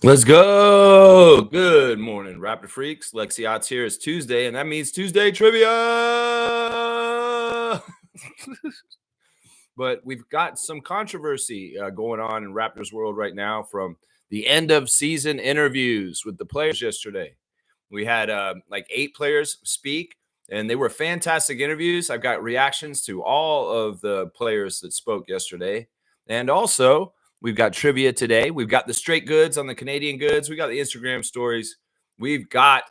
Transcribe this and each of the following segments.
Let's go. Good morning, Raptor Freaks. Lexi Odds here. It's Tuesday, and that means Tuesday trivia. But we've got some controversy going on in Raptors world right now from the end of season interviews with the players yesterday. We had like 8 players speak, and they were fantastic interviews. I've got reactions to all of the players that spoke yesterday. And also, we've got trivia today. We've got the straight goods on the Canadian goods. We got the Instagram stories. We've got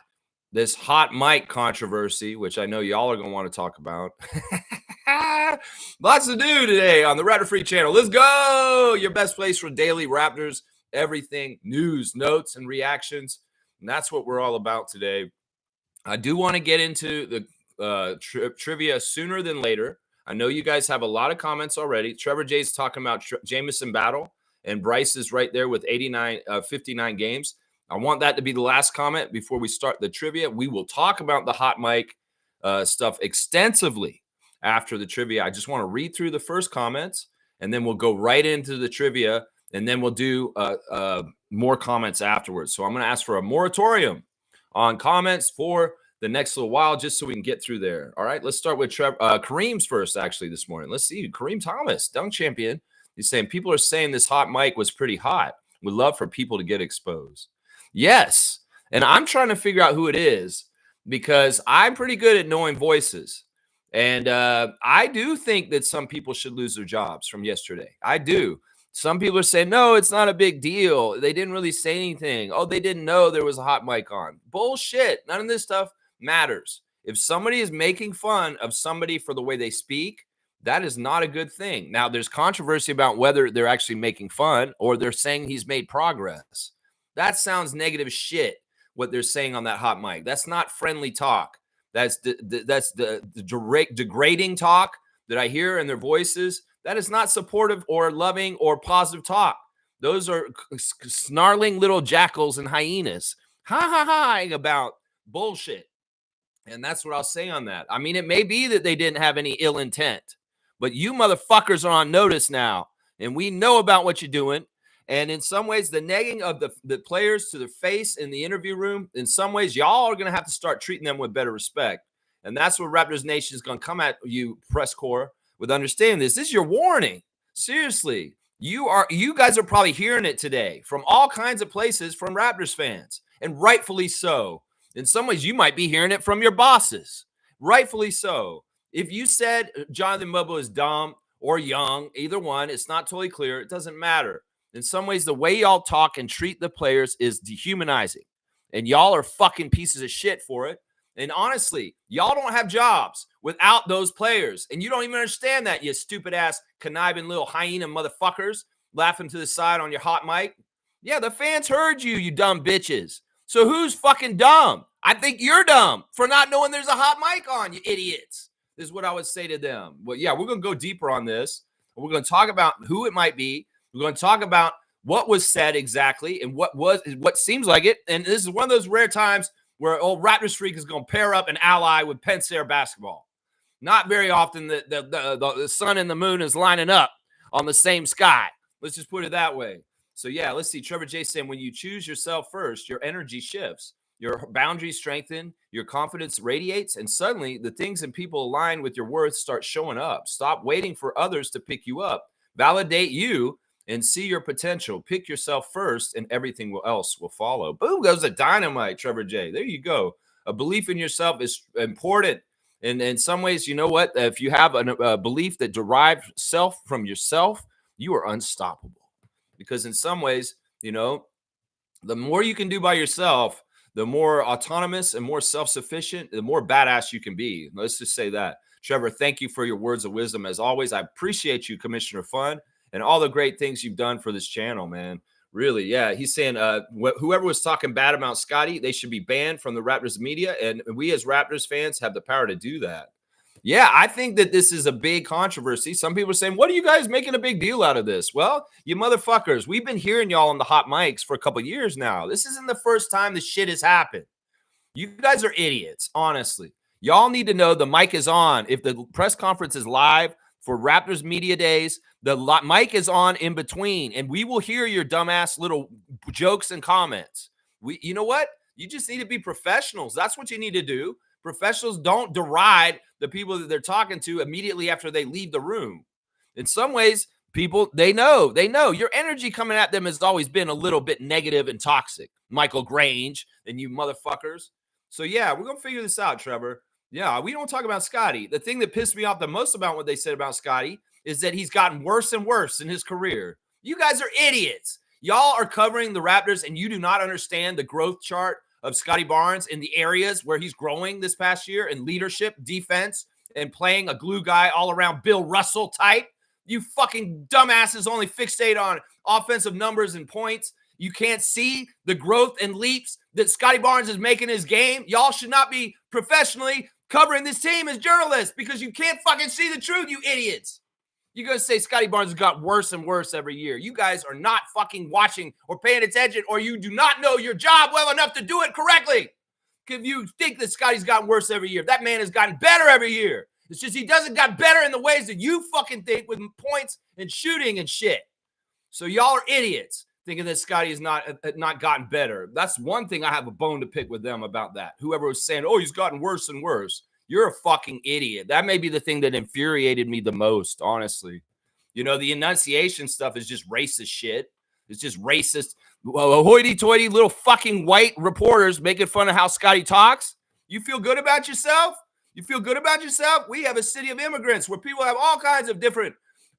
this hot mic controversy, which I know y'all are going to want to talk about. Lots to do today on the Raptor Free channel. Let's go. Your best place for daily Raptors, everything, news, notes, and reactions. And that's what we're all about today. I do want to get into the trivia sooner than later. I know you guys have a lot of comments already. Trevor J's talking about Jamison battle, and Bryce is right there with 59 games. I want that to be the last comment before we start the trivia. We will talk about the hot mic stuff extensively after the trivia. I just want to read through the first comments, and then we'll go right into the trivia, and then we'll do more comments afterwards. So I'm going to ask for a moratorium on comments for the next little while, just so we can get through there. All right, let's start with Kareem's first, actually, this morning. Let's see. Kareem Thomas, dunk champion. He's saying, people are saying this hot mic was pretty hot. We'd love for people to get exposed. Yes, and I'm trying to figure out who it is because I'm pretty good at knowing voices. And I do think that some people should lose their jobs from yesterday. I do. Some people are saying, no, it's not a big deal. They didn't really say anything. Oh, they didn't know there was a hot mic on. Bullshit. None of this stuff matters. If somebody is making fun of somebody for the way they speak, that is not a good thing. Now, there's controversy about whether they're actually making fun or they're saying he's made progress. That sounds negative shit, what they're saying on that hot mic. That's not friendly talk. That's the degrading talk that I hear in their voices. That is not supportive or loving or positive talk. Those are snarling little jackals and hyenas. Ha about bullshit. And that's what I'll say on that. I mean, it may be that they didn't have any ill intent, but you motherfuckers are on notice now, and we know about what you're doing. And in some ways, the negging of the players to their face in the interview room, in some ways, y'all are going to have to start treating them with better respect. And that's where Raptors Nation is going to come at you, press corps, with understanding this. This is your warning. Seriously. You guys are probably hearing it today from all kinds of places from Raptors fans, and rightfully so. In some ways, you might be hearing it from your bosses. Rightfully so. If you said Jonathan Mobo is dumb or young, either one, it's not totally clear. It doesn't matter. In some ways, the way y'all talk and treat the players is dehumanizing. And y'all are fucking pieces of shit for it. And honestly, y'all don't have jobs without those players. And you don't even understand that, you stupid ass, conniving little hyena motherfuckers laughing to the side on your hot mic. Yeah, the fans heard you, you dumb bitches. So who's fucking dumb? I think you're dumb for not knowing there's a hot mic on, you idiots. This is what I would say to them. But yeah, we're going to go deeper on this. We're going to talk about who it might be. We're going to talk about what was said exactly and what seems like it. And this is one of those rare times where old Raptors Freak is going to pair up an ally with Penn State basketball. Not very often the sun and the moon is lining up on the same sky. Let's just put it that way. So, yeah, let's see. Trevor J saying, when you choose yourself first, your energy shifts. Your boundaries strengthen, your confidence radiates, and suddenly the things and people aligned with your worth start showing up. Stop waiting for others to pick you up. Validate you and see your potential. Pick yourself first, and everything else will follow. Boom, goes a dynamite, Trevor J. There you go. A belief in yourself is important. And in some ways, you know what? If you have a belief that derives self from yourself, you are unstoppable. Because in some ways, you know, the more you can do by yourself, the more autonomous and more self-sufficient, the more badass you can be. Let's just say that. Trevor, thank you for your words of wisdom. As always, I appreciate you, Commissioner Fun, and all the great things you've done for this channel, man. Really, yeah. He's saying whoever was talking bad about Scotty, they should be banned from the Raptors media, and we as Raptors fans have the power to do that. Yeah, I think that this is a big controversy. Some people are saying, what are you guys making a big deal out of this? Well, you motherfuckers, we've been hearing y'all on the hot mics for a couple years now. This isn't the first time this shit has happened. You guys are idiots, honestly. Y'all need to know the mic is on. If the press conference is live for Raptors Media Days, the mic is on in between, and we will hear your dumbass little jokes and comments. You know what? You just need to be professionals. That's what you need to do. Professionals don't deride the people that they're talking to immediately after they leave the room. In some ways, people, they know your energy coming at them has always been a little bit negative and toxic. Michael Grange and you motherfuckers. So yeah, we're going to figure this out, Trevor. Yeah, we don't talk about Scotty. The thing that pissed me off the most about what they said about Scotty is that he's gotten worse and worse in his career. You guys are idiots. Y'all are covering the Raptors and you do not understand the growth chart of Scotty Barnes in the areas where he's growing this past year in leadership, defense, and playing a glue guy all around Bill Russell type. You fucking dumbasses only fixate on offensive numbers and points. You can't see the growth and leaps that Scotty Barnes is making in his game. Y'all should not be professionally covering this team as journalists because you can't fucking see the truth, you idiots. You're going to say Scotty Barnes has got worse and worse every year. You guys are not fucking watching or paying attention, or you do not know your job well enough to do it correctly. If you think that Scotty's gotten worse every year, that man has gotten better every year. It's just he doesn't got better in the ways that you fucking think with points and shooting and shit. So y'all are idiots thinking that Scotty has not gotten better. That's one thing I have a bone to pick with them about that. Whoever was saying, oh, he's gotten worse and worse. You're a fucking idiot. That may be the thing that infuriated me the most, honestly. You know, the enunciation stuff is just racist shit. It's just racist, hoity-toity little fucking white reporters making fun of how Scotty talks. You feel good about yourself? You feel good about yourself? We have a city of immigrants where people have all kinds of different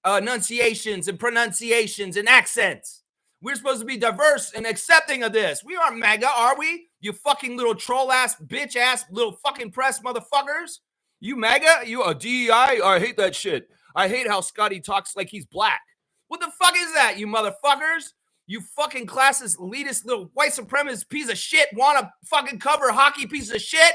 enunciations and pronunciations and accents. We're supposed to be diverse and accepting of this. We aren't MAGA, are we? You fucking little troll-ass, bitch-ass, little fucking press motherfuckers. You MAGA? You a DEI? I hate that shit. I hate how Scotty talks like he's black. What the fuck is that, you motherfuckers? You fucking classist, elitist, little white supremacist piece of shit want to fucking cover hockey piece of shit?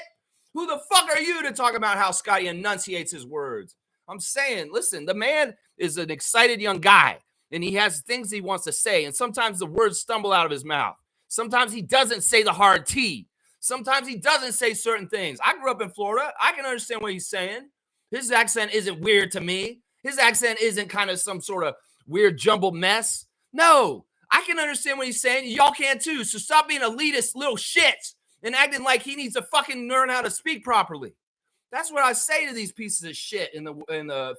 Who the fuck are you to talk about how Scotty enunciates his words? I'm saying, listen, the man is an excited young guy, and he has things he wants to say, and sometimes the words stumble out of his mouth. Sometimes he doesn't say the hard T. Sometimes he doesn't say certain things. I grew up in Florida. I can understand what he's saying. His accent isn't weird to me. His accent isn't kind of some sort of weird jumbled mess. No, I can understand what he's saying. Y'all can too. So stop being elitist little shits and acting like he needs to fucking learn how to speak properly. That's what I say to these pieces of shit in the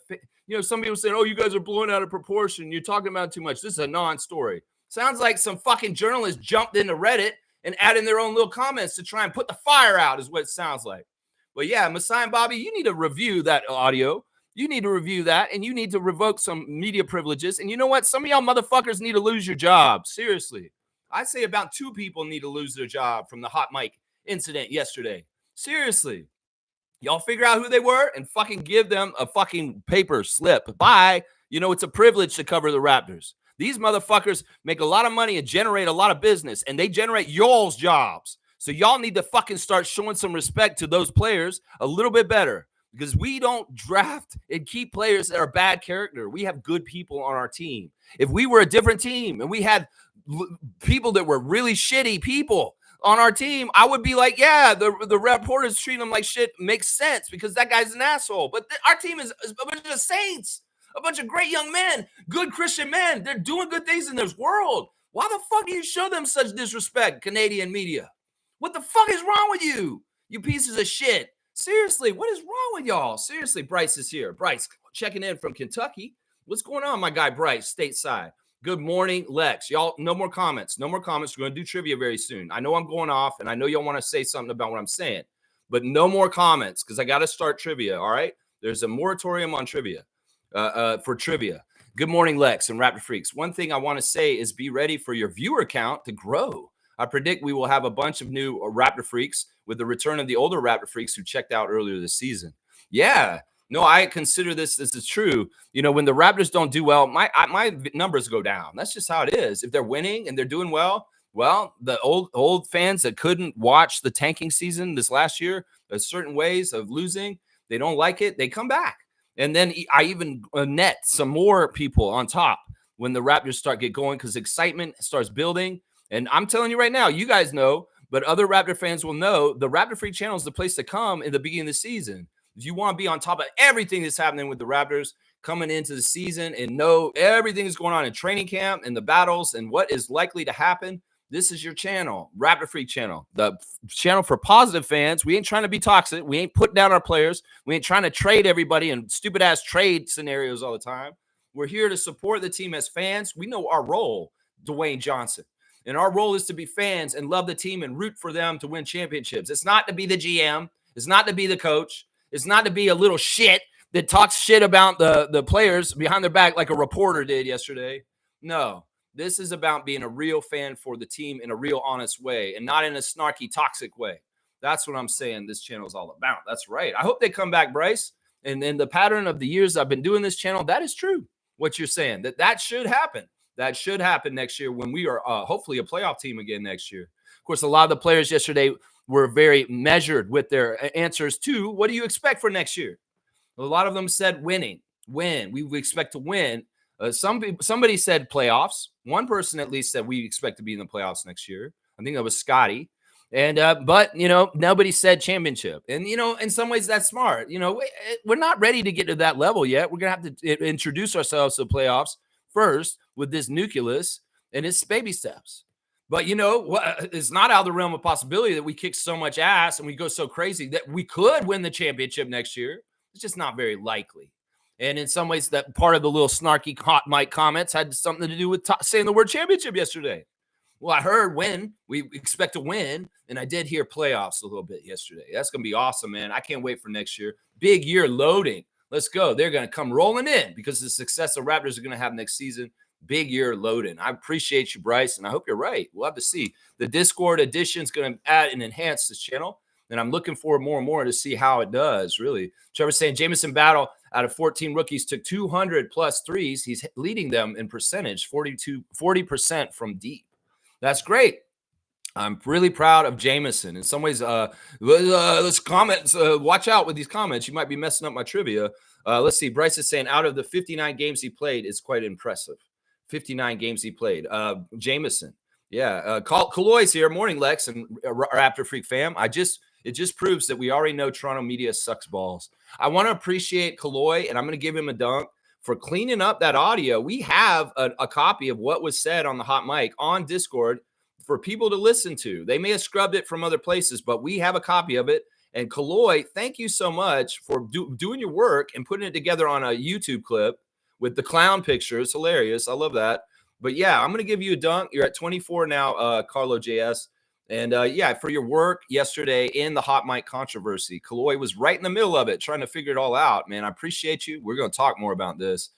you know, some people say, oh, you guys are blowing out of proportion. You're talking about too much. This is a non-story. Sounds like some fucking journalists jumped into Reddit and added their own little comments to try and put the fire out is what it sounds like. But yeah, Messiah and Bobby, you need to review that audio. You need to review that, and you need to revoke some media privileges. And you know what? Some of y'all motherfuckers need to lose your job. Seriously. I'd say about 2 people need to lose their job from the hot mic incident yesterday. Seriously. Y'all figure out who they were and fucking give them a fucking paper slip. Bye. You know, it's a privilege to cover the Raptors. These motherfuckers make a lot of money and generate a lot of business, and they generate y'all's jobs. So y'all need to fucking start showing some respect to those players a little bit better, because we don't draft and keep players that are bad character. We have good people on our team. If we were a different team and we had people that were really shitty people on our team, I would be like, yeah, the reporters treating them like shit makes sense because that guy's an asshole. But our team is a bunch of saints, a bunch of great young men, good Christian men. They're doing good things in this world. Why the fuck do you show them such disrespect, Canadian media? What the fuck is wrong with you, you pieces of shit? Seriously, what is wrong with y'all? Seriously, Bryce is here. Bryce, checking in from Kentucky. What's going on, my guy Bryce, stateside? Good morning, Lex. Y'all, no more comments. No more comments. We're going to do trivia very soon. I know I'm going off, and I know y'all want to say something about what I'm saying, but no more comments because I got to start trivia, all right? There's a moratorium on trivia, for trivia. Good morning, Lex and Raptor Freaks. One thing I want to say is be ready for your viewer count to grow. I predict we will have a bunch of new Raptor Freaks with the return of the older Raptor Freaks who checked out earlier this season. Yeah. No, I consider this is true. You know, when the Raptors don't do well, my numbers go down. That's just how it is. If they're winning and they're doing well, the old fans that couldn't watch the tanking season this last year, there's certain ways of losing, they don't like it, they come back. And then I even net some more people on top when the Raptors start get going because excitement starts building. And I'm telling you right now, you guys know, but other Raptor fans will know, the Raptor Freak channel is the place to come in the beginning of the season. If you want to be on top of everything that's happening with the Raptors coming into the season and know everything that's going on in training camp and the battles and what is likely to happen, This is your channel, Raptor Freak channel, the channel for positive fans. We ain't trying to be toxic. We ain't putting down our players. We ain't trying to trade everybody in stupid ass trade scenarios all the time. We're here to support the team as fans. We know our role, Dwayne Johnson. And our role is to be fans and love the team and root for them to win championships. It's not to be the GM. It's not to be the coach. It's not to be a little shit that talks shit about the players behind their back like a reporter did yesterday. No, this is about being a real fan for the team in a real honest way and not in a snarky, toxic way. That's what I'm saying this channel is all about. That's right. I hope they come back, Bryce. And in the pattern of the years I've been doing this channel, that is true. What you're saying, that should happen. That should happen next year when we are hopefully a playoff team again next year. Of course, a lot of the players yesterday were very measured with their answers to what do you expect for next year? A lot of them said winning, win. We expect to win. Somebody said playoffs. One person at least said we expect to be in the playoffs next year. I think that was Scotty. And but nobody said championship. And in some ways that's smart. We're not ready to get to that level yet. We're gonna have to introduce ourselves to the playoffs first with this nucleus, and it's baby steps. But it's not out of the realm of possibility that we kick so much ass and we go so crazy that we could win the championship next year. It's just not very likely. And in some ways, that part of the little snarky hot mic comments had something to do with saying the word championship yesterday. Well, I heard win. We expect to win. And I did hear playoffs a little bit yesterday. That's going to be awesome, man. I can't wait for next year. Big year loading. Let's go. They're going to come rolling in because the success the Raptors are going to have next season. Big year loading. I appreciate you, Bryce, and I hope you're right. We'll have to see. The Discord edition is going to add and enhance this channel. And I'm looking forward more and more to see how it does, really. Trevor's saying Jamison Battle out of 14 rookies took 200 plus threes. He's leading them in percentage, 40% from deep. That's great. I'm really proud of Jamison. In some ways, let's comment. Watch out with these comments. You might be messing up my trivia. Let's see. Bryce is saying out of the 59 games he played, it's quite impressive. 59 games he played. Jamison. Yeah. Kaloy's here. Morning, Lex and Raptor Freak fam. It just proves that we already know Toronto media sucks balls. I want to appreciate Kaloy, and I'm going to give him a dunk for cleaning up that audio. We have a copy of what was said on the hot mic on Discord for people to listen to. They may have scrubbed it from other places, but we have a copy of it. And Kaloy, thank you so much for doing your work and putting it together on a YouTube clip with the clown picture. It's hilarious. I love that. But yeah, I'm going to give you a dunk. You're at 24 now, Carlo JS. And yeah, for your work yesterday in the hot mic controversy. Kaloy was right in the middle of it, trying to figure it all out, man. I appreciate you. We're going to talk more about this.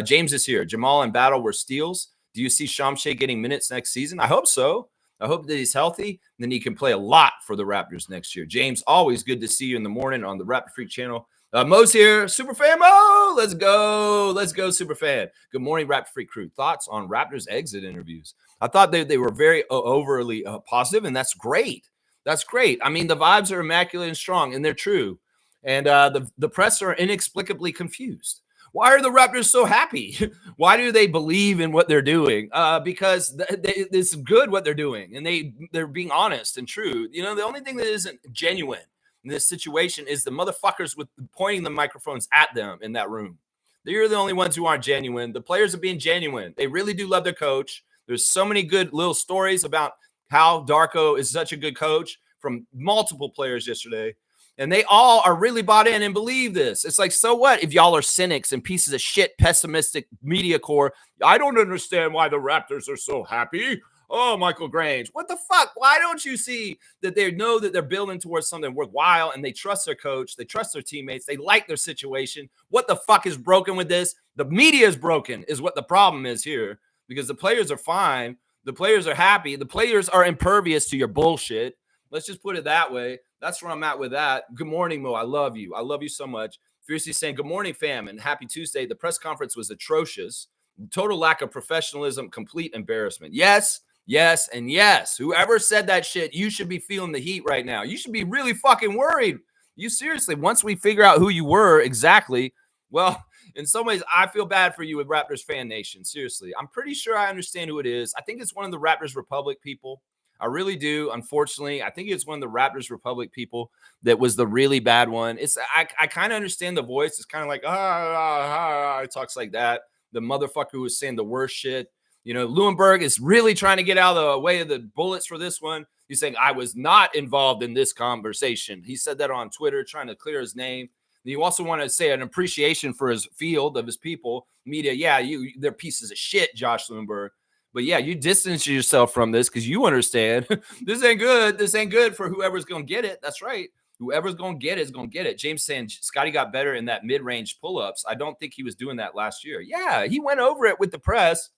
James is here. Jamal and Battle were steals. Do you see Shamshay getting minutes next season? I hope so. I hope that he's healthy. Then he can play a lot for the Raptors next year. James, always good to see you in the morning on the Raptor Freak channel. Mo's here. Superfan Mo. Let's go. Let's go, Superfan. Good morning, Raptor Freak crew. Thoughts on Raptors exit interviews? I thought they were very overly positive, and that's great. That's great. I mean, the vibes are immaculate and strong, and they're true. And the press are inexplicably confused. Why are the Raptors so happy? Why do they believe in what they're doing? Because it's good what they're doing, and they're being honest and true. The only thing that isn't genuine in this situation is the motherfuckers with pointing the microphones at them in that room. They're the only ones who aren't genuine. The players are being genuine. They really do love their coach. There's so many good little stories about how Darko is such a good coach from multiple players yesterday. And they all are really bought in and believe this. It's like, so what if y'all are cynics and pieces of shit, pessimistic media core? I don't understand why the Raptors are so happy. Oh, Michael Grange, what the fuck? Why don't you see that they know that they're building towards something worthwhile and they trust their coach, they trust their teammates, they like their situation? What the fuck is broken with this? The media is broken is what the problem is here, because the players are fine. The players are happy. The players are impervious to your bullshit. Let's just put it that way. That's where I'm at with that. Good morning, Mo. I love you. I love you so much. Fiercely saying, good morning, fam, and happy Tuesday. The press conference was atrocious. Total lack of professionalism, complete embarrassment. Yes, yes, and yes. Whoever said that shit, you should be feeling the heat right now. You should be really fucking worried. You seriously, once we figure out who you were exactly, well, in some ways, I feel bad for you with Raptors Fan Nation. Seriously, I'm pretty sure I understand who it is. I think it's one of the Raptors Republic people. I really do. Unfortunately, I think it's one of the Raptors Republic people that was the really bad one. I kind of understand the voice. It's kind of like, it talks like that. The motherfucker who was saying the worst shit. Lewinberg is really trying to get out of the way of the bullets for this one. He's saying, I was not involved in this conversation. He said that on Twitter, trying to clear his name. And you also want to say an appreciation for his field of his people, media. Yeah, they're pieces of shit, Josh Lewinberg. But yeah, you distance yourself from this because you understand this ain't good. This ain't good for whoever's going to get it. That's right. Whoever's going to get it is going to get it. James saying Scotty got better in that mid-range pull-ups. I don't think he was doing that last year. Yeah, he went over it with the press.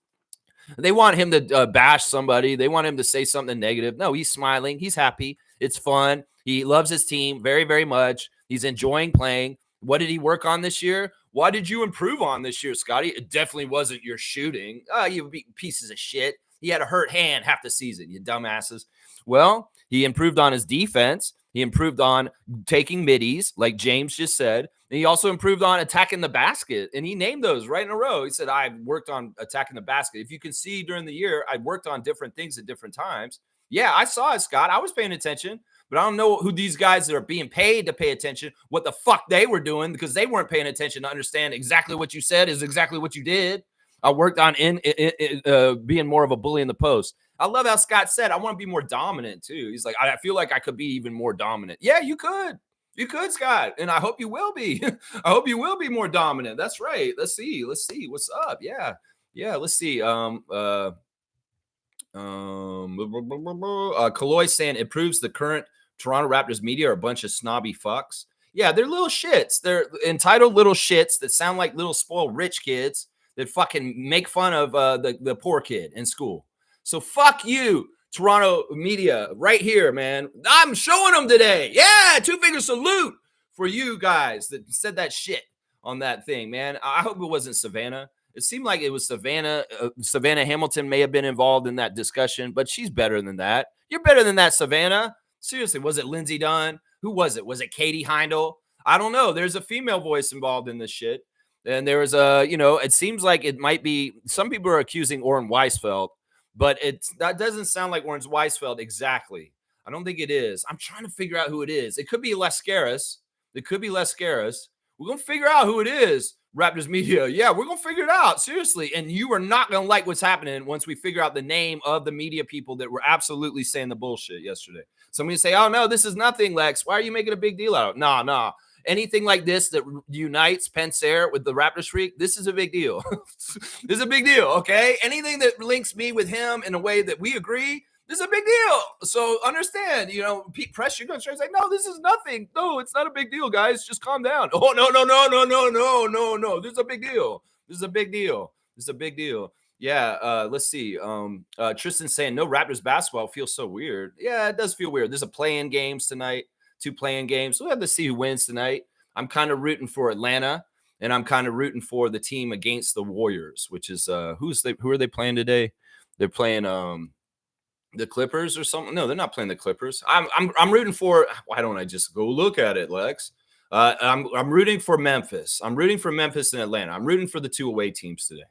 They want him to bash somebody. They want him to say something negative. No, he's smiling. He's happy. It's fun. He loves his team very, very much. He's enjoying playing. What did he work on this year? What did you improve on this year, Scotty? It definitely wasn't your shooting. You pieces of shit. He had a hurt hand half the season, you dumbasses. Well, he improved on his defense. He improved on taking middies, like James just said. And he also improved on attacking the basket. And he named those right in a row. He said, I worked on attacking the basket. If you can see during the year, I worked on different things at different times. Yeah, I saw it, Scott. I was paying attention. But I don't know who these guys that are being paid to pay attention, what the fuck they were doing, because they weren't paying attention to understand exactly what you said is exactly what you did. I worked on being more of a bully in the post. I love how Scott said, I want to be more dominant too. He's like, I feel like I could be even more dominant. Yeah, you could. You could, Scott. And I hope you will be. I hope you will be more dominant. That's right. Let's see. What's up? Yeah. Let's see. Kaloy saying it proves the current Toronto Raptors media are a bunch of snobby fucks. Yeah, they're little shits. They're entitled little shits that sound like little spoiled rich kids that fucking make fun of the poor kid in school. So fuck you, Toronto media, right here, man. I'm showing them today. Yeah, 2-finger salute for you guys that said that shit on that thing, man. I hope it wasn't Savannah. It seemed like it was Savannah. Savannah Hamilton may have been involved in that discussion, but she's better than that. You're better than that, Savannah. Seriously, was it Lindsey Dunn? Who was it? Was it Katie Heindel? I don't know. There's a female voice involved in this shit. And there was it seems like it might be, some people are accusing Oren Weisfeld, but that doesn't sound like Oren Weisfeld exactly. I don't think it is. I'm trying to figure out who it is. It could be Lascaris. It could be Lascaris. We're going to figure out who it is, Raptors media. Yeah, we're going to figure it out. Seriously. And you are not going to like what's happening once we figure out the name of the media people that were absolutely saying the bullshit yesterday. Somebody say, oh, no, this is nothing, Lex. Why are you making a big deal out of it? Nah. Anything like this that unites Pensair with the Raptors freak, this is a big deal. This is a big deal, okay? Anything that links me with him in a way that we agree, this is a big deal. So understand, Pete Press, you're going to try to say, no, this is nothing. No, it's not a big deal, guys. Just calm down. Oh, no. This is a big deal. This is a big deal. Yeah, let's see. Tristan saying, no Raptors basketball feels so weird. Yeah, it does feel weird. There's a play-in games tonight. 2 play-in games. We'll have to see who wins tonight. I'm kind of rooting for Atlanta, and I'm kind of rooting for the team against the Warriors, which is who are they playing today? They're playing the Clippers or something. No, they're not playing the Clippers. I'm rooting for. Why don't I just go look at it, Lex? I'm rooting for Memphis. I'm rooting for Memphis and Atlanta. I'm rooting for the 2 away teams today.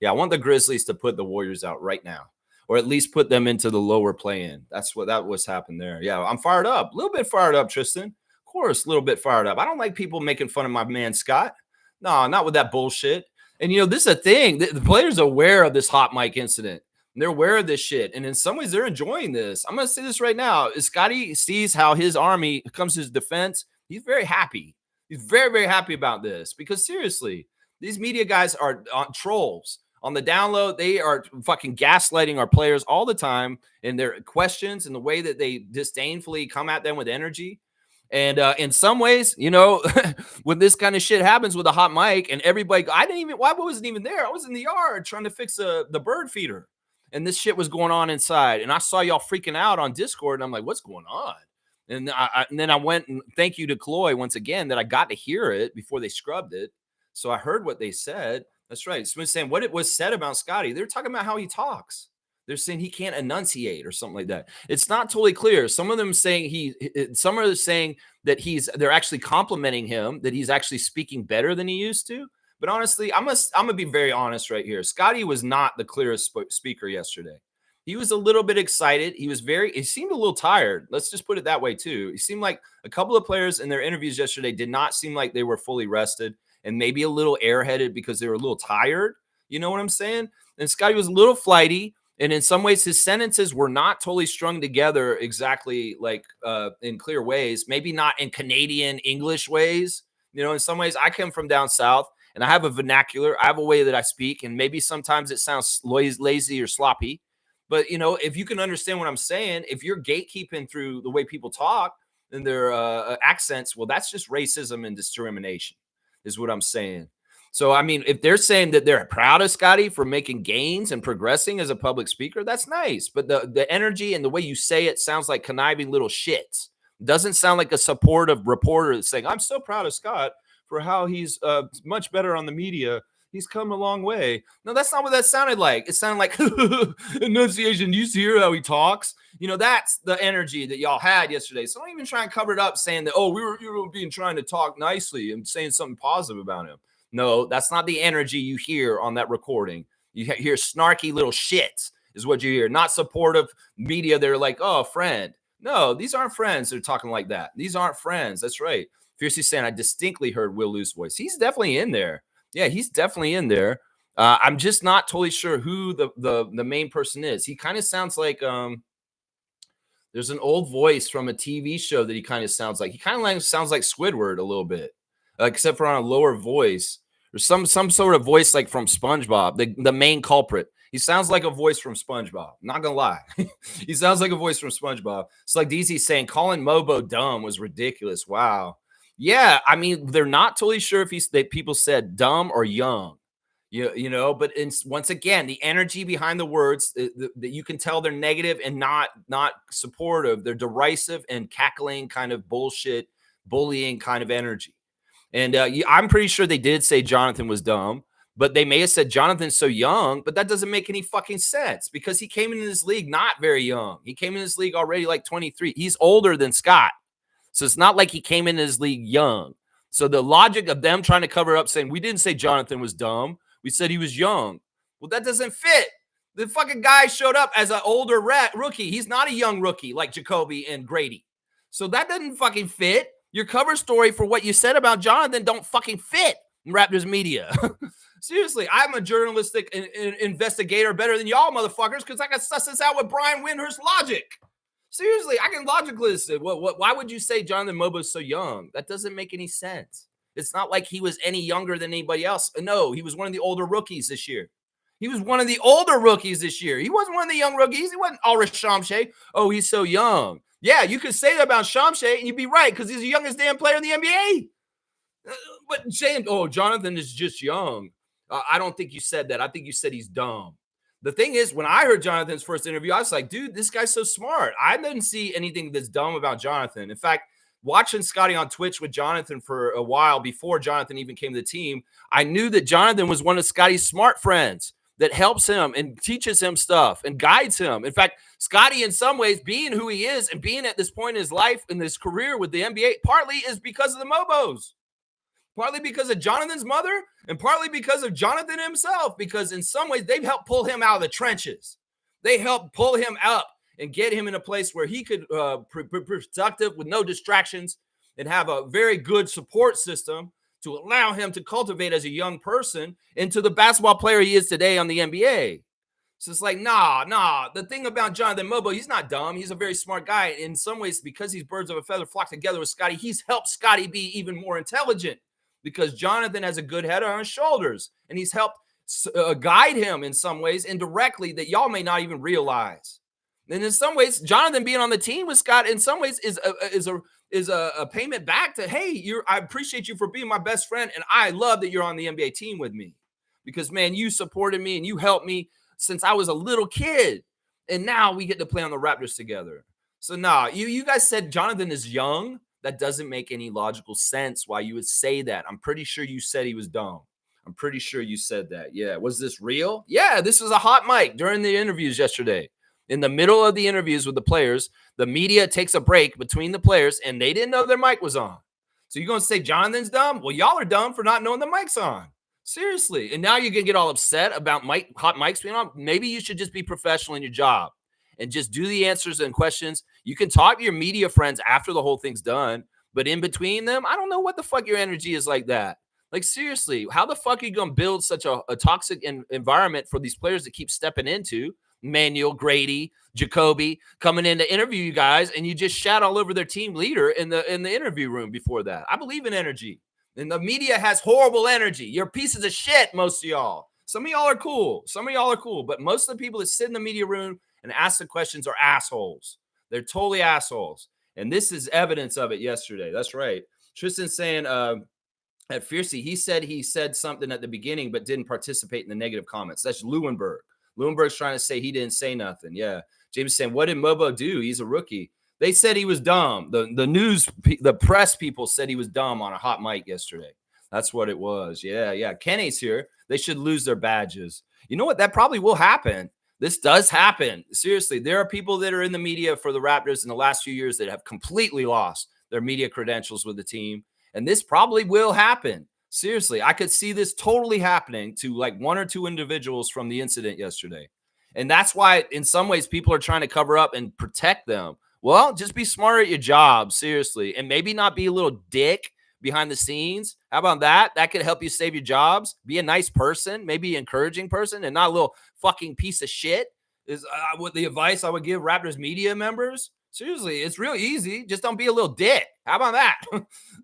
Yeah, I want the Grizzlies to put the Warriors out right now, or at least put them into the lower play-in. That was happened there. Yeah, I'm fired up. A little bit fired up, Tristan. Of course, a little bit fired up. I don't like people making fun of my man, Scott. No, not with that bullshit. And, this is a thing. The players are aware of this hot mic incident. And they're aware of this shit. And in some ways, they're enjoying this. I'm going to say this right now. Scotty sees how his army comes to his defense. He's very happy. He's very, very happy about this. Because seriously, these media guys are trolls. On the download, they are fucking gaslighting our players all the time in their questions and the way that they disdainfully come at them with energy. And in some ways, when this kind of shit happens with a hot mic and everybody, I wasn't even there. I was in the yard trying to fix the bird feeder. And this shit was going on inside. And I saw y'all freaking out on Discord. And I'm like, what's going on? And then I went and thank you to Chloe once again that I got to hear it before they scrubbed it. So I heard what they said. That's right. Someone's saying what it was said about Scotty. They're talking about how he talks. They're saying he can't enunciate or something like that. It's not totally clear. Some of them saying some are saying that they're actually complimenting him, that he's actually speaking better than he used to. But honestly, I'm gonna be very honest right here. Scotty was not the clearest speaker yesterday. He was a little bit excited. He seemed a little tired. Let's just put it that way too. He seemed like a couple of players in their interviews yesterday did not seem like they were fully rested and maybe a little airheaded because they were a little tired. You know what I'm saying? And Scotty was a little flighty. And in some ways, his sentences were not totally strung together exactly like in clear ways, maybe not in Canadian English ways. In some ways, I come from down south and I have a vernacular. I have a way that I speak. And maybe sometimes it sounds lazy or sloppy. But, if you can understand what I'm saying, if you're gatekeeping through the way people talk and their accents, well, that's just racism and discrimination is what I'm saying. So, I mean, if they're saying that they're proud of Scotty for making gains and progressing as a public speaker, that's nice. But the energy and the way you say it sounds like conniving little shits. Doesn't sound like a supportive reporter that's saying, I'm so proud of Scott for how he's much better on the media. He's come a long way. No, that's not what that sounded like. It sounded like enunciation. You hear how he talks? That's the energy that y'all had yesterday. So don't even try and cover it up saying that, oh, you were being trying to talk nicely and saying something positive about him. No, that's not the energy you hear on that recording. You hear snarky little shits is what you hear. Not supportive media. They're like, oh, friend. No, these aren't friends. They're talking like that. These aren't friends. That's right. Fiercely saying, I distinctly heard Will Lue's voice. He's definitely in there. Yeah, he's definitely in there. I'm just not totally sure who the main person is. He kind of sounds like there's an old voice from a TV show that he kind of sounds like. He kind of sounds like Squidward a little bit, except for on a lower voice. There's some sort of voice like from SpongeBob, the main culprit. He sounds like a voice from SpongeBob. Not gonna lie, he sounds like a voice from SpongeBob. It's like DZ saying calling Mobo dumb was ridiculous. Wow. Yeah, I mean, they're not totally sure if people said dumb or young, but once again, the energy behind the words that you can tell they're negative and not supportive. They're derisive and cackling kind of bullshit, bullying kind of energy. And I'm pretty sure they did say Jonathan was dumb, but they may have said Jonathan's so young, but that doesn't make any fucking sense because he came into this league not very young. He came in this league already like 23. He's older than Scott. So it's not like he came into his league young. So the logic of them trying to cover up saying, we didn't say Jonathan was dumb. We said he was young. Well, that doesn't fit. The fucking guy showed up as an older rookie. He's not a young rookie like Jacoby and Grady. So that doesn't fucking fit. Your cover story for what you said about Jonathan don't fucking fit in Raptors media. Seriously, I'm a journalistic investigator better than y'all motherfuckers because I can suss this out with Brian Windhorst's logic. Seriously, I can logically say, why would you say Jonathan Mobo's so young? That doesn't make any sense. It's not like he was any younger than anybody else. No, he was one of the older rookies this year. He was one of the older rookies this year. He wasn't one of the young rookies. He wasn't Ulrich Shamshay. Oh, he's so young. Yeah, you could say that about Shamshay, and you'd be right because he's the youngest damn player in the NBA. But saying, oh, Jonathan is just young. I don't think you said that. I think you said he's dumb. The thing is, when I heard Jonathan's first interview, I was like, dude, this guy's so smart. I didn't see anything that's dumb about Jonathan. In fact, watching Scotty on Twitch with Jonathan for a while before Jonathan even came to the team, I knew that Jonathan was one of Scotty's smart friends that helps him and teaches him stuff and guides him. In fact, Scotty, in some ways, being who he is and being at this point in his life, in his career with the NBA, partly is because of the Mobos. Partly because of Jonathan's mother and partly because of Jonathan himself, because in some ways they've helped pull him out of the trenches. They helped pull him up and get him in a place where he could be productive with no distractions and have a very good support system to allow him to cultivate as a young person into the basketball player he is today on the NBA. So it's like, nah. The thing about Jonathan Mobo, he's not dumb. He's a very smart guy. In some ways, because these birds of a feather flock together with Scotty, he's helped Scotty be even more intelligent. Because Jonathan has a good head on his shoulders, and he's helped guide him in some ways indirectly that y'all may not even realize. And in some ways, Jonathan being on the team with Scott, in some ways, is a payment back to, hey, I appreciate you for being my best friend, and I love that you're on the NBA team with me. Because, man, you supported me and you helped me since I was a little kid, and now we get to play on the Raptors together. So, you guys said Jonathan is young. That doesn't make any logical sense why you would say that. I'm pretty sure you said he was dumb. I'm pretty sure you said that. Yeah. Was this real? Yeah, this was a hot mic during the interviews yesterday. In the middle of the interviews with the players, the media takes a break between the players, and they didn't know their mic was on. So you're going to say Jonathan's dumb? Well, y'all are dumb for not knowing the mic's on. Seriously. And now you're going to get all upset about hot mics being on? Maybe you should just be professional in your job and just do the answers and questions. You can talk to your media friends after the whole thing's done, but in between them, I don't know what the fuck your energy is like that. Like, seriously, how the fuck are you going to build such a toxic environment for these players to keep stepping into? Manuel, Grady, Jacoby coming in to interview you guys, and you just shat all over their team leader in the interview room before that. I believe in energy, and the media has horrible energy. You're pieces of shit, most of y'all. Some of y'all are cool. Some of y'all are cool, but most of the people that sit in the media room and ask the questions are assholes. They're totally assholes, and this is evidence of it yesterday. That's right. Tristan saying, at Fiercey, he said something at the beginning, but didn't participate in the negative comments. That's Lewinberg. Lewinberg's trying to say he didn't say nothing. Yeah. James saying, what did Mobo do? He's a rookie. They said he was dumb. The press people said he was dumb on a hot mic yesterday. That's what it was. Yeah. Kenny's here. They should lose their badges. You know what? That probably will happen. This does happen. Seriously, there are people that are in the media for the Raptors in the last few years that have completely lost their media credentials with the team. And this probably will happen. Seriously, I could see this totally happening to like one or two individuals from the incident yesterday. And that's why, in some ways, people are trying to cover up and protect them. Well, just be smart at your job, seriously, and maybe not be a little dick behind the scenes. How about that? That could help you save your jobs. Be a nice person, maybe encouraging person, and not a little fucking piece of shit. Is what the advice I would give Raptors media members. Seriously, it's real easy. Just don't be a little dick. How about that?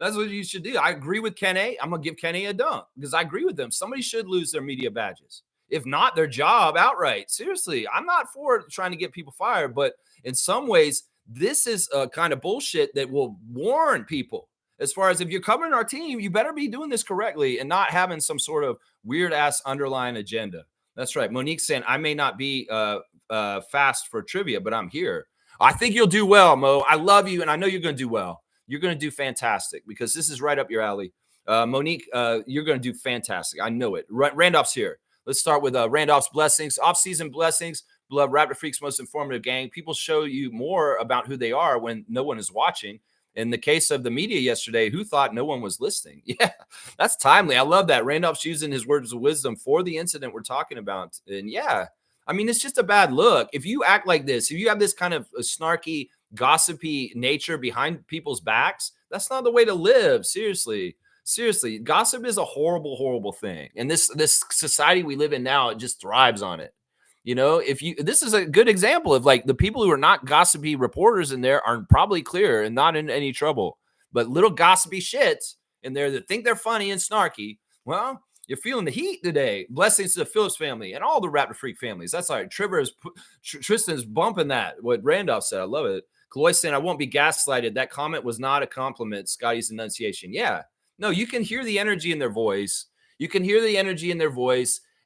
That's what you should do. I agree with Kenny. I'm going to give Kenny a dunk because I agree with them. Somebody should lose their media badges. If not, their job outright. Seriously, I'm not for trying to get people fired, but in some ways, this is a kind of bullshit that will warn people. As far as if you're covering our team, you better be doing this correctly and not having some sort of weird-ass underlying agenda. That's right. Monique's saying, I may not be fast for trivia, but I'm here. I think you'll do well, Mo. I love you, and I know you're going to do well. You're going to do fantastic because this is right up your alley. Monique, you're going to do fantastic. I know it. Randolph's here. Let's start with Randolph's blessings. Off-season blessings. Beloved Raptor Freak's most informative gang. People show you more about who they are when no one is watching. In the case of the media yesterday, who thought no one was listening? Yeah, that's timely. I love that. Randolph's using his words of wisdom for the incident we're talking about. And yeah, I mean, it's just a bad look. If you act like this, if you have this kind of snarky, gossipy nature behind people's backs, that's not the way to live. Seriously, gossip is a horrible, horrible thing. And this society we live in now, it just thrives on it. You know, this is a good example of like the people who are not gossipy reporters in there are probably clear and not in any trouble. But little gossipy shits in there that think they're funny and snarky, well, you're feeling the heat today. Blessings to the Phillips family and all the Raptor Freak families. That's all right. Tristan's bumping that, what Randolph said. I love it. Chloe saying, I won't be gaslighted. That comment was not a compliment. Scotty's enunciation. Yeah. No, you can hear the energy in their voice.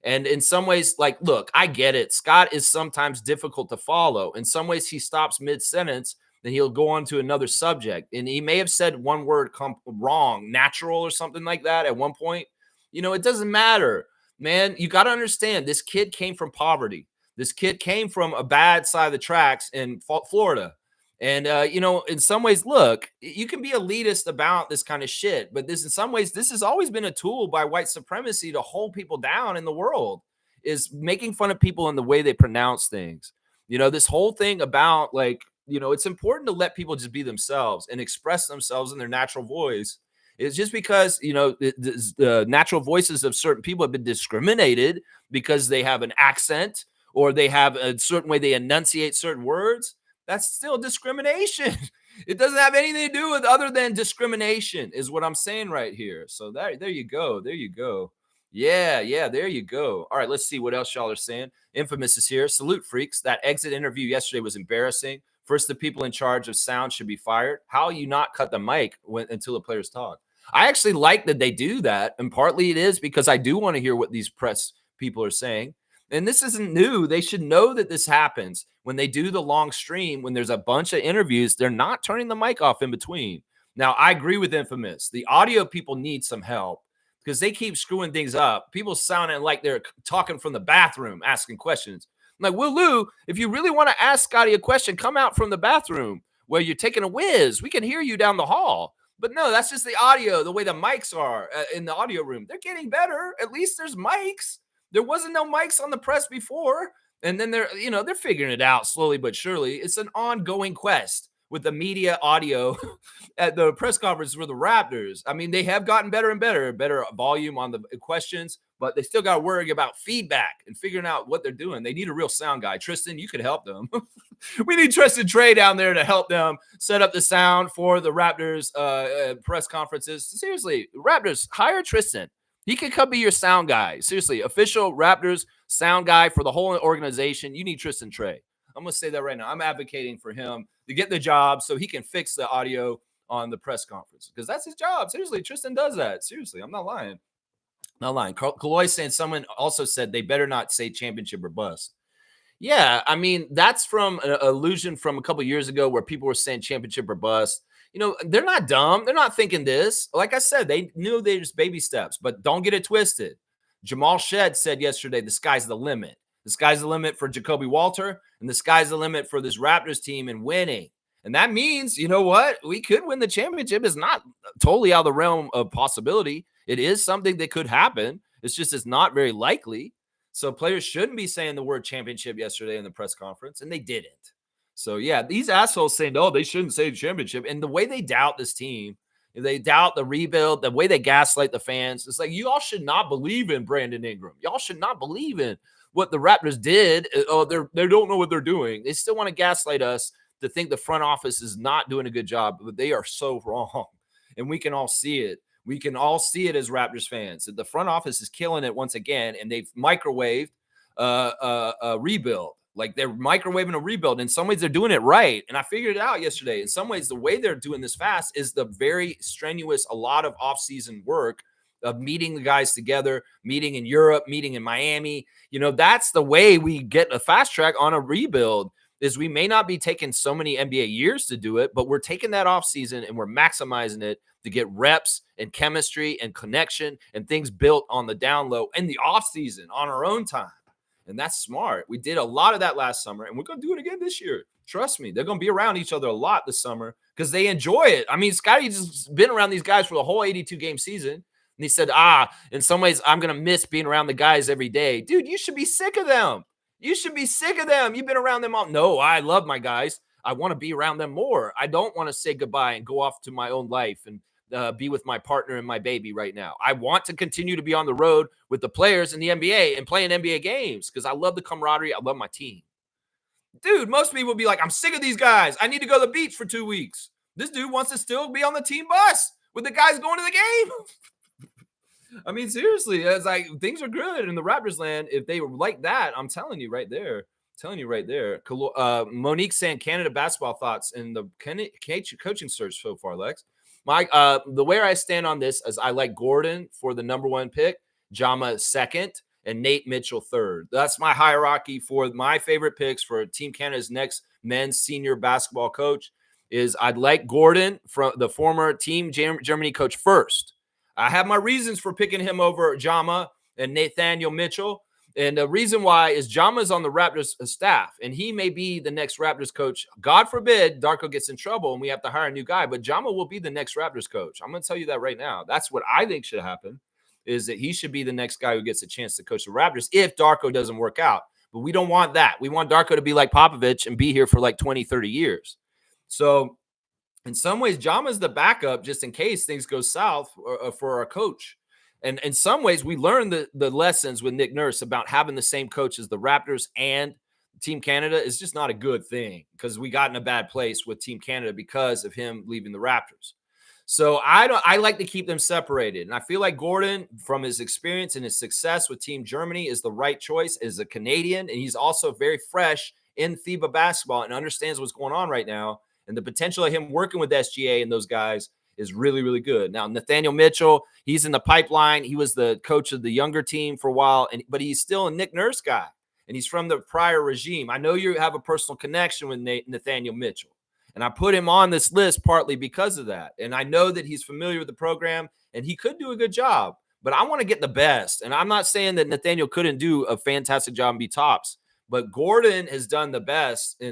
And in some ways, like, look, I get it. Scott is sometimes difficult to follow. In some ways, he stops mid-sentence, then he'll go on to another subject. And he may have said one word wrong, natural or something like that at one point. You know, it doesn't matter, man. You got to understand, this kid came from poverty. This kid came from a bad side of the tracks in Florida. And, you know, in some ways, look, you can be elitist about this kind of shit, but in some ways, this has always been a tool by white supremacy to hold people down in the world, is making fun of people in the way they pronounce things. You know, this whole thing about like, you know, it's important to let people just be themselves and express themselves in their natural voice. It's just because, you know, the natural voices of certain people have been discriminated because they have an accent or they have a certain way they enunciate certain words. That's still discrimination. It doesn't have anything to do with other than discrimination is what I'm saying right here. So there you go. Yeah, there you go. All right, let's see what else y'all are saying. Infamous is here. Salute, freaks. That exit interview yesterday was embarrassing. First, the people in charge of sound should be fired. How you not cut the mic until the players talk? I actually like that they do that. And partly it is because I do want to hear what these press people are saying. And this isn't new. They should know that this happens when they do the long stream. When there's a bunch of interviews, they're not turning the mic off in between. Now, I agree with Infamous. The audio people need some help because they keep screwing things up. People sounding like they're talking from the bathroom, asking questions. I'm like, Will Lou, if you really want to ask Scotty a question, come out from the bathroom where you're taking a whiz. We can hear you down the hall. But no, that's just the audio, the way the mics are in the audio room. They're getting better. At least there's mics. There wasn't no mics on the press before. And then they're figuring it out slowly but surely. It's an ongoing quest with the media audio at the press conference for the Raptors. I mean, they have gotten better and better volume on the questions, but they still got to worry about feedback and figuring out what they're doing. They need a real sound guy. Tristan, you could help them. We need Tristan Trey down there to help them set up the sound for the Raptors press conferences. Seriously, Raptors, hire Tristan. He could come be your sound guy. Seriously, official Raptors sound guy for the whole organization. You need Tristan Trey. I'm going to say that right now. I'm advocating for him to get the job so he can fix the audio on the press conference because that's his job. Seriously, Tristan does that. Seriously, I'm not lying. Not lying. Kaloy saying someone also said they better not say championship or bust. Yeah, I mean, that's from an illusion from a couple years ago where people were saying championship or bust. You know, they're not dumb. They're not thinking this. Like I said, they knew they just baby steps, but don't get it twisted. Jamal Shed said yesterday, the sky's the limit. The sky's the limit for Jacoby Walter, and the sky's the limit for this Raptors team in winning. And that means, you know what? We could win the championship. It's not totally out of the realm of possibility. It is something that could happen. It's not very likely. So players shouldn't be saying the word championship yesterday in the press conference, and they didn't. So, yeah, these assholes saying, oh, they shouldn't say championship. And the way they doubt this team, they doubt the rebuild, the way they gaslight the fans. It's like, you all should not believe in Brandon Ingram. Y'all should not believe in what the Raptors did. Oh, they don't know what they're doing. They still want to gaslight us to think the front office is not doing a good job, but they are so wrong. And we can all see it. We can all see it as Raptors fans. The front office is killing it once again, and they've microwaved a rebuild. Like they're microwaving a rebuild. In some ways, they're doing it right. And I figured it out yesterday. In some ways, the way they're doing this fast is the very strenuous, a lot of offseason work of meeting the guys together, meeting in Europe, meeting in Miami. You know, that's the way we get a fast track on a rebuild. Is we may not be taking so many NBA years to do it, but we're taking that off season and we're maximizing it to get reps and chemistry and connection and things built on the down low in the off season on our own time. And that's smart. We did a lot of that last summer, and we're going to do it again this year. Trust me, they're going to be around each other a lot this summer because they enjoy it. I mean, Scotty just been around these guys for the whole 82-game season. And he said, in some ways, I'm going to miss being around the guys every day. Dude, you should be sick of them. You should be sick of them. You've been around them all. No, I love my guys. I want to be around them more. I don't want to say goodbye and go off to my own life and be with my partner and my baby right now. I want to continue to be on the road with the players in the NBA and playing NBA games because I love the camaraderie. I love my team. Dude, most people would be like, I'm sick of these guys. I need to go to the beach for 2 weeks. This dude wants to still be on the team bus with the guys going to the game. I mean, seriously, it's like things are good in the Raptors land. If they were like that, I'm telling you right there. Monique saying Canada basketball thoughts in the coaching search so far, Lex. The way I stand on this is I like Gordon for the number 1 pick, Jama second, and Nate Mitchell third. That's my hierarchy for my favorite picks for Team Canada's next men's senior basketball coach. Is I'd like Gordon, from the former Team Germany coach, first. I have my reasons for picking him over Jama and Nathaniel Mitchell. And the reason why is Jama's on the Raptors staff, and he may be the next Raptors coach. God forbid Darko gets in trouble and we have to hire a new guy, but Jama will be the next Raptors coach. I'm going to tell you that right now. That's what I think should happen, is that he should be the next guy who gets a chance to coach the Raptors if Darko doesn't work out. But we don't want that. We want Darko to be like Popovich and be here for like 20, 30 years. So in some ways, Jama's the backup just in case things go south for our coach. And in some ways, we learned the lessons with Nick Nurse about having the same coach as the Raptors and Team Canada is just not a good thing because we got in a bad place with Team Canada because of him leaving the Raptors. So I like to keep them separated. And I feel like Gordon, from his experience and his success with Team Germany, is the right choice as a Canadian. And he's also very fresh in FIBA basketball and understands what's going on right now. And the potential of him working with SGA and those guys is really, really good. Now, Nathaniel Mitchell, he's in the pipeline. He was the coach of the younger team for a while, but he's still a Nick Nurse guy, and he's from the prior regime. I know you have a personal connection with Nathaniel Mitchell, and I put him on this list partly because of that. And I know that he's familiar with the program, and he could do a good job, but I want to get the best. And I'm not saying that Nathaniel couldn't do a fantastic job and be tops, but Gordon has done the best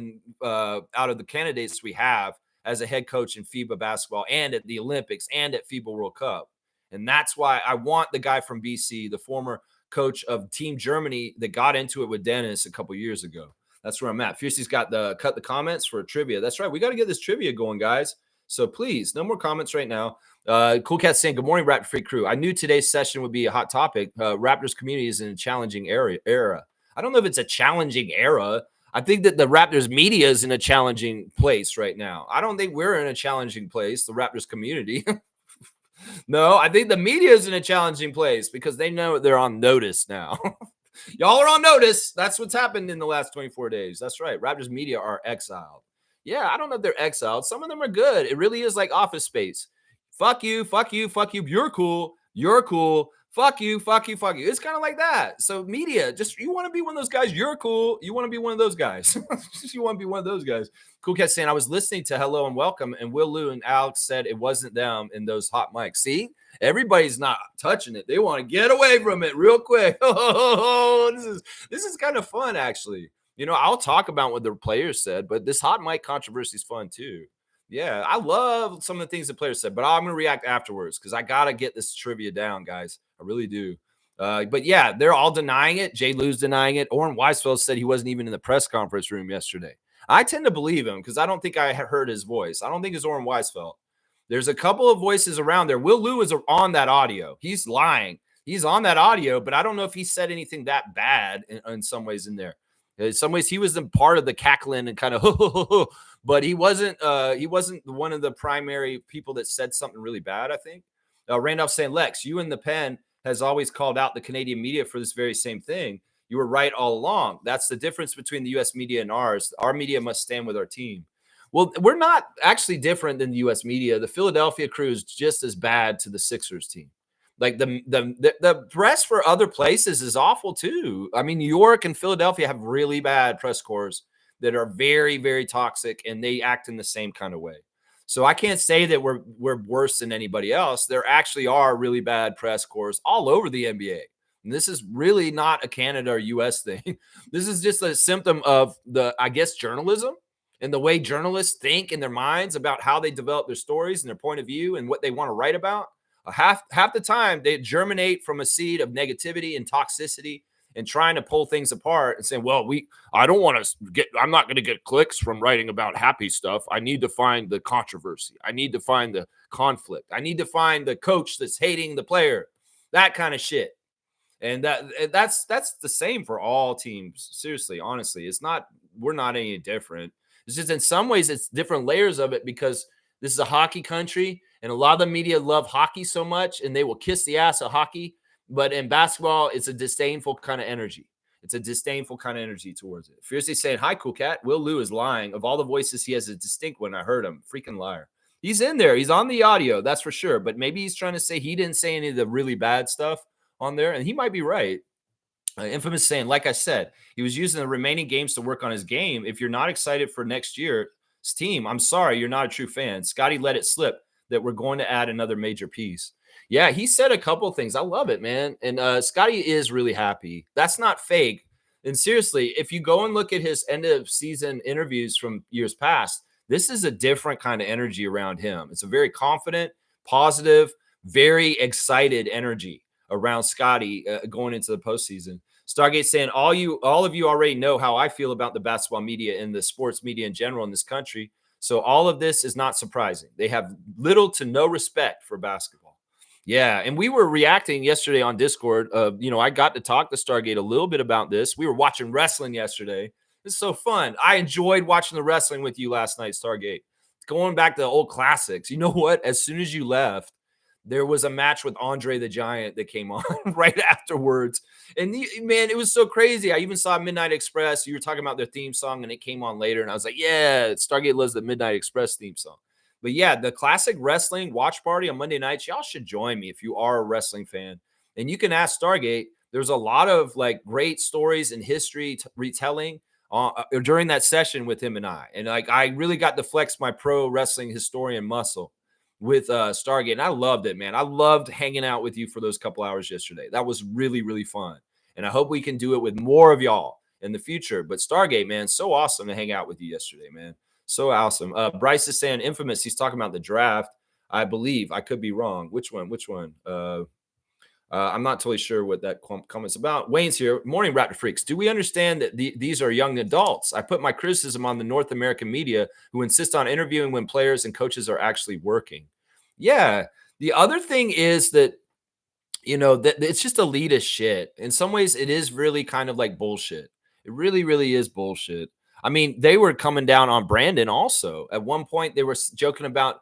out of the candidates we have as a head coach in FIBA basketball and at the Olympics and at FIBA World Cup. And that's why I want the guy from BC, the former coach of Team Germany that got into it with Dennis a couple years ago. That's where I'm at. Fiercey's got the cut the comments for trivia. That's right. We got to get this trivia going, guys. So please, no more comments right now. Cool Cat saying, good morning, Raptor Free crew. I knew today's session would be a hot topic. Raptors community is in a challenging era. I don't know if it's a challenging era. I think that the Raptors media is in a challenging place right now. I don't think we're in a challenging place, the Raptors community. No, I think the media is in a challenging place because they know they're on notice now. Y'all are on notice. That's what's happened in the last 24 days. That's right. Raptors media are exiled. Yeah, I don't know if they're exiled. Some of them are good. It really is like Office Space. Fuck you, fuck you, fuck you. You're cool. You're cool. Fuck you, fuck you, fuck you. It's kind of like that. So media, just you want to be one of those guys. You're cool. You want to be one of those guys. You want to be one of those guys. Cool Cat saying, I was listening to Hello and Welcome, and Will Lou and Alex said it wasn't them in those hot mics. See, everybody's not touching it. They want to get away from it real quick. This is kind of fun, actually. You know, I'll talk about what the players said, but this hot mic controversy is fun too. Yeah, I love some of the things the players said, but I'm gonna react afterwards because I gotta get this trivia down, guys. I really do. But yeah, they're all denying it. Jay Lou's denying it. Oren Weisfeld said he wasn't even in the press conference room yesterday. I tend to believe him because I don't think I heard his voice. I don't think it's Oren Weisfeld. There's a couple of voices around there. Will Lou is on that audio. He's lying. He's on that audio, but I don't know if he said anything that bad in some ways in there. In some ways, he was the part of the cackling and kind of, but he wasn't one of the primary people that said something really bad, I think. Randolph saying, Lex, you and the pen has always called out the Canadian media for this very same thing. You were right all along. That's the difference between the U.S. media and ours. Our media must stand with our team. Well, we're not actually different than the U.S. media. The Philadelphia crew is just as bad to the Sixers team. Like the press for other places is awful too. I mean, New York and Philadelphia have really bad press corps that are very, very toxic, and they act in the same kind of way. So I can't say that we're worse than anybody else. There actually are really bad press corps all over the NBA. And this is really not a Canada or US thing. This is just a symptom of I guess, journalism and the way journalists think in their minds about how they develop their stories and their point of view and what they want to write about. Half the time they germinate from a seed of negativity and toxicity and trying to pull things apart and saying, well, I'm not going to get clicks from writing about happy stuff. I need to find the controversy. I need to find the conflict. I need to find the coach that's hating the player, that kind of shit. And that's the same for all teams. Seriously, honestly, we're not any different. It's just in some ways it's different layers of it because this is a hockey country and a lot of the media love hockey so much and they will kiss the ass of hockey. But in basketball, it's a disdainful kind of energy. It's a disdainful kind of energy towards it. Fiercely saying, hi, Cool Cat. Will Lou is lying. Of all the voices, he has a distinct one. I heard him. Freaking liar. He's in there. He's on the audio. That's for sure. But maybe he's trying to say he didn't say any of the really bad stuff on there. And he might be right. Infamous saying, like I said, he was using the remaining games to work on his game. If you're not excited for next year's team, I'm sorry, you're not a true fan. Scotty let it slip that we're going to add another major piece. Yeah, he said a couple of things. I love it, man. And Scotty is really happy. That's not fake. And seriously, if you go and look at his end of season interviews from years past, this is a different kind of energy around him. It's a very confident, positive, very excited energy around Scotty going into the postseason. Stargate saying, all of you already know how I feel about the basketball media and the sports media in general in this country. So all of this is not surprising. They have little to no respect for basketball. Yeah, and we were reacting yesterday on Discord. I got to talk to Stargate a little bit about this. We were watching wrestling yesterday. It's so fun. I enjoyed watching the wrestling with you last night, Stargate. Going back to the old classics. You know what? As soon as you left, there was a match with Andre the Giant that came on right afterwards. And man, it was so crazy. I even saw Midnight Express. You were talking about their theme song, and it came on later. And I was like, yeah, Stargate loves the Midnight Express theme song. But yeah, the classic wrestling watch party on Monday nights, y'all should join me if you are a wrestling fan. And you can ask Stargate. There's a lot of like great stories and history retelling during that session with him and I. And like I really got to flex my pro wrestling historian muscle with Stargate. And I loved it, man. I loved hanging out with you for those couple hours yesterday. That was really, really fun. And I hope we can do it with more of y'all in the future. But Stargate, man, so awesome to hang out with you yesterday, man. So awesome. Bryce is saying Infamous. He's talking about the draft. I believe. I could be wrong. Which one? I'm not totally sure what that comment's about. Wayne's here. Morning, Raptor Freaks. Do we understand that these are young adults? I put my criticism on the North American media who insist on interviewing when players and coaches are actually working. Yeah. The other thing is that, that it's just elitist shit. In some ways, it is really kind of like bullshit. It really, really is bullshit. I mean, they were coming down on Brandon also. At one point, they were joking about,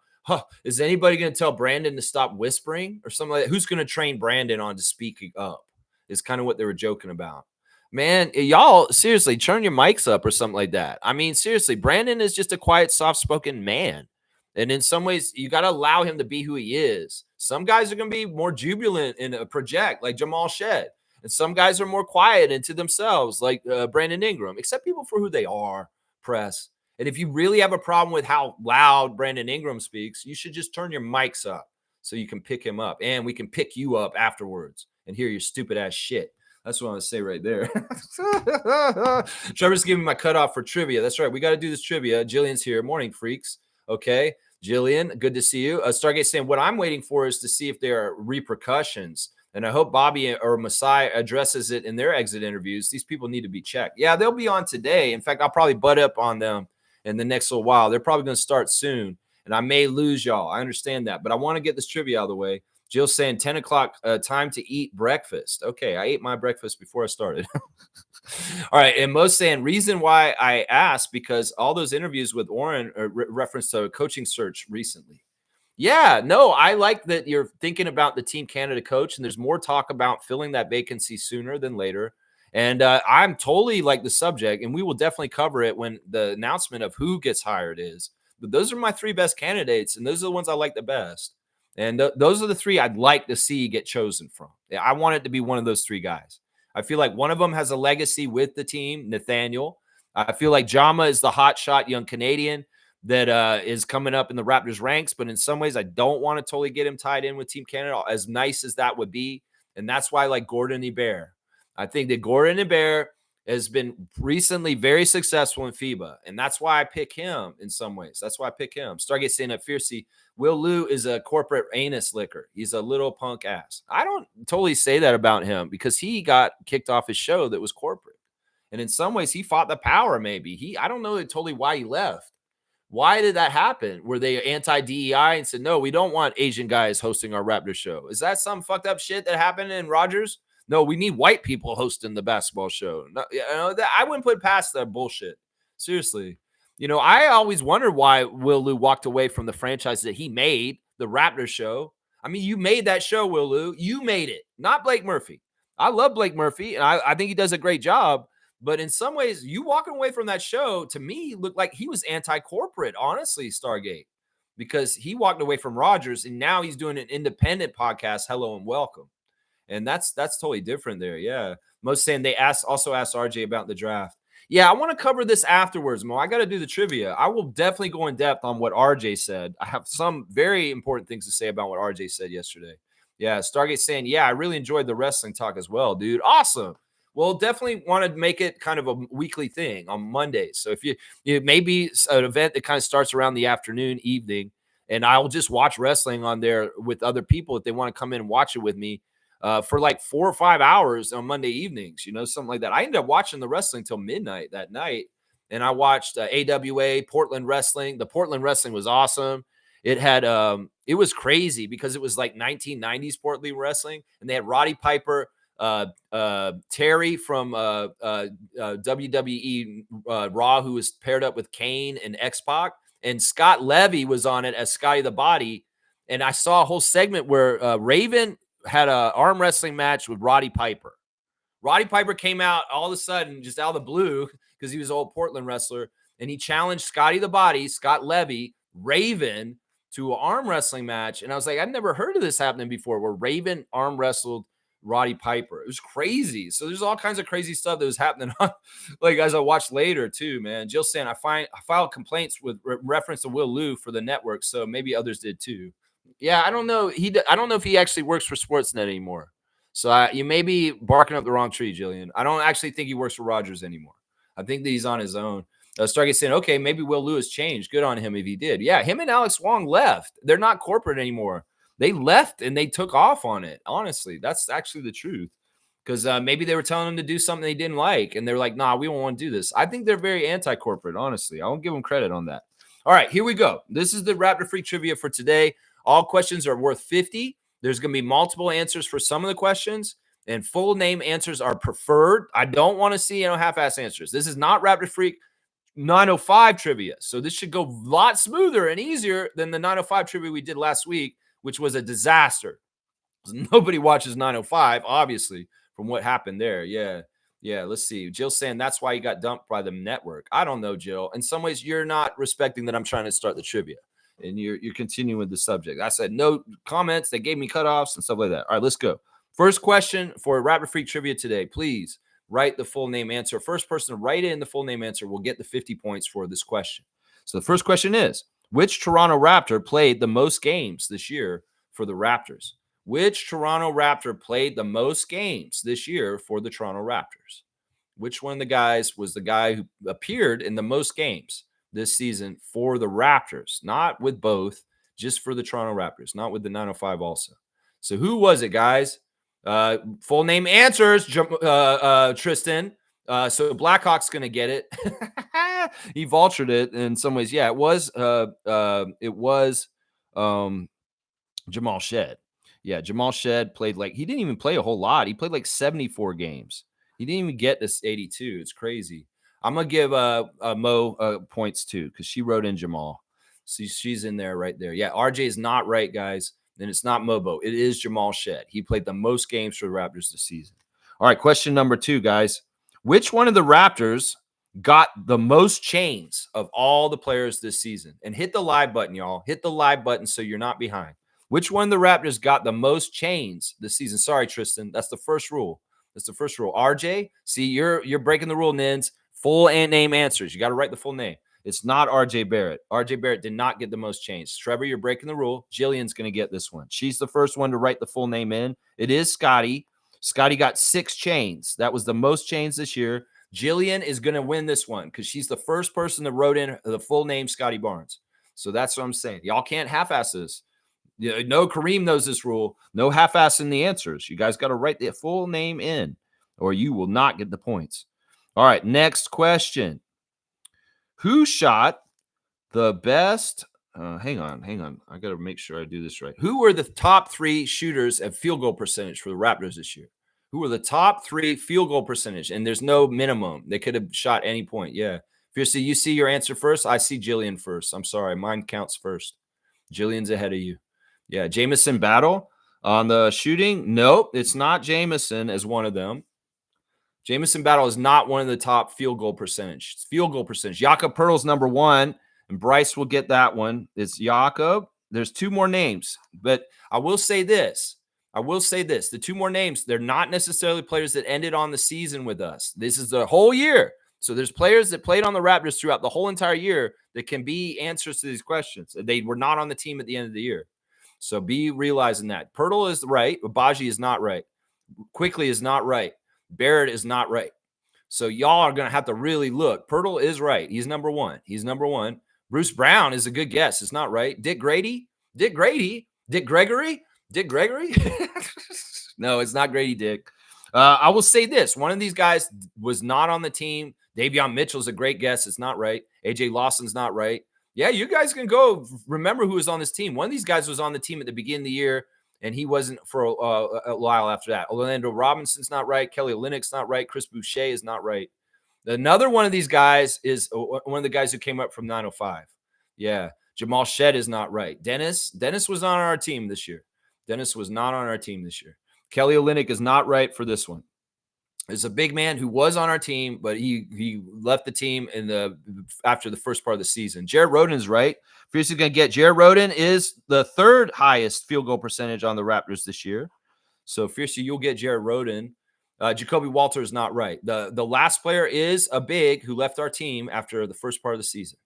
is anybody going to tell Brandon to stop whispering or something like that? Who's going to train Brandon on to speaking up? Is kind of what they were joking about. Man, y'all seriously turn your mics up or something like that. I mean, seriously, Brandon is just a quiet, soft-spoken man. And in some ways, you got to allow him to be who he is. Some guys are going to be more jubilant and project like Jamal Shed. And some guys are more quiet into themselves like Brandon Ingram. Accept people for who they are, press. And if you really have a problem with how loud Brandon Ingram speaks, you should just turn your mics up so you can pick him up. And we can pick you up afterwards and hear your stupid ass shit. That's what I want to say right there. Trevor's giving me my cutoff for trivia. That's right. We got to do this trivia. Jillian's here. Morning, freaks. Okay. Jillian, good to see you. Stargate saying, what I'm waiting for is to see if there are repercussions. And I hope Bobby or Masai addresses it in their exit interviews. These people need to be checked. Yeah, they'll be on today. In fact, I'll probably butt up on them in the next little while. They're probably going to start soon. And I may lose y'all. I understand that. But I want to get this trivia out of the way. Jill's saying 10 o'clock, time to eat breakfast. Okay, I ate my breakfast before I started. All right, and Mo's saying reason why I asked because all those interviews with Oren are reference to a coaching search recently. Yeah, no, I like that you're thinking about the Team Canada coach, and there's more talk about filling that vacancy sooner than later. And I'm totally like the subject, and we will definitely cover it when the announcement of who gets hired is. But those are my three best candidates, and those are the ones I like the best. And those are the three I'd like to see get chosen from. I want it to be one of those three guys. I feel like one of them has a legacy with the team, Nathaniel. I feel like Jama is the hotshot young Canadian that is coming up in the Raptors ranks. But in some ways, I don't want to totally get him tied in with Team Canada, as nice as that would be. And that's why I like Gordon Hebert. I think that Gordon Hebert has been recently very successful in FIBA. And that's why I pick him in some ways. That's why I pick him. Stargate saying that Fiercey, Will Lou is a corporate anus licker. He's a little punk ass. I don't totally say that about him because he got kicked off his show that was corporate. And in some ways, he fought the power maybe. I don't know totally why he left. Why did that happen? Were they anti-DEI and said, no, we don't want Asian guys hosting our Raptor show? Is that some fucked up shit that happened in Rogers? No, we need white people hosting the basketball show. No, I wouldn't put past that bullshit. Seriously. I always wondered why Will Lou walked away from the franchise that he made, the Raptor show. I mean, you made that show, Will Lou. You made it, not Blake Murphy. I love Blake Murphy, and I think he does a great job. But in some ways, you walking away from that show, to me, looked like he was anti-corporate, honestly, Stargate. Because he walked away from Rogers, and now he's doing an independent podcast, Hello and Welcome. And that's totally different there. Yeah. Most saying they also asked RJ about the draft. Yeah, I want to cover this afterwards, Mo. I got to do the trivia. I will definitely go in depth on what RJ said. I have some very important things to say about what RJ said yesterday. Yeah, Stargate saying, yeah, I really enjoyed the wrestling talk as well, dude. Awesome. Well, definitely want to make it kind of a weekly thing on Mondays. So if you maybe an event that kind of starts around the afternoon, evening, and I'll just watch wrestling on there with other people if they want to come in and watch it with me. For like 4 or 5 hours on Monday evenings, something like that. I ended up watching the wrestling till midnight that night. And I watched AWA, Portland Wrestling. The Portland Wrestling was awesome. It had, it was crazy because it was like 1990s Portland Wrestling. And they had Roddy Piper, Terry from WWE Raw, who was paired up with Kane and X-Pac. And Scott Levy was on it as Scotty the Body. And I saw a whole segment where Raven had an arm wrestling match with Roddy Piper. Roddy Piper came out all of a sudden, just out of the blue, because he was an old Portland wrestler, and he challenged Scotty the Body, Scott Levy, Raven, to an arm wrestling match. And I was like, I've never heard of this happening before, where Raven arm wrestled Roddy Piper. It was crazy. So there's all kinds of crazy stuff that was happening on, like, as I watched later too, man. Jill saying I filed complaints with reference to Will Lou for the network, so maybe others did too. Yeah, I don't know. I don't know if he actually works for Sportsnet anymore. So you may be barking up the wrong tree, Jillian. I don't actually think he works for Rogers anymore. I think that he's on his own. Stargate saying, okay, maybe Will Lewis changed. Good on him if he did. Yeah, him and Alex Wong left. They're not corporate anymore. They left and they took off on it. Honestly, that's actually the truth. Because maybe they were telling them to do something they didn't like, and they're like, "Nah, we don't want to do this." I think they're very anti-corporate. Honestly, I won't give them credit on that. All right, here we go. This is the Raptor Freak trivia for today. All questions are worth 50. There's going to be multiple answers for some of the questions, and full name answers are preferred. I don't want to see half-ass answers. This is not Raptor Freak 905 trivia, so this should go a lot smoother and easier than the 905 trivia we did last week, which was a disaster. Nobody watches 905, obviously, from what happened there. Yeah. Let's see. Jill's saying that's why you got dumped by the network. I don't know, Jill. In some ways, you're not respecting that I'm trying to start the trivia, and you're continuing with the subject. I said no comments. They gave me cutoffs and stuff like that. All right, let's go. First question for Raptor Freak trivia today. Please write the full name answer. First person to write in the full name answer will get the 50 points for this question. So the first question is, which Toronto Raptor played the most games this year for the Raptors? Which Toronto Raptor played the most games this year for the Toronto Raptors? Which one of the guys was the guy who appeared in the most games this season for the Raptors? Not with both, just for the Toronto Raptors, not with the 905 also. So who was it, guys? Full name answers, Tristan. So Blackhawk's going to get it. He vultured it in some ways. Yeah, it was Jamal Shed. Yeah, Jamal Shed played he didn't even play a whole lot. He played 74 games. He didn't even get this 82. It's crazy. I'm going to give Mo points too because she wrote in Jamal. So she's in there right there. Yeah, RJ is not right, guys. And it's not Mobo. It is Jamal Shed. He played the most games for the Raptors this season. All right, question number 2, guys. Which one of the Raptors got the most chains of all the players this season? And hit the live button, y'all. Hit the live button so you're not behind. Which one of the Raptors got the most chains this season? Sorry, Tristan. That's the first rule. RJ, see, you're breaking the rule, Nins. Full name answers. You got to write the full name. It's not RJ Barrett. RJ Barrett did not get the most chains. Trevor, you're breaking the rule. Jillian's going to get this one. She's the first one to write the full name in. It is Scotty. Scotty got 6 chains. That was the most chains this year. Jillian is going to win this one because she's the first person that wrote in the full name, Scotty Barnes. So that's what I'm saying. Y'all can't half-ass this. No, Kareem knows this rule. No half-assing the answers. You guys got to write the full name in, or you will not get the points. All right, next question. Who shot the best? Hang on. I got to make sure I do this right. Who were the top 3 shooters at field goal percentage for the Raptors this year? Who were the top 3 field goal percentage? And there's no minimum. They could have shot any point. Yeah. Fiercely, you see your answer first. I see Jillian first. I'm sorry. Mine counts first. Jillian's ahead of you. Yeah. Jamison Battle on the shooting. Nope. It's not Jamison as one of them. Jamison Battle is not one of the top field goal percentage. It's field goal percentage. Jakob Pertl's number 1, and Bryce will get that one. It's Jakob. There's 2 more names, but I will say this. The 2 more names, they're not necessarily players that ended on the season with us. This is the whole year. So there's players that played on the Raptors throughout the whole entire year that can be answers to these questions. They were not on the team at the end of the year. So be realizing that. Pertl is right. Abaji is not right. Quickly is not right. Barrett is not right. So y'all are going to have to really look. Pertl is right. He's number 1. Bruce Brown is a good guess. It's not right. Dick Gregory? No, it's not Grady Dick. I will say this. One of these guys was not on the team. Davion Mitchell's a great guess. It's not right. AJ Lawson's not right. Yeah, you guys can go remember who was on this team. One of these guys was on the team at the beginning of the year, and he wasn't for a while after that. Orlando Robinson's not right. Kelly Olynyk's not right. Chris Boucher is not right. Another one of these guys is one of the guys who came up from 905. Yeah. Jamal Shed is not right. Dennis was not on our team this year. Kelly Olynyk is not right for this one. It's a big man who was on our team, but he left the team after the first part of the season. Jared Rhoden is right. Fierce is going to get Jared Rhoden is the 3rd highest field goal percentage on the Raptors this year. So Fierce, you'll get Jared Rhoden. Jacoby Walter is not right. The last player is a big who left our team after the first part of the season.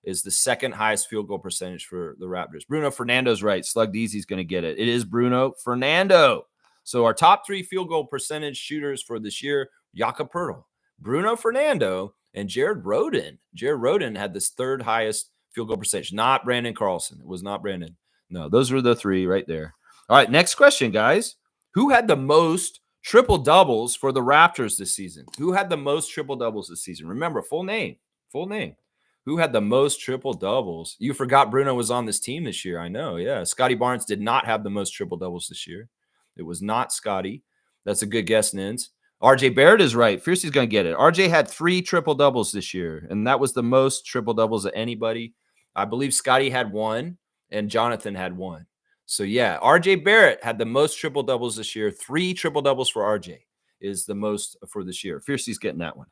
Is the 2nd highest field goal percentage for the Raptors. Bruno Fernando's right. Slugged Easy's going to get it. It is Bruno Fernando. So our top 3 field goal percentage shooters for this year, Jakob Pertl, Bruno Fernando, and Jared Rhoden. Jared Rhoden had this 3rd highest field goal percentage, not Brandon Carlson. It was not Brandon. No, those were the 3 right there. All right, next question, guys. Who had the most triple doubles for the Raptors this season? Who had the most triple doubles this season? Remember, full name. Full name. Who had the most triple doubles? You forgot Bruno was on this team this year. I know. Yeah. Scotty Barnes did not have the most triple doubles this year. It was not Scotty. That's a good guess, Nins. RJ Barrett is right. Fiercey's going to get it. RJ had 3 triple doubles this year, and that was the most triple doubles of anybody. I believe Scotty had 1 and Jonathan had 1. So, yeah, RJ Barrett had the most triple doubles this year. 3 triple doubles for RJ is the most for this year. Fiercey's getting that one.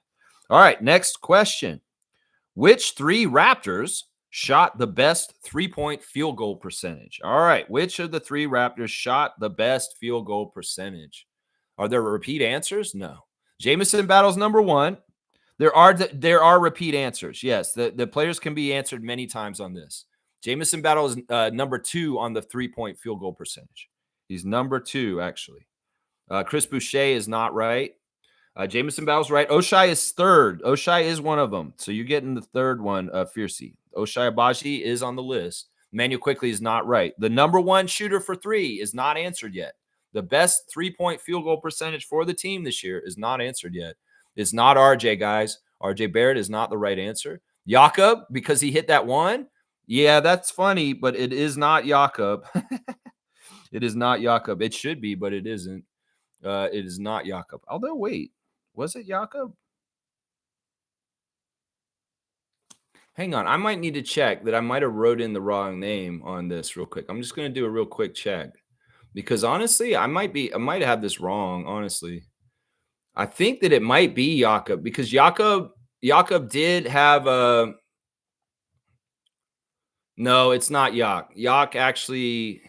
All right, next question. Which 3 Raptors shot the best 3-point field goal percentage? All right, which of the 3 Raptors shot the best field goal percentage? Are there repeat answers? No. Jamison Battle's number 1. There are repeat answers. Yes, the players can be answered many times on this. Jamison Battle is number 2 on the 3-point field goal percentage. He's number 2, actually. Chris Boucher is not right. Jamison Battle's right. Oshai is 3rd. Oshai is one of them. So you're getting the 3rd one, Fiercey. Oshai Abaji is on the list. Manuel Quickly is not right. The number 1 shooter for 3 is not answered yet. The best 3-point field goal percentage for the team this year is not answered yet. It's not RJ, guys. RJ Barrett is not the right answer. Jakob, because he hit that 1. Yeah, that's funny, but it is not Jakob. It is not Jakob. It should be, but it isn't. It is not Jakob. Although, wait, was it Jakob? Hang on. I might need to check that I might have wrote in the wrong name on this real quick. I'm just going to do a real quick check because honestly, I might have this wrong, honestly. I think that it might be Jakob because Jakob did have a. No, it's not Yak. Yak actually,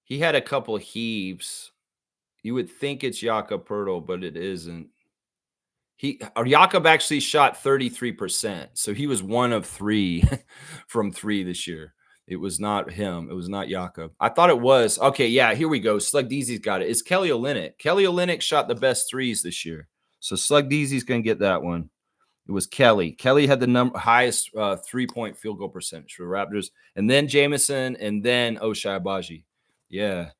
he had a couple of heaves. You would think it's Jakob Pertl, but it isn't. Jakob actually shot 33%, so he was 1 of 3 from 3 this year. It was not him. It was not Jakob. I thought it was. Okay, yeah, here we go. Slug Deezy's got it. It's Kelly Olynyk. Kelly Olynyk shot the best 3s this year. So Slug Deezy's going to get that one. It was Kelly. Kelly had the highest 3-point field goal percentage for the Raptors. And then Jamison and then Oshai Abaji. Yeah.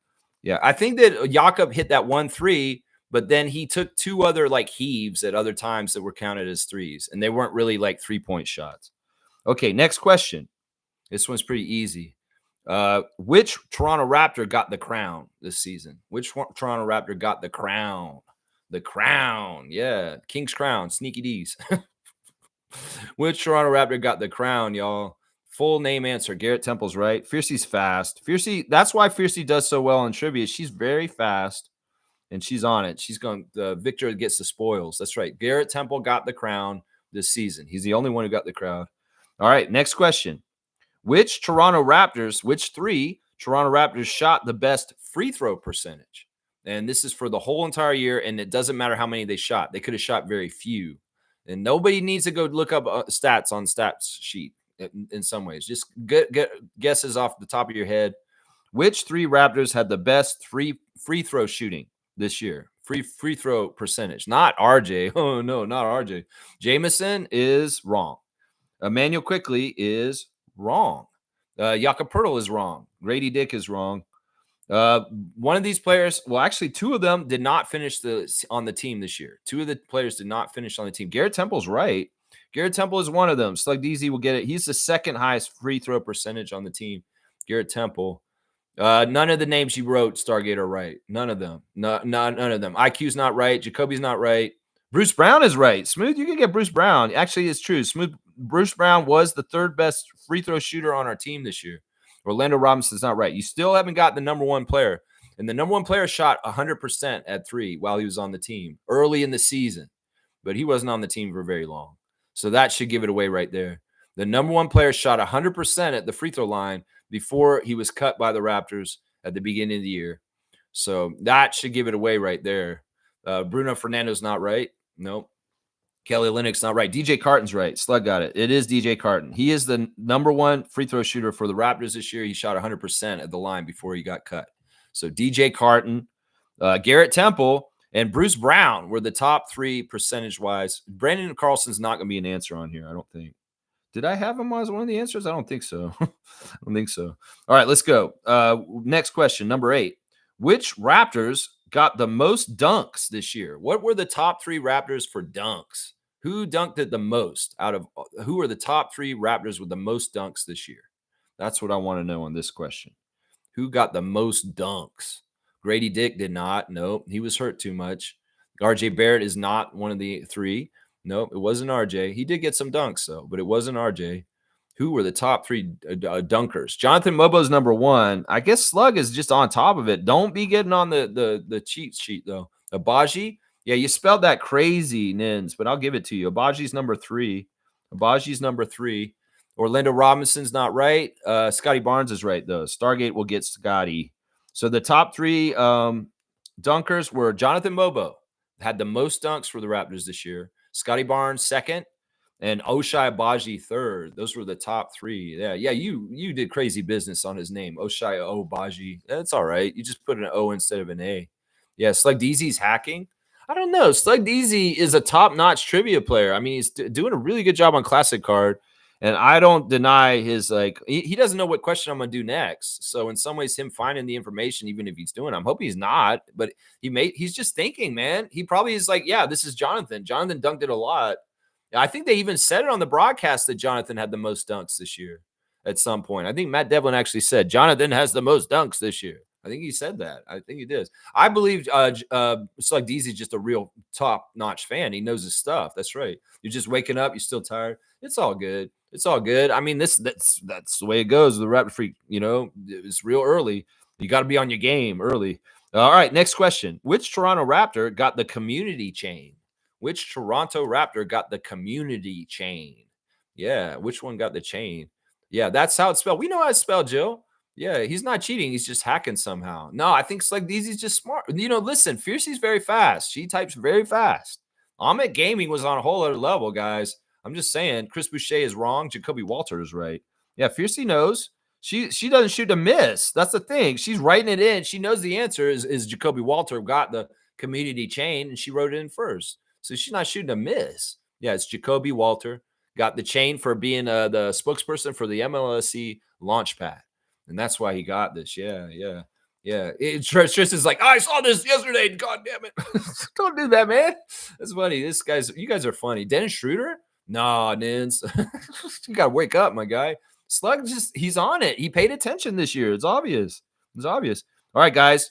Yeah. I think that Jakob hit that 1-3, but then he took 2 other like heaves at other times that were counted as 3s. And they weren't really like 3-point shots. Okay, next question. This one's pretty easy. Which Toronto Raptor got the crown this season? Which Toronto Raptor got the crown? The crown. Yeah. King's crown. Sneaky D's. Which Toronto Raptor got the crown, y'all? Full name answer. Garrett Temple's right. Fiercey's fast. Fiercey, that's why Fiercey does so well in trivia. She's very fast, and she's on it. She's going, Victor gets the spoils. That's right. Garrett Temple got the crown this season. He's the only one who got the crown. All right, next question. Which 3 Toronto Raptors shot the best free throw percentage? And this is for the whole entire year, and it doesn't matter how many they shot. They could have shot very few. And nobody needs to go look up stats on stats sheet in some ways. Just get guesses off the top of your head. Which 3 Raptors had the best free throw shooting this year? Free throw percentage. Not RJ. Oh, no, not RJ. Jamison is wrong. Emmanuel Quickly is wrong. Jakob Pertl is wrong. Grady Dick is wrong. One of these players, well, actually, 2 of them did not finish on the team this year. 2 of the players did not finish on the team. Garrett Temple's right. Garrett Temple is one of them. Slug DZ will get it. He's the 2nd highest free throw percentage on the team. Garrett Temple. None of the names you wrote, Stargate, are right. None of them. None of them. IQ's not right. Jacoby's not right. Bruce Brown is right. Smooth, you can get Bruce Brown. Actually, it's true. Bruce Brown was the 3rd best free throw shooter on our team this year. Orlando Robinson's not right. You still haven't got the number 1 player. And the number 1 player shot 100% at 3 while he was on the team early in the season. But he wasn't on the team for very long. So that should give it away right there. The number 1 player shot 100% at the free throw line before he was cut by the Raptors at the beginning of the year. So that should give it away right there. Bruno Fernando's not right. Nope. Kelly Olynyk's not right. DJ Carton's right. Slug got it. It is DJ Carton. He is the number 1 free throw shooter for the Raptors this year. He shot 100% at the line before he got cut. So DJ Carton, Garrett Temple, and Bruce Brown were the top 3 percentage-wise. Brandon Carlson's not going to be an answer on here, I don't think. Did I have him as one of the answers? I don't think so. I don't think so. All right, let's go. Next question, number 8. Which Raptors got the most dunks this year? What were the top 3 Raptors for dunks? Who dunked it the most out of who are the top 3 Raptors with the most dunks this year? That's what I want to know on this question. Who got the most dunks? Grady Dick did not. Nope. He was hurt too much. RJ Barrett is not one of the 3. Nope. It wasn't RJ. He did get some dunks, though, but it wasn't RJ. Who were the top 3 dunkers? Jonathan Mobo's number 1. I guess Slug is just on top of it. Don't be getting on the cheat sheet, though. Abaji, yeah, you spelled that crazy, Nins, but I'll give it to you. Abaji's number 3. Abaji's number 3. Orlando Robinson's not right. Scotty Barnes is right, though. Stargate will get Scotty. So the top 3 dunkers were Jonathan Mobo, had the most dunks for the Raptors this year. Scotty Barnes, 2nd. And Oshai Abaji, 3rd. Those were the top 3. Yeah, you did crazy business on his name. Oshai Abaji. That's all right. You just put an O instead of an A. Yeah, Slug DZ's hacking. I don't know. Slug DZ is a top-notch trivia player. I mean, he's doing a really good job on Classic Card. And I don't deny his, like, he doesn't know what question I'm going to do next. So in some ways, him finding the information, even if he's doing it, I'm hoping he's not. But he's just thinking, man. He probably is like, yeah, this is Jonathan. Jonathan dunked it a lot. I think they even said it on the broadcast that Jonathan had the most dunks this year at some point. I think Matt Devlin actually said Jonathan has the most dunks this year. I think he said that. I think he does. I believe it's like DZ's just a real top-notch fan. He knows his stuff. That's right. You're just waking up. You're still tired. It's all good. It's all good. I mean, that's the way it goes. The Raptor Freak, it's real early. You got to be on your game early. All right, next question. Which Toronto Raptor got the community chain? Which Toronto Raptor got the community chain? Yeah, which one got the chain? Yeah, that's how it's spelled. We know how it's spelled, Jill. Yeah, he's not cheating. He's just hacking somehow. No, I think Slug DZ's just smart. Listen, Fiercey's very fast. She types very fast. Amit Gaming was on a whole other level, guys. I'm just saying, Chris Boucher is wrong. Jacoby Walter is right. Yeah, Fiercey knows. She doesn't shoot a miss. That's the thing. She's writing it in. She knows the answer is Jacoby Walter got the community chain, and she wrote it in first. So she's not shooting a miss. Yeah, it's Jacoby Walter. Got the chain for being the spokesperson for the MLSE Launchpad. And that's why he got this. Yeah. Tristan's like, I saw this yesterday. God damn it. Don't do that, man. That's funny. You guys are funny. Dennis Schroeder? Nah, Nins. You got to wake up, my guy. Slug he's on it. He paid attention this year. It's obvious. All right, guys.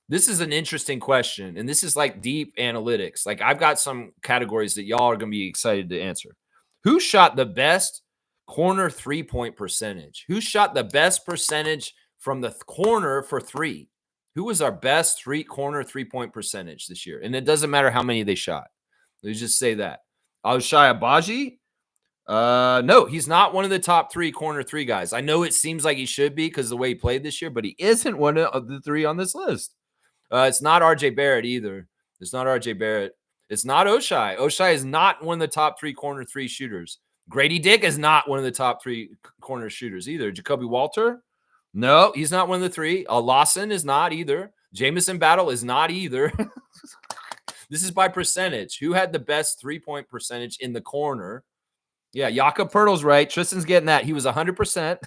This is an interesting question, and this is like deep analytics. Like, I've got some categories that y'all are going to be excited to answer. Who shot the best corner 3-point percentage? Who shot the best percentage from the corner for 3? Who was our best corner 3-point percentage this year? And it doesn't matter how many they shot. Let's just say that. Oshai Abaji? No, he's not one of the top 3 corner 3 guys. I know it seems like he should be because of the way he played this year, but he isn't one of the 3 on this list. It's not RJ Barrett either. It's not RJ Barrett. It's not Oshai. Oshai is not one of the top 3 corner 3 shooters. Grady Dick is not one of the top 3 corner shooters either. Jacoby Walter? No, he's not one of the 3. Lawson is not either. Jamison Battle is not either. This is by percentage. Who had the best 3-point percentage in the corner? Yeah, Jakob Pertl's right. Tristan's getting that. He was 100%.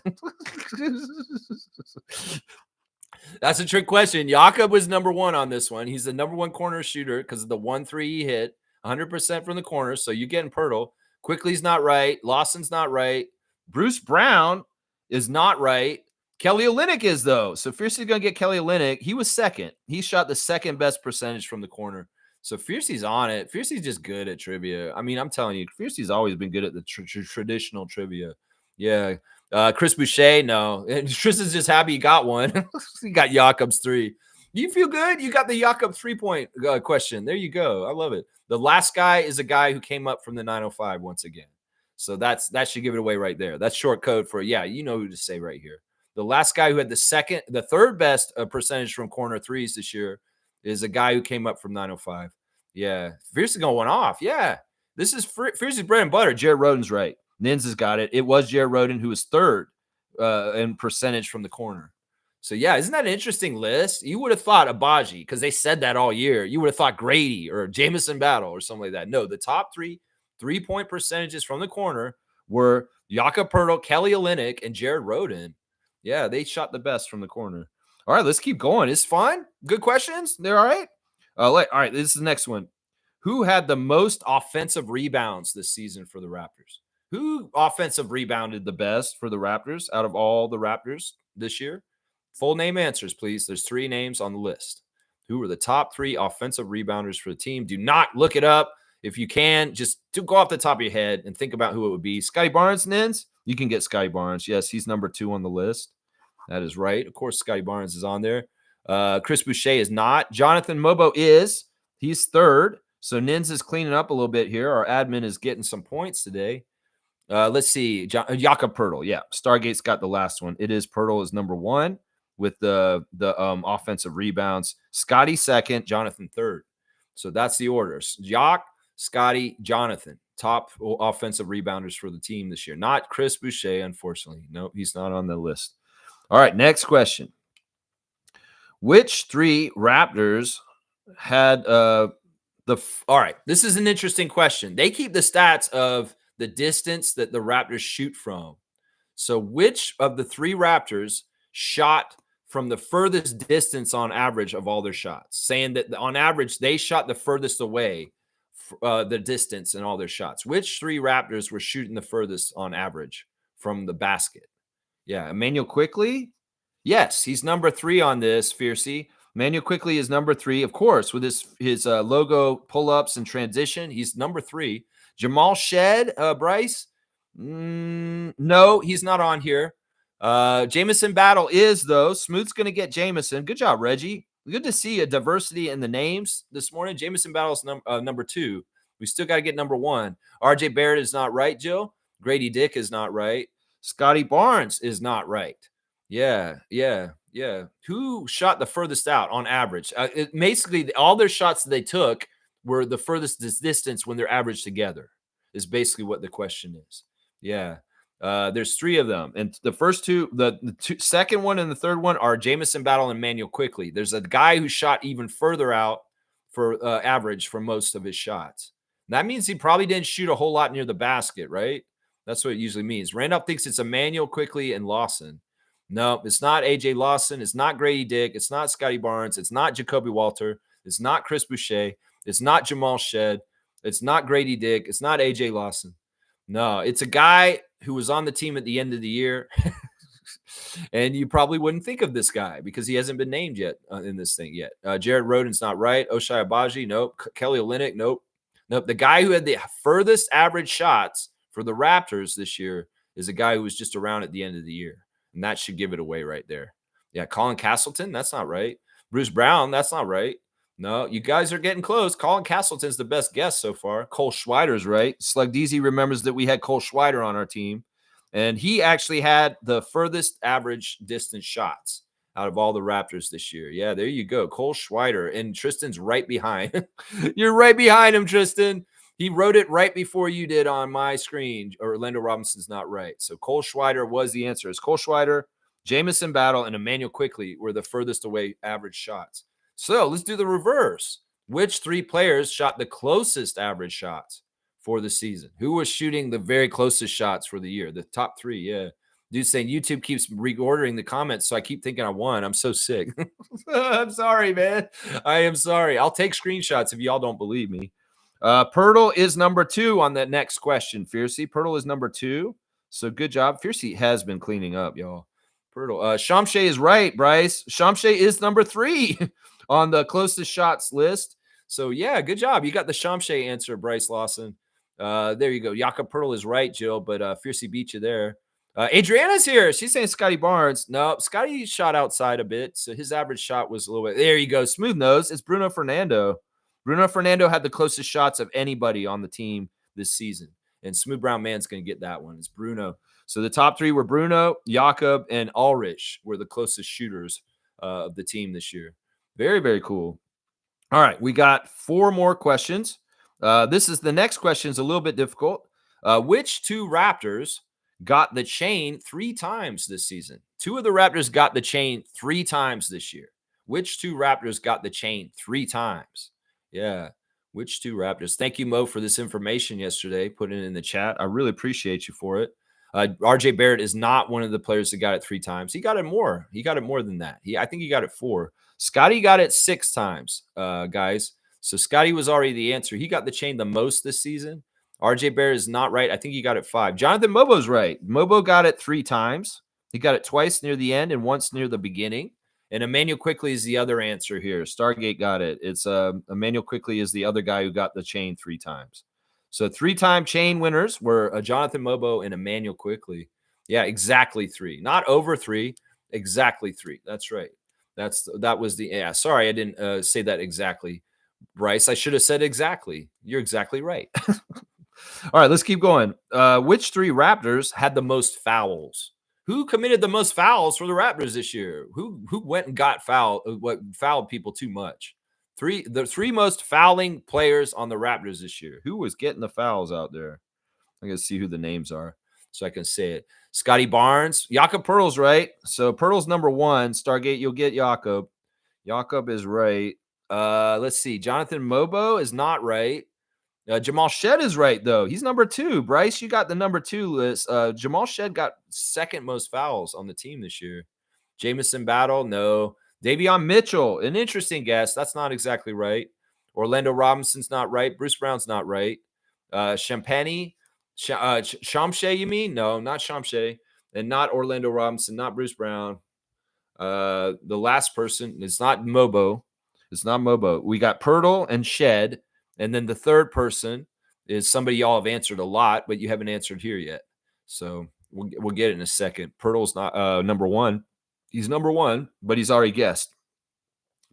That's a trick question. Jakob was number 1 on this one. He's the number 1 corner shooter because of the 1-3 he hit. 100% from the corner. So you're getting Pertl. Quickly's not right. Lawson's not right. Bruce Brown is not right. Kelly Olynyk is, though. So Fiercey's going to get Kelly Olynyk. He was 2nd. He shot the 2nd best percentage from the corner. So Fiercey's on it. Fiercey's just good at trivia. I mean, I'm telling you, Fiercey's always been good at the traditional trivia. Yeah. Chris Boucher, no. Tristan's just happy he got one. He got Jakob's 3. You feel good? You got the Jakob 3-point question. There you go. I love it. The last guy is a guy who came up from the 905 once again. So that should give it away right there. That's short code for, yeah, you know who to say right here. The last guy who had the 3rd best percentage from corner 3s this year is a guy who came up from 905. Yeah. Fierce is going off. Yeah. This is Fierce's bread and butter. Jared Roden's right. Nins has got it. It was Jared Roden who was 3rd in percentage from the corner. So, yeah, isn't that an interesting list? You would have thought Abaji, because they said that all year. You would have thought Grady or Jamison Battle or something like that. No, the top 3 3-point percentages from the corner were Jakob Pertl, Kelly Olynyk, and Jared Rhoden. Yeah, they shot the best from the corner. All right, let's keep going. It's fine. Good questions. They're all right. All right, this is the next one. Who had the most offensive rebounds this season for the Raptors? Who offensive rebounded the best for the Raptors out of all the Raptors this year? Full name answers, please. There's 3 names on the list. Who were the top 3 offensive rebounders for the team? Do not look it up. If you can, just go off the top of your head and think about who it would be. Scotty Barnes, Nins? You can get Scotty Barnes. Yes, he's number 2 on the list. That is right. Of course, Scotty Barnes is on there. Chris Boucher is not. Jonathan Mobo is. He's 3rd. So Nins is cleaning up a little bit here. Our admin is getting some points today. Let's see. Jakob Pertl. Yeah, Stargate's got the last one. It is Pertl is number 1 with the offensive rebounds. Scotty 2nd, Jonathan 3rd. So that's the orders. Jock, Scotty, Jonathan, top offensive rebounders for the team this year. Not Chris Boucher, unfortunately. No, he's not on the list. All right, next question. Which 3 Raptors had all right, this is an interesting question. They keep the stats of the distance that the Raptors shoot from. So which of the 3 Raptors shot from the furthest distance on average of all their shots? Saying that on average, they shot the furthest away, the distance in all their shots. Which 3 Raptors were shooting the furthest on average from the basket? Yeah, Emmanuel Quickley. Yes, he's number 3 on this, Fiercey. Emmanuel Quickley is number 3, of course, with his logo pull-ups and transition. He's number 3. Jamal Shed, Bryce? No, he's not on here. Jamison Battle is, though. Smooth's going to get Jamison. Good job, Reggie. Good to see a diversity in the names this morning. Jamison Battle's number 2. We still got to get number 1. RJ Barrett is not right, Jill. Grady Dick is not right. Scotty Barnes is not right. Yeah. Who shot the furthest out on average? Basically, all their shots that they took were the furthest distance when they're averaged together, is basically what the question is. Yeah. There's 3 of them. And the first 2, the second one and the third one are Jamison Battle and Emmanuel Quickley. There's a guy who shot even further out for average for most of his shots. That means he probably didn't shoot a whole lot near the basket, right? That's what it usually means. Randolph thinks it's Emmanuel Quickley and Lawson. No, it's not AJ Lawson. It's not Grady Dick. It's not Scotty Barnes. It's not Jacoby Walter. It's not Chris Boucher. It's not Jamal Shed. It's not Grady Dick. It's not AJ Lawson. No, it's a guy who was on the team at the end of the year. And you probably wouldn't think of this guy because he hasn't been named yet in this thing yet. Jared Rhoden's not right. Oshai Abaji, nope. Kelly Olynyk, nope. The guy who had the furthest average shots for the Raptors this year is a guy who was just around at the end of the year. And that should give it away right there. Yeah, Colin Castleton, that's not right. Bruce Brown, that's not right. No, you guys are getting close. Colin Castleton's the best guess so far. Cole Schweider's right. Slugdeezy remembers that we had Cole Schweider on our team. And he actually had the furthest average distance shots out of all the Raptors this year. Yeah, there you go. Cole Schweider. And Tristan's right behind. You're right behind him, Tristan. He wrote it right before you did on my screen. Orlando Robinson's not right. So Cole Schweider was the answer. It's Cole Schweider, Jamison Battle, and Emmanuel Quickley were the furthest away average shots. So let's do the reverse. Which 3 players shot the closest average shots for the season? Who was shooting the very closest shots for the year? The top 3, yeah. Dude saying YouTube keeps reordering the comments, so I keep thinking I won. I'm so sick. I'm sorry, man. I am sorry. I'll take screenshots if y'all don't believe me. Pertl is number 2 on that next question, Fiercey. Pertl is number 2. So good job. Fiercey has been cleaning up, y'all. Pertl. Shamshay is right, Bryce. Shamshay is number 3 on the closest shots list. So, yeah, good job. You got the Shamshay answer, Bryce Lawson. There you go. Jakob Pertl is right, Jill, but Fiercey beat you there. Adriana's here. She's saying Scotty Barnes. No, Scotty shot outside a bit, so his average shot was a little bit. There you go. Smooth nose. It's Bruno Fernando. Bruno Fernando had the closest shots of anybody on the team this season. And Smooth Brown Man's going to get that one. It's Bruno. So the top 3 were Bruno, Jakob, and Ulrich were the closest shooters of the team this year. Very, very cool. All right, we got 4 more questions. This is the next question is a little bit difficult. Which 2 Raptors got the chain 3 times this season? 2 of the Raptors got the chain 3 times this year. Which 2 Raptors got the chain 3 times? Yeah. Which 2 Raptors? Thank you, Mo, for this information yesterday. Put it in the chat. I really appreciate you for it. RJ Barrett is not one of the players that got it 3 times. He got it more. He got it more than that. I think he got it 4. Scotty got it 6 times, guys. So Scotty was already the answer. He got the chain the most this season. RJ Barrett is not right. I think he got it 5. Jonathan Mobo's right. Mobo got it 3 times. He got it twice near the end and once near the beginning. And Emmanuel Quickly is the other answer here. Stargate got it. It's Emmanuel Quickly is the other guy who got the chain 3 times. So 3-time chain winners were Jonathan Mobo and Emmanuel Quickly. Yeah, exactly 3. Not over 3, exactly 3. That's right. That was the sorry, I didn't say that exactly, Bryce. I should have said exactly. You're exactly right. All right, let's keep going. Which 3 Raptors had the most fouls? Who committed the most fouls for the Raptors this year? Who went and got fouled people too much? The 3 most fouling players on the Raptors this year. Who was getting the fouls out there? I'm gonna see who the names are so I can say it. Scotty Barnes, Jakob Pertl's right. So Pertl's number 1. Stargate, you'll get Jakob. Jakob is right. Let's see. Jonathan Mobo is not right. Jamal Shed is right, though. He's number 2. Bryce, you got the number 2 list. Jamal Shed got 2nd most fouls on the team this year. Jamison Battle, no. Davion Mitchell, an interesting guess. That's not exactly right. Orlando Robinson's not right. Bruce Brown's not right. Champagny, Shamshay, you mean? No, not Shamshay. And not Orlando Robinson, not Bruce Brown. The last person, it's not Mobo. It's not Mobo. We got Pirtle and Shed. And then the third person is somebody y'all have answered a lot, but you haven't answered here yet. So we'll get it in a second. Pirtle's not number 1. He's number 1, but he's already guessed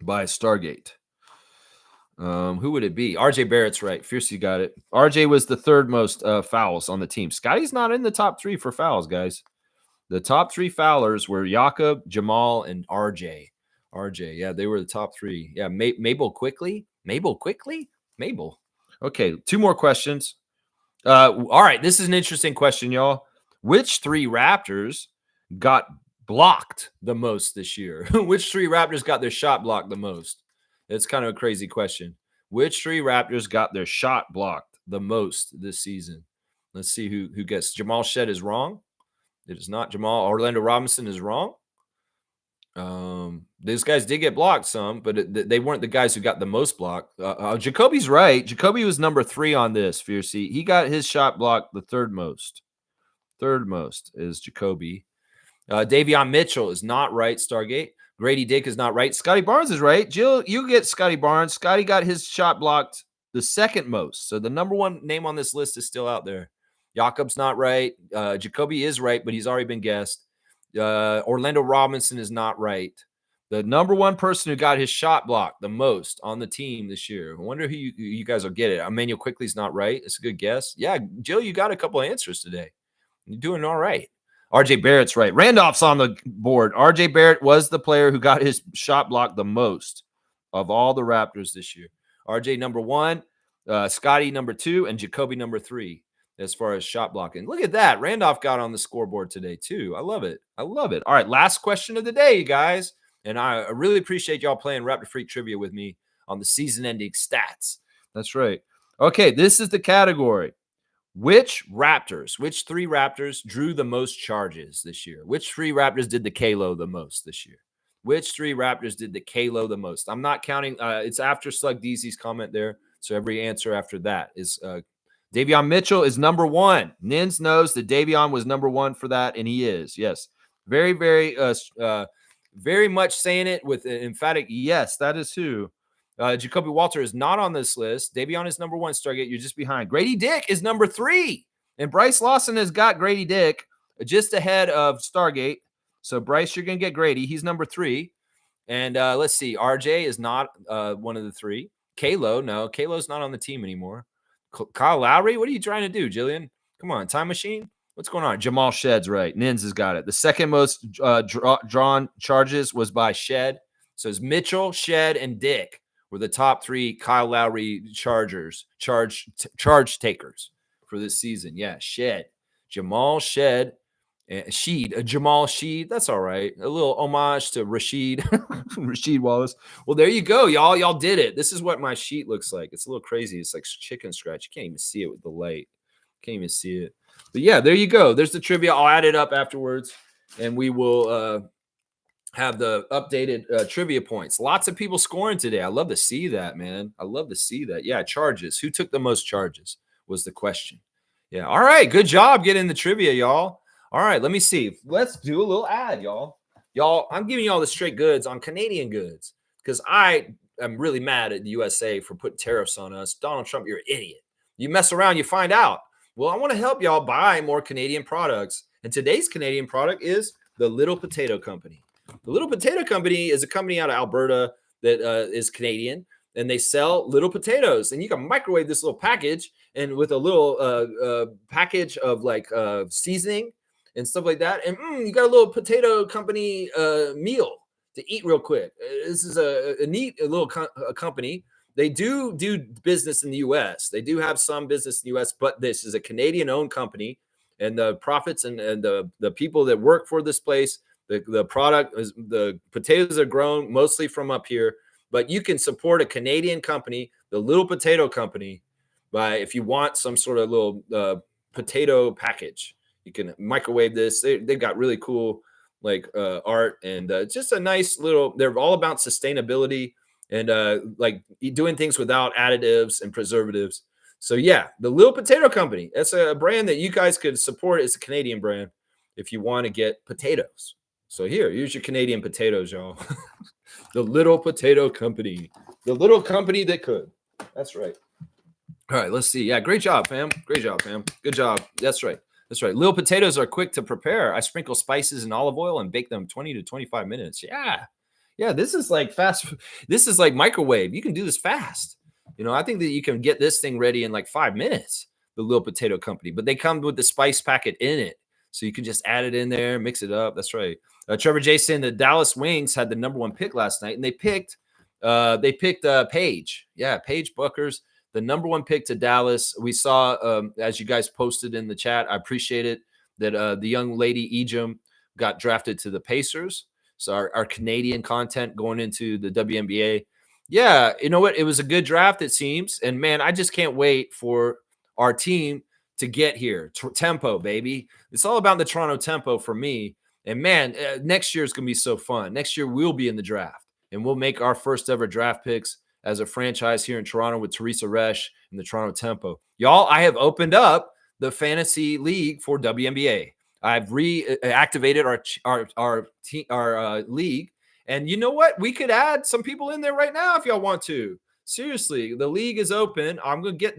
by Stargate. Who would it be? RJ Barrett's right. Fiercely got it. RJ was the 3rd most fouls on the team. Scotty's not in the top 3 for fouls, guys. The top 3 foulers were Jakob, Jamal, and RJ. RJ, yeah, they were the top 3. Yeah, Mabel Quickly. Okay, 2 more questions. All right, this is an interesting question, y'all. Which 3 Raptors got blocked the most this year? Which 3 Raptors got their shot blocked the most? It's kind of a crazy question. Which 3 Raptors got their shot blocked the most this season? Let's see who gets. Jamal Shed is wrong. It is not Jamal. Orlando Robinson is wrong. These guys did get blocked some, but they weren't the guys who got the most blocked. Jacoby's right. Jacoby was number 3 on this, Fiercey. He got his shot blocked the 3rd most. 3rd most is Jacoby. Davion Mitchell is not right, Stargate. Grady Dick is not right. Scotty Barnes is right. Jill, you get Scotty Barnes. Scotty got his shot blocked the 2nd most. So the number 1 name on this list is still out there. Jakob's not right. Jacoby is right, but he's already been guessed. Orlando Robinson is not right. The number 1 person who got his shot blocked the most on the team this year. I wonder who you guys will get it. Emmanuel Quickly's not right. It's a good guess. Yeah, Jill, you got a couple of answers today. You're doing all right. RJ Barrett's right. Randolph's on the board. RJ Barrett was the player who got his shot blocked the most of all the Raptors this year. RJ number 1, Scotty number 2, and Jacoby number 3. As far as shot blocking. Look at that. Randolph got on the scoreboard today, too. I love it. I love it. All right, last question of the day, you guys. And I really appreciate y'all playing Raptor Freak Trivia with me on the season-ending stats. That's right. Okay, this is the category. Which 3 Raptors drew the most charges this year? Which 3 Raptors did the K-Lo the most this year? Which 3 Raptors did the K-Lo the most? I'm not counting. It's after Slug DZ's comment there. So every answer after that is Davion Mitchell is number 1. Nins knows that Davion was number 1 for that, and he is. Yes. Very, very, very much saying it with an emphatic yes, that is who. Jacoby Walter is not on this list. Davion is number 1, Stargate. You're just behind. Grady Dick is number 3. And Bryce Lawson has got Grady Dick just ahead of Stargate. So, Bryce, you're going to get Grady. He's number 3. And let's see. RJ is not one of the 3. K-Lo, no. K-Lo's not on the team anymore. Kyle Lowry, what are you trying to do, Jillian? Come on, time machine. What's going on? Jamal Shed's right. Nins has got it. The 2nd most drawn charges was by Shed. So it's Mitchell, Shed, and Dick were the top 3 Kyle Lowry charge takers for this season. Yeah, Shed, Jamal Shed, and Sheed, Jamal Sheed. That's all right. A little homage to Rasheed, Rasheed Wallace. Well, there you go, y'all. Y'all did it. This is what my sheet looks like. It's a little crazy. It's like chicken scratch. You can't even see it with the light. Can't even see it. But yeah, there you go. There's the trivia. I'll add it up afterwards, and we will have the updated trivia points. Lots of people scoring today. I love to see that, man. I love to see that. Yeah, charges. Who took the most charges was the question. Yeah. All right. Good job getting the trivia, y'all. All right. Let me see. Let's do a little ad, y'all. Y'all, I'm giving y'all the straight goods on Canadian goods because I am really mad at the USA for putting tariffs on us. Donald Trump, you're an idiot. You mess around, you find out. Well, I want to help y'all buy more Canadian products. And today's Canadian product is the Little Potato Company. The Little Potato Company is a company out of Alberta that is Canadian, and they sell little potatoes. And you can microwave this little package, and with a little package of like seasoning and stuff like that, and you got a little potato company meal to eat real quick. This is a neat little company. They do business in the U.S. They do have some business in the U.S., but this is a Canadian-owned company, and the profits and the people that work for this place. The product is the potatoes are grown mostly from up here, but you can support a Canadian company, the Little Potato Company, by if you want some sort of little potato package. You can microwave this. They've got really cool like art and just a nice little. They're all about sustainability and like doing things without additives and preservatives. So yeah, the Little Potato Company. That's a brand that you guys could support. It's a Canadian brand if you want to get potatoes. So here's your Canadian potatoes, y'all. The Little Potato Company. The little company that could. That's right. All right, let's see. Yeah, great job, fam. Great job, fam. Good job. That's right. That's right. Little potatoes are quick to prepare. I sprinkle spices and olive oil and bake them 20 to 25 minutes. Yeah. Yeah, this is like fast. This is like microwave. You can do this fast. I think that you can get this thing ready in like 5 minutes, the Little Potato Company, but they come with the spice packet in it. So you can just add it in there, mix it up. That's right. Trevor J saying the Dallas Wings had the #1 pick last night, and they picked Paige. Yeah, Paige Buckers, the #1 pick to Dallas. We saw, as you guys posted in the chat, I appreciate it, that the young lady Ejim got drafted to the Pacers. So our Canadian content going into the WNBA. Yeah, you know what? It was a good draft, it seems. And man, I just can't wait for our team to get here. Tempo, baby. It's all about the Toronto tempo for me. And man, next year is going to be so fun. Next year we'll be in the draft and we'll make our first ever draft picks as a franchise here in Toronto with Teresa Resch and the Toronto Tempo. Y'all, I have opened up the fantasy league for WNBA. I've reactivated our league. And you know what? We could add some people in there right now if y'all want to. Seriously, the league is open. I'm going to get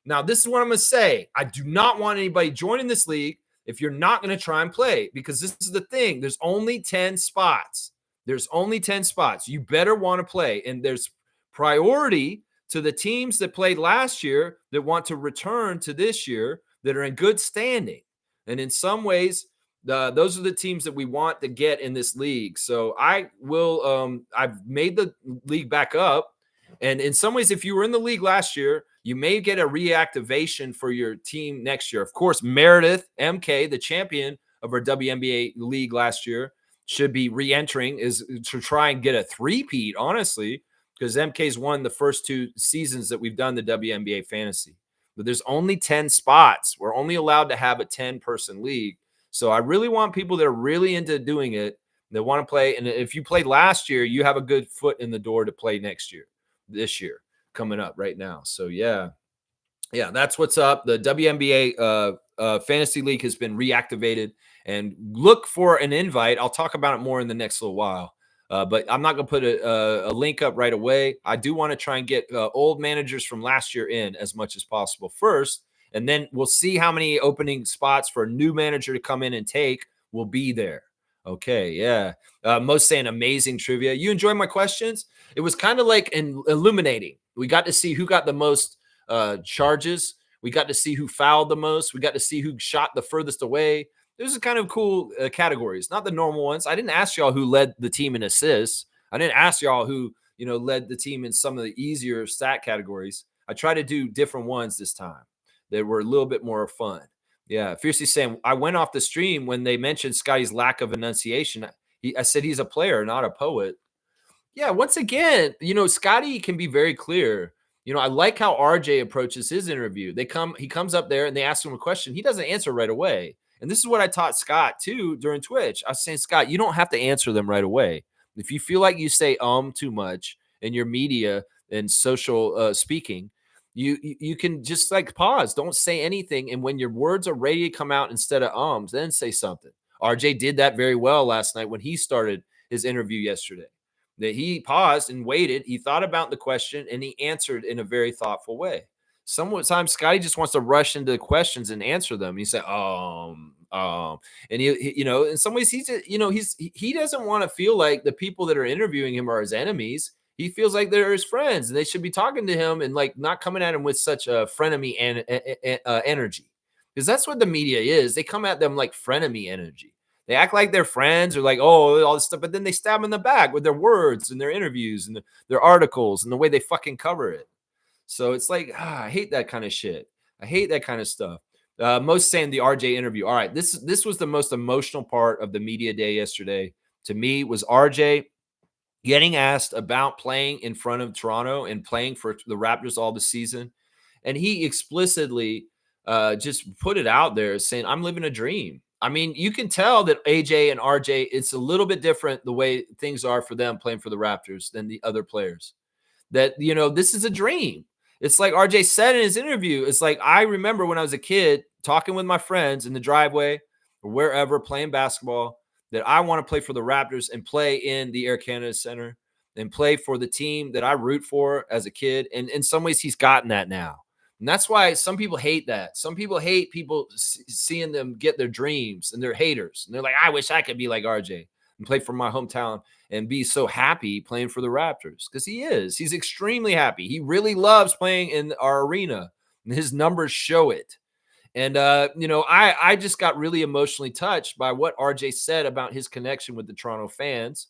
now, this is what I'm going to say. I do not want anybody joining this league if you're not going to try and play, because this is the thing. There's only 10 spots. There's only 10 spots. You better want to play. And there's priority to the teams that played last year that want to return to this year that are in good standing. And in some ways, those are the teams that we want to get in this league. So I will, I've made the league back up. And in some ways, if you were in the league last year, you may get a reactivation for your team next year. Of course, Meredith MK, the champion of our WNBA league last year, should be re-entering is to try and get a three-peat, honestly, because MK's won the first 2 seasons that we've done the WNBA fantasy. But there's only 10 spots. We're only allowed to have a 10-person league. So I really want people that are really into doing it, that want to play. And if you played last year, you have a good foot in the door to play next year, this year, coming up right now. So yeah, that's what's up. The WNBA fantasy league has been reactivated, and look for an invite. I'll talk about it more in the next little while. But I'm not going to put a link up right away. I do want to try and get old managers from last year in as much as possible first, and then we'll see how many opening spots for a new manager to come in and take will be there. Okay, yeah. Most saying amazing trivia. You enjoy my questions? It was kind of like illuminating. We got to see who got the most charges. We got to see who fouled the most. We got to see who shot the furthest away. Those are kind of cool categories, not the normal ones. I didn't ask y'all who led the team in assists. I didn't ask y'all who, led the team in some of the easier stat categories. I tried to do different ones this time that were a little bit more fun. Yeah, Fiercely saying, I went off the stream when they mentioned Scotty's lack of enunciation. I said he's a player, not a poet. Yeah, once again, Scotty can be very clear. I like how RJ approaches his interview. He comes up there and they ask him a question. He doesn't answer right away. And this is what I taught Scott too during Twitch. I was saying, Scott, you don't have to answer them right away. If you feel like you say too much in your media and social speaking, you can just like pause. Don't say anything. And when your words are ready to come out instead of ums, then say something. RJ did that very well last night when he started his interview yesterday. That he paused and waited. He thought about the question and he answered in a very thoughtful way. Sometimes Scotty just wants to rush into the questions and answer them. He said, and in some ways he doesn't want to feel like the people that are interviewing him are his enemies. He feels like they're his friends and they should be talking to him and like not coming at him with such a frenemy energy, because that's what the media is. They come at them like frenemy energy. They act like they're friends or like, oh, all this stuff, but then they stab in the back with their words and their interviews and their articles and the way they fucking cover it. So it's like, I hate that kind of shit. I hate that kind of stuff. Most saying the RJ interview. All right, this was the most emotional part of the media day yesterday to me, was RJ getting asked about playing in front of Toronto and playing for the Raptors all the season. And he explicitly just put it out there saying, I'm living a dream. I mean, you can tell that AJ and RJ, it's a little bit different the way things are for them playing for the Raptors than the other players. That, this is a dream. It's like RJ said in his interview. It's like, I remember when I was a kid talking with my friends in the driveway or wherever playing basketball, that I want to play for the Raptors and play in the Air Canada Center and play for the team that I root for as a kid. And in some ways, he's gotten that now. And that's why some people hate that. Some people hate people seeing them get their dreams, and they're haters. And they're like, I wish I could be like RJ and play for my hometown and be so happy playing for the Raptors, because he is. He's extremely happy. He really loves playing in our arena, and his numbers show it. And, I just got really emotionally touched by what RJ said about his connection with the Toronto fans,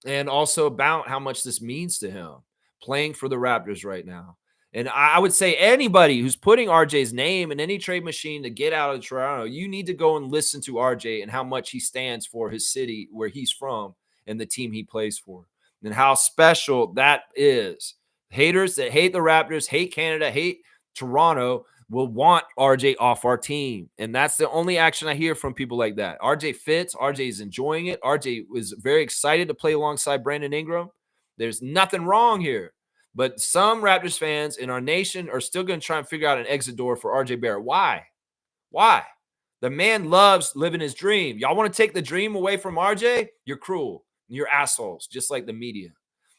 and also about how much this means to him playing for the Raptors right now. And I would say anybody who's putting RJ's name in any trade machine to get out of Toronto, you need to go and listen to RJ and how much he stands for his city where he's from and the team he plays for, and how special that is. Haters that hate the Raptors, hate Canada, hate Toronto will want RJ off our team. And that's the only action I hear from people like that. RJ fits. RJ is enjoying it. RJ was very excited to play alongside Brandon Ingram. There's nothing wrong here. But some Raptors fans in our nation are still going to try and figure out an exit door for RJ Barrett. Why? Why? The man loves living his dream. Y'all want to take the dream away from RJ? You're cruel. You're assholes, just like the media.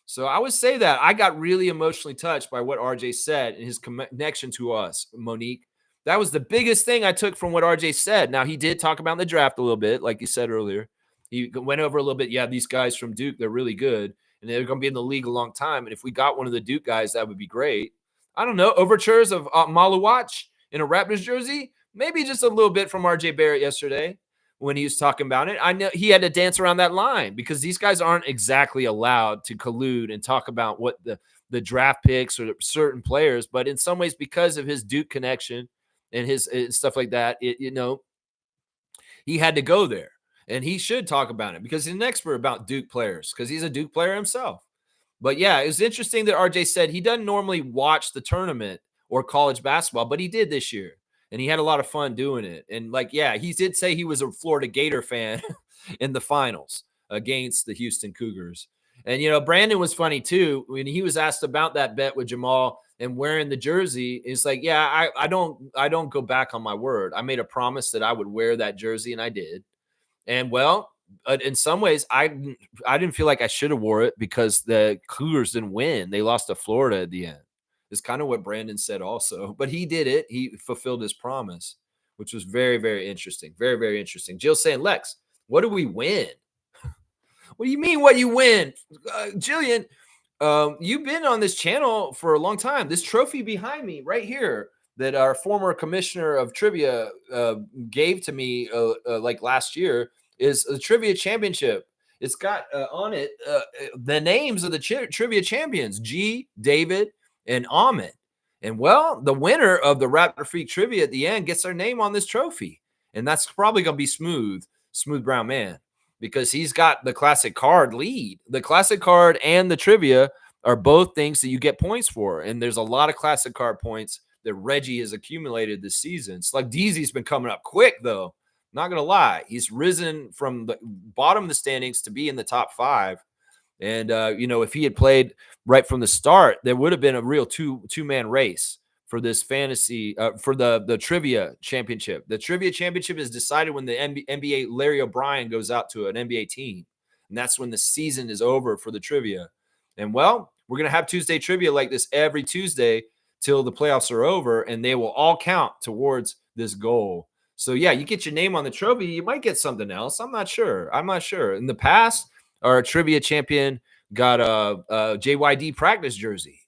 So I would say that I got really emotionally touched by what RJ said and his connection to us, Monique. That was the biggest thing I took from what RJ said. Now, he did talk about the draft a little bit, like you said earlier. He went over a little bit. Yeah, these guys from Duke, they're really good, and they're going to be in the league a long time. And if we got one of the Duke guys, that would be great. I don't know. Overtures of Maluwach in a Raptors jersey? Maybe just a little bit from RJ Barrett yesterday when he was talking about it. I know he had to dance around that line because these guys aren't exactly allowed to collude and talk about what the draft picks or certain players, but in some ways, because of his Duke connection and his stuff like that, he had to go there, and he should talk about it because he's an expert about Duke players because he's a Duke player himself. But yeah, it was interesting that RJ said he doesn't normally watch the tournament or college basketball, but he did this year. And he had a lot of fun doing it. And he did say he was a Florida Gator fan in the finals against the Houston Cougars. And, Brandon was funny too. When he was asked about that bet with Jamal and wearing the jersey, it's like, yeah, I don't go back on my word. I made a promise that I would wear that jersey, and I did. And in some ways, I didn't feel like I should have wore it because the Cougars didn't win. They lost to Florida at the end. Is kind of what Brandon said also, but he did it. He fulfilled his promise, which was very, very interesting. Very, very interesting. Jill's saying, Lex, what do we win? What do you mean what you win? Jillian, you've been on this channel for a long time. This trophy behind me right here that our former commissioner of trivia gave to me like last year is a trivia championship. It's got on it the names of the trivia champions, G, David, and Ahmed. And the winner of the Raptor Freak Trivia at the end gets their name on this trophy. And that's probably going to be Smooth Brown Man, because he's got the classic card lead. The classic card and the trivia are both things that you get points for. And there's a lot of classic card points that Reggie has accumulated this season. It's like Deezy's been coming up quick, though. Not going to lie. He's risen from the bottom of the standings to be in the top 5. And, if he had played right from the start, there would have been a real two-man race for this fantasy, for the trivia championship. The trivia championship is decided when the NBA Larry O'Brien goes out to an NBA team. And that's when the season is over for the trivia. And, well, we're going to have Tuesday trivia like this every Tuesday till the playoffs are over, and they will all count towards this goal. So, yeah, you get your name on the trophy, you might get something else. I'm not sure. In the past, our trivia champion got a JYD practice jersey.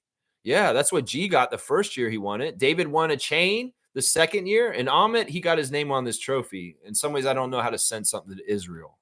Yeah, that's what G got the first year he won it. David won a chain the second year, and Ahmet, he got his name on this trophy. In some ways, I don't know how to send something to Israel.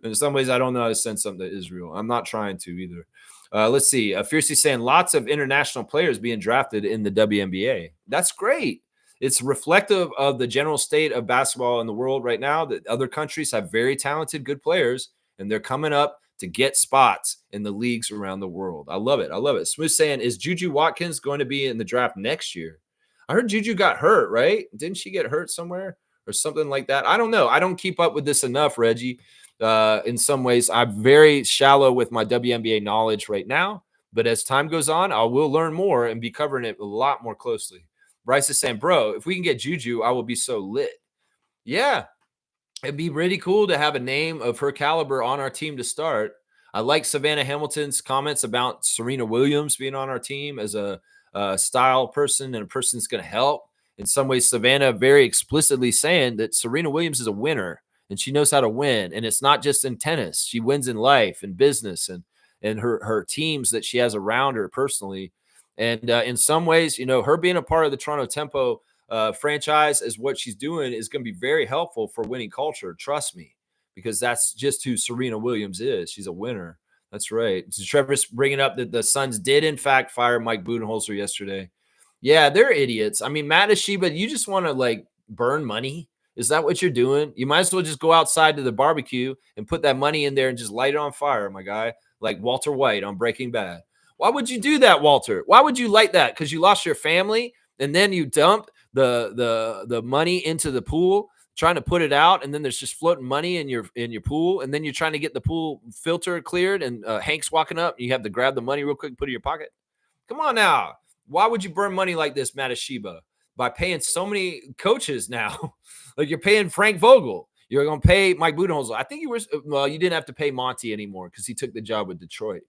In some ways, I don't know how to send something to Israel. I'm not trying to either. Let's see. Fiercely saying lots of international players being drafted in the WNBA. That's great. It's reflective of the general state of basketball in the world right now, that other countries have very talented, good players, and they're coming up to get spots in the leagues around the world. I love it. I love it. Smooth saying, is Juju Watkins going to be in the draft next year? I heard Juju got hurt, right? Didn't she get hurt somewhere or something like that? I don't know. I don't keep up with this enough, Reggie. In some ways, I'm very shallow with my WNBA knowledge right now. But as time goes on, I will learn more and be covering it a lot more closely. Bryce is saying, bro, if we can get Juju, I will be so lit. Yeah, it'd be really cool to have a name of her caliber on our team to start. I like Savannah Hamilton's comments about Serena Williams being on our team as a style person and a person that's going to help. In some ways, Savannah very explicitly saying that Serena Williams is a winner and she knows how to win. And it's not just in tennis. She wins in life and business and her teams that she has around her personally. And in some ways, her being a part of the Toronto Tempo franchise is what she's doing is going to be very helpful for winning culture. Trust me, because that's just who Serena Williams is. She's a winner. That's right. So Trevor's bringing up that the Suns did, in fact, fire Mike Budenholzer yesterday. Yeah, they're idiots. I mean, Matt Ashiba, you just want to burn money. Is that what you're doing? You might as well just go outside to the barbecue and put that money in there and just light it on fire, my guy, like Walter White on Breaking Bad. Why would you do that, Walter? Why would you light that? Because you lost your family and then you dump the money into the pool, trying to put it out, and then there's just floating money in your pool, and then you're trying to get the pool filter cleared, and Hank's walking up, and you have to grab the money real quick and put it in your pocket. Come on now. Why would you burn money like this, Matasheba? By paying so many coaches now. Like you're paying Frank Vogel. You're going to pay Mike Budenholzer. I think you didn't have to pay Monty anymore because he took the job with Detroit.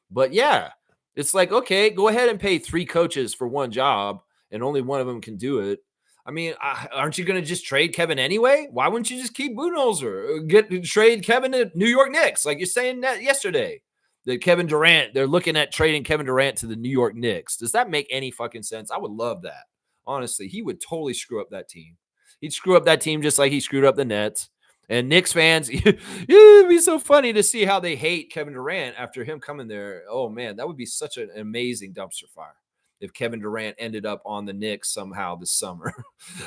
But yeah, it's like, okay, go ahead and pay 3 coaches for one job, and only one of them can do it. I mean, aren't you going to just trade Kevin anyway? Why wouldn't you just keep Budenholzer? Trade Kevin to New York Knicks, like you're saying that yesterday. That Kevin Durant, they're looking at trading Kevin Durant to the New York Knicks. Does that make any fucking sense? I would love that. Honestly, he would totally screw up that team. He'd screw up that team just like he screwed up the Nets. And Knicks fans, it'd be so funny to see how they hate Kevin Durant after him coming there. Oh, man, that would be such an amazing dumpster fire if Kevin Durant ended up on the Knicks somehow this summer.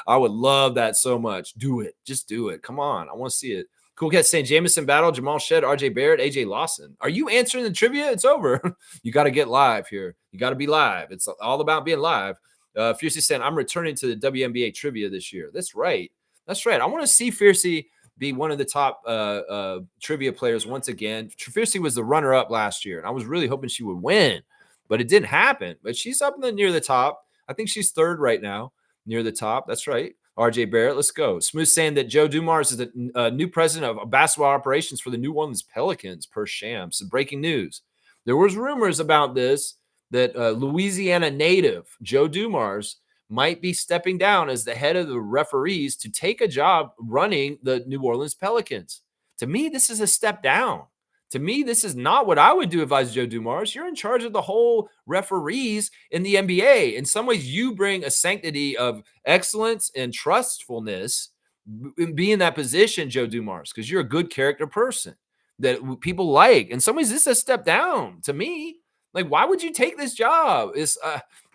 I would love that so much. Do it. Just do it. Come on. I want to see it. Cool Cat saying Jamison Battle, Jamal Shedd, RJ Barrett, AJ Lawson. Are you answering the trivia? It's over. You got to get live here. You got to be live. It's all about being live. Fiercey saying, I'm returning to the WNBA trivia this year. That's right. That's right. I want to see Fiercey be one of the top trivia players once again. Fiercey was the runner-up last year, and I was really hoping she would win, but it didn't happen. But she's up near the top. I think she's 3rd right now, near the top. That's right. RJ Barrett, let's go. Smooth saying that Joe Dumars is the new president of basketball operations for the New Orleans Pelicans per Shams. So breaking news. There was rumors about this, that Louisiana native Joe Dumars might be stepping down as the head of the referees to take a job running the New Orleans Pelicans. To me, this is a step down. To me, this is not what I would do if I was Joe Dumars. You're in charge of the whole referees in the NBA. In some ways, you bring a sanctity of excellence and trustfulness in being in that position, Joe Dumars, because you're a good character person that people like. In some ways, this is a step down to me. Like, why would you take this job?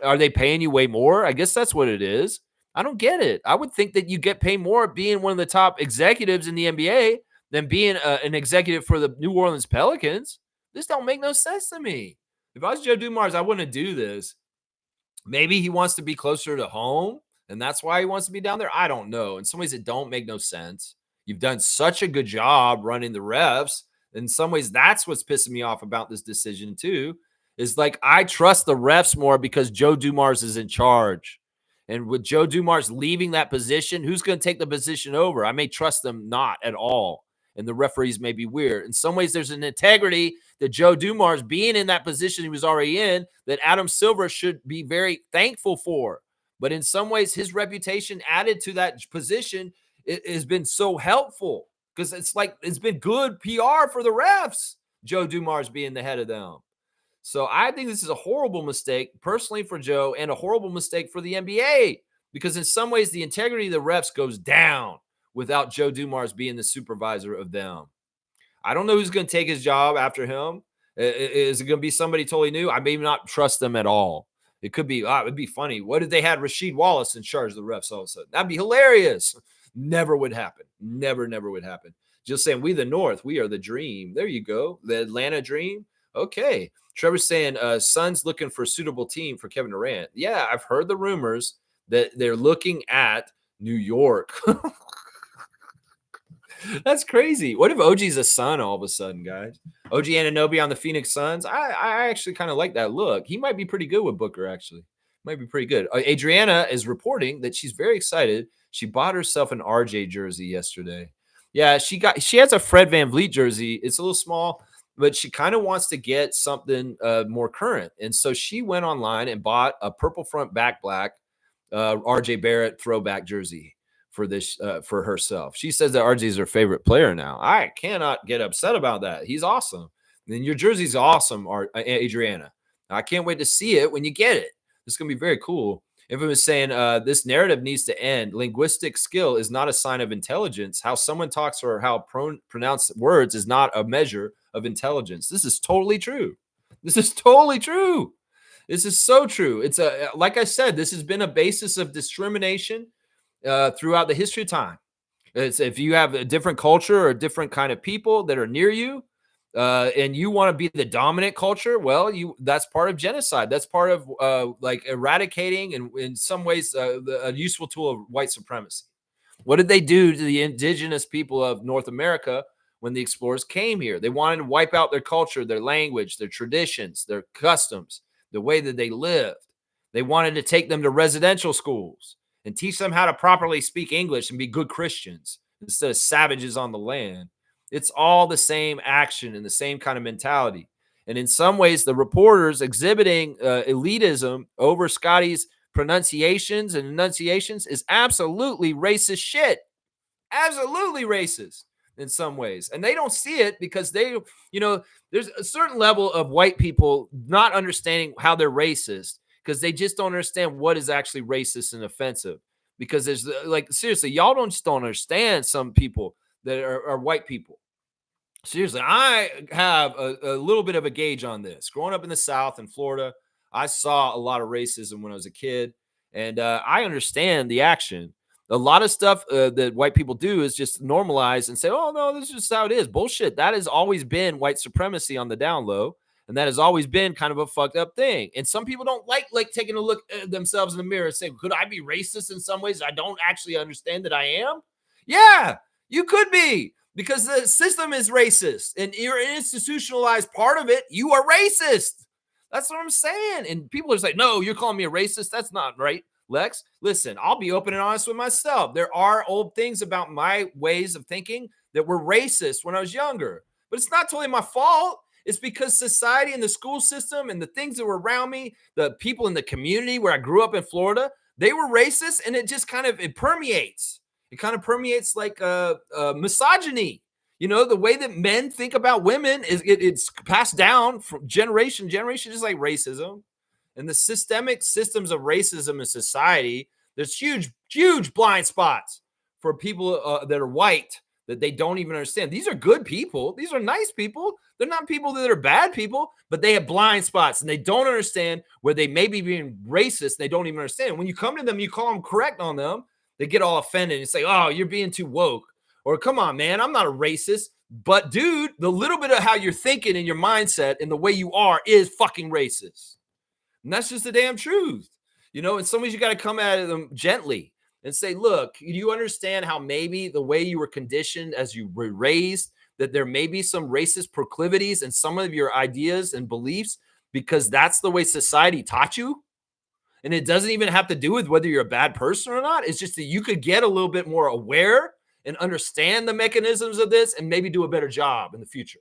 Are they paying you way more? I guess that's what it is. I don't get it. I would think that you get paid more being one of the top executives in the NBA than being an executive for the New Orleans Pelicans. This don't make no sense to me. If I was Joe Dumars, I wouldn't do this. Maybe he wants to be closer to home, and that's why he wants to be down there. I don't know. In some ways, it don't make no sense. You've done such a good job running the refs. In some ways, that's what's pissing me off about this decision too. Is like I trust the refs more because Joe Dumars is in charge. And with Joe Dumars leaving that position, who's going to take the position over? I may trust them not at all. And the referees may be weird. In some ways, there's an integrity that Joe Dumars being in that position he was already in that Adam Silver should be very thankful for. But in some ways, his reputation added to that position has been so helpful because it's like it's been good PR for the refs, Joe Dumars being the head of them. So I think this is a horrible mistake personally for Joe and a horrible mistake for the NBA because in some ways the integrity of the refs goes down without Joe Dumars being the supervisor of them. I don't know who's going to take his job after him. Is it going to be somebody totally new? I may not trust them at all. It could be, it'd be funny. What if they had Rasheed Wallace in charge of the refs all of a sudden? That'd be hilarious. Never would happen. Never would happen. Just saying, we the North, we are the dream. There you go. The Atlanta dream. Okay. Trevor's saying, Suns looking for a suitable team for Kevin Durant. Yeah, I've heard the rumors that they're looking at New York. That's crazy. What if OG's a Sun all of a sudden, guys? OG Anunoby on the Phoenix Suns. I actually kind of like that look. He might be pretty good with Booker, actually. Might be pretty good. Adriana is reporting that she's very excited. She bought herself an RJ jersey yesterday. Yeah, she has a Fred VanVleet jersey. It's a little small, but she kind of wants to get something more current. And so she went online and bought a purple front back black RJ Barrett throwback jersey for this for herself. She says that RJ is her favorite player now. I cannot get upset about that. He's awesome. And your jersey's awesome, Adriana. I can't wait to see it when you get it. It's going to be very cool. Everyone was saying this narrative needs to end. Linguistic skill is not a sign of intelligence. How someone talks or how pronounce words is not a measure of intelligence. This is totally true. This is totally true. This is so true. It's like I said, this has been a basis of discrimination throughout the history of time. It's if you have a different culture or a different kind of people that are near you, and you want to be the dominant culture, well, that's part of genocide. That's part of like eradicating and in some ways a useful tool of white supremacy. What did they do to the indigenous people of North America when the explorers came here? They wanted to wipe out their culture, their language, their traditions, their customs, the way that they lived. They wanted to take them to residential schools and teach them how to properly speak English and be good Christians instead of savages on the land. It's all the same action and the same kind of mentality. And in some ways, the reporters exhibiting elitism over Scotty's pronunciations and enunciations is absolutely racist shit. Absolutely racist in some ways. And they don't see it because there's a certain level of white people not understanding how they're racist because they just don't understand what is actually racist and offensive. Because there's like, seriously, y'all just don't understand some people that are white people. Seriously, I have a little bit of a gauge on this. Growing up in the South in Florida, I saw a lot of racism when I was a kid, and I understand the action. A lot of stuff that white people do is just normalize and say, oh, no, this is just how it is. Bullshit. That has always been white supremacy on the down low, and that has always been kind of a fucked up thing. And some people don't like taking a look at themselves in the mirror and say, could I be racist in some ways? I don't actually understand that I am. Yeah, you could be. Because the system is racist and you're an institutionalized part of it. You are racist. That's what I'm saying. And people are just like, no, you're calling me a racist. That's not right, Lex. Listen, I'll be open and honest with myself. There are old things about my ways of thinking that were racist when I was younger. But it's not totally my fault. It's because society and the school system and the things that were around me, the people in the community where I grew up in Florida, they were racist and it just kind of, it permeates. It kind of permeates like misogyny. You know, the way that men think about women it's passed down from generation to generation, just like racism. And the systemic systems of racism in society, there's huge blind spots for people that are white that they don't even understand. These are good people. These are nice people. They're not people that are bad people, but they have blind spots and they don't understand where they may be being racist. They don't even understand. When you come to them, you call them correct on them. They get all offended and say, oh, you're being too woke. Or come on, man, I'm not a racist. But dude, the little bit of how you're thinking and your mindset and the way you are is fucking racist. And that's just the damn truth. In some ways you got to come at them gently and say, look, you understand how maybe the way you were conditioned as you were raised, that there may be some racist proclivities in some of your ideas and beliefs because that's the way society taught you. And it doesn't even have to do with whether you're a bad person or not. It's just that you could get a little bit more aware and understand the mechanisms of this and maybe do a better job in the future.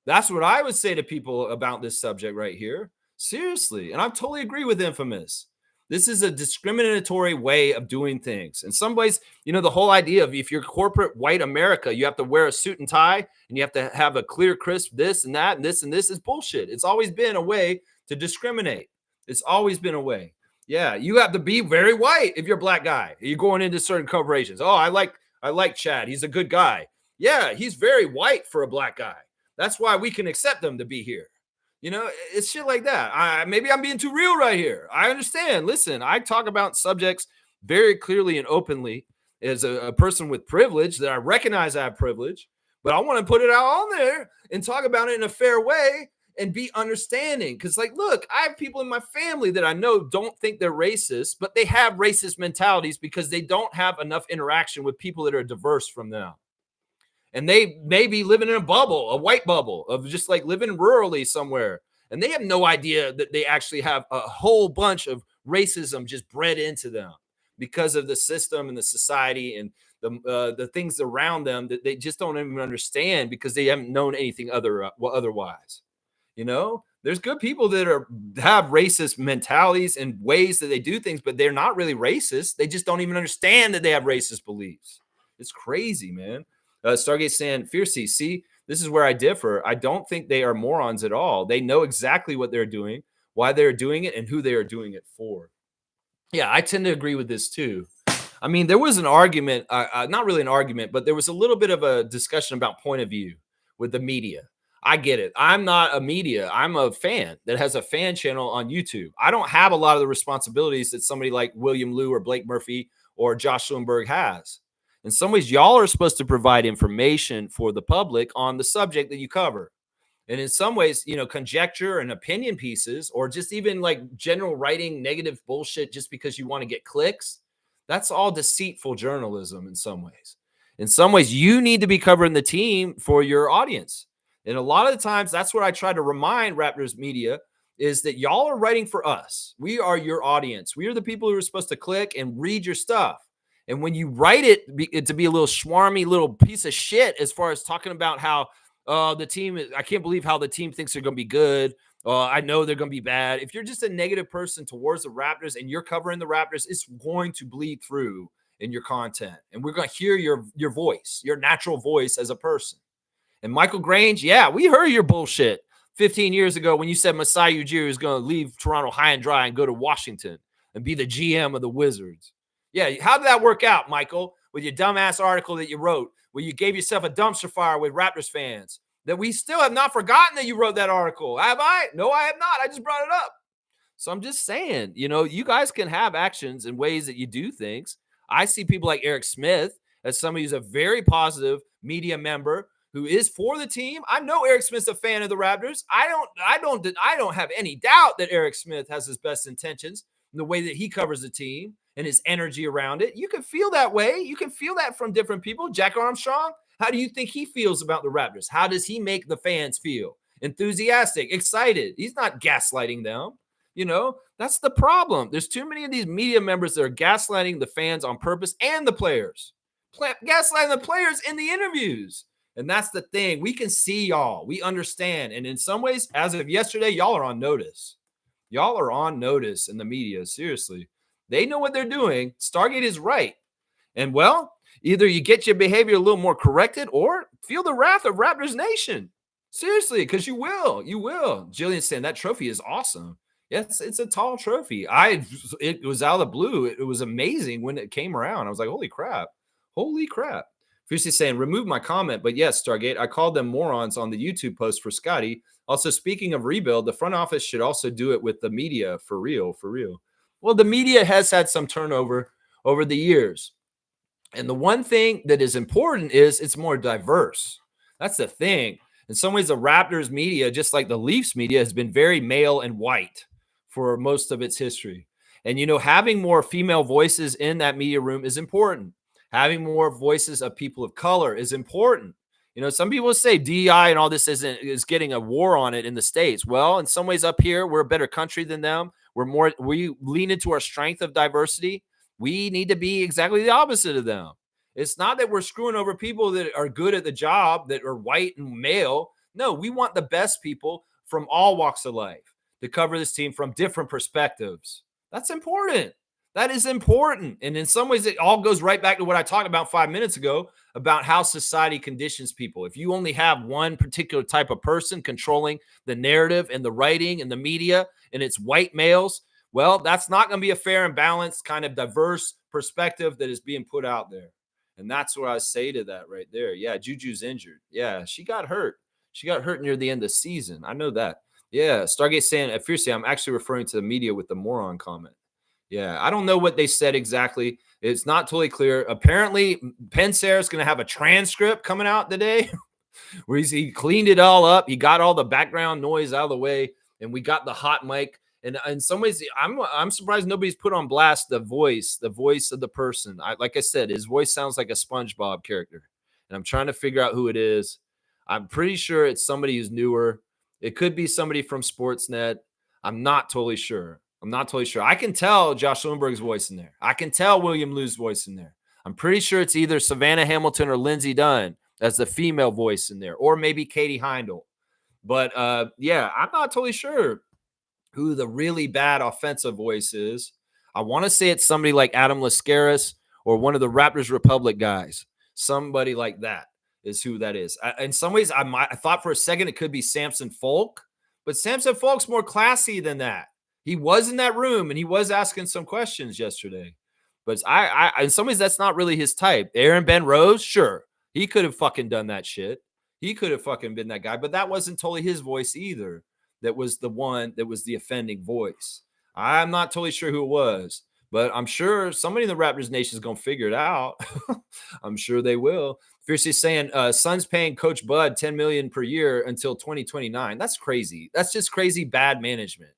That's what I would say to people about this subject right here. Seriously. And I totally agree with Infamous. This is a discriminatory way of doing things. In some ways, the whole idea of if you're corporate white America, you have to wear a suit and tie and you have to have a clear, crisp this and that and this is bullshit. It's always been a way to discriminate. It's always been a way. Yeah, you have to be very white if you're a black guy. You're going into certain corporations. Oh, I like Chad. He's a good guy. Yeah, he's very white for a black guy. That's why we can accept them to be here. It's shit like that. Maybe I'm being too real right here. I understand. Listen, I talk about subjects very clearly and openly as a person with privilege that I recognize I have privilege, but I want to put it out on there and talk about it in a fair way and be understanding. Because, look, I have people in my family that I know don't think they're racist, but they have racist mentalities because they don't have enough interaction with people that are diverse from them. And they may be living in a bubble, a white bubble of just living rurally somewhere. And they have no idea that they actually have a whole bunch of racism just bred into them because of the system and the society and the things around them that they just don't even understand because they haven't known anything otherwise. There's good people that have racist mentalities and ways that they do things, but they're not really racist. They just don't even understand that they have racist beliefs. It's crazy, man. Stargate saying, Fiercey, see, this is where I differ. I don't think they are morons at all. They know exactly what they're doing, why they're doing it, and who they are doing it for. Yeah, I tend to agree with this too. I mean, there was an argument, not really an argument, but there was a little bit of a discussion about point of view with the media. I get it. I'm not a media. I'm a fan that has a fan channel on YouTube. I don't have a lot of the responsibilities that somebody like William Liu or Blake Murphy or Josh Schoenberg has. In some ways, y'all are supposed to provide information for the public on the subject that you cover. And in some ways, conjecture and opinion pieces, or just even general writing negative bullshit just because you want to get clicks, that's all deceitful journalism in some ways. In some ways, you need to be covering the team for your audience. And a lot of the times, that's what I try to remind Raptors media is that y'all are writing for us. We are your audience. We are the people who are supposed to click and read your stuff. And when you write it to be a little schwarmy little piece of shit, as far as talking about how the team, I can't believe how the team thinks they're going to be good. I know they're going to be bad. If you're just a negative person towards the Raptors and you're covering the Raptors, it's going to bleed through in your content. And we're going to hear your voice, your natural voice as a person. And Michael Grange, yeah, we heard your bullshit 15 years ago when you said Masai Ujiri is going to leave Toronto high and dry and go to Washington and be the GM of the Wizards. Yeah, how did that work out, Michael, with your dumbass article that you wrote where you gave yourself a dumpster fire with Raptors fans that we still have not forgotten that you wrote that article? Have I? No, I have not. I just brought it up. So I'm just saying, you guys can have actions and ways that you do things. I see people like Eric Smith as somebody who's a very positive media member who is for the team. I know Eric Smith's a fan of the Raptors. I don't have any doubt that Eric Smith has his best intentions in the way that he covers the team and his energy around it. You can feel that way. You can feel that from different people. Jack Armstrong, how do you think he feels about the Raptors? How does he make the fans feel? Enthusiastic, excited. He's not gaslighting them. That's the problem. There's too many of these media members that are gaslighting the fans on purpose and the players. Gaslighting the players in the interviews. And that's the thing. We can see y'all. We understand. And in some ways, as of yesterday, y'all are on notice. Y'all are on notice in the media. Seriously. They know what they're doing. Stargate is right. And, well, either you get your behavior a little more corrected or feel the wrath of Raptors Nation. Seriously, because you will. You will. Jillian saying that trophy is awesome. Yes, it's a tall trophy. It was out of the blue. It was amazing when it came around. I was like, holy crap. Holy crap. Fusey saying, remove my comment. But yes, Stargate, I called them morons on the YouTube post for Scotty. Also, speaking of rebuild, the front office should also do it with the media. For real, for real. Well, the media has had some turnover over the years. And the one thing that is important is it's more diverse. That's the thing. In some ways, the Raptors media, just like the Leafs media, has been very male and white for most of its history. And, having more female voices in that media room is important. Having more voices of people of color is important. Some people say DEI and all this is getting a war on it in the States. Well, in some ways up here, we're a better country than them. We lean into our strength of diversity. We need to be exactly the opposite of them. It's not that we're screwing over people that are good at the job, that are white and male. No, we want the best people from all walks of life to cover this team from different perspectives. That's important. That is important. And in some ways, it all goes right back to what I talked about 5 minutes ago about how society conditions people. If you only have one particular type of person controlling the narrative and the writing and the media, and it's white males, well, that's not going to be a fair and balanced kind of diverse perspective that is being put out there. And that's what I say to that right there. Yeah, Juju's injured. Yeah, she got hurt. She got hurt near the end of the season. I know that. Yeah, Stargate saying, fiercely, I'm actually referring to the media with the moron comment. Yeah, I don't know what they said exactly. It's not totally clear. Apparently, Pensare is going to have a transcript coming out today where he cleaned it all up. He got all the background noise out of the way, and we got the hot mic. And in some ways, I'm surprised nobody's put on blast the voice of the person. Like I said, his voice sounds like a SpongeBob character, and I'm trying to figure out who it is. I'm pretty sure it's somebody who's newer. It could be somebody from Sportsnet. I'm not totally sure. I can tell Josh Lindbergh's voice in there. I can tell William Liu's voice in there. I'm pretty sure it's either Savannah Hamilton or Lindsay Dunn as the female voice in there, or maybe Katie Heindel. But yeah, I'm not totally sure who the really bad offensive voice is. I want to say it's somebody like Adam Lascaris or one of the Raptors Republic guys. Somebody like that is who that is. In some ways, I thought for a second it could be Samson Folk, but Samson Folk's more classy than that. He was in that room and he was asking some questions yesterday. But I in some ways, that's not really his type. Aaron Ben Rose, sure. He could have fucking done that shit. He could have fucking been that guy, but that wasn't totally his voice either. That was the one that was the offending voice. I'm not totally sure who it was, but I'm sure somebody in the Raptors Nation is going to figure it out. I'm sure they will. Fiercely saying, Suns paying Coach Bud $10 million per year until 2029. That's crazy. That's just crazy bad management.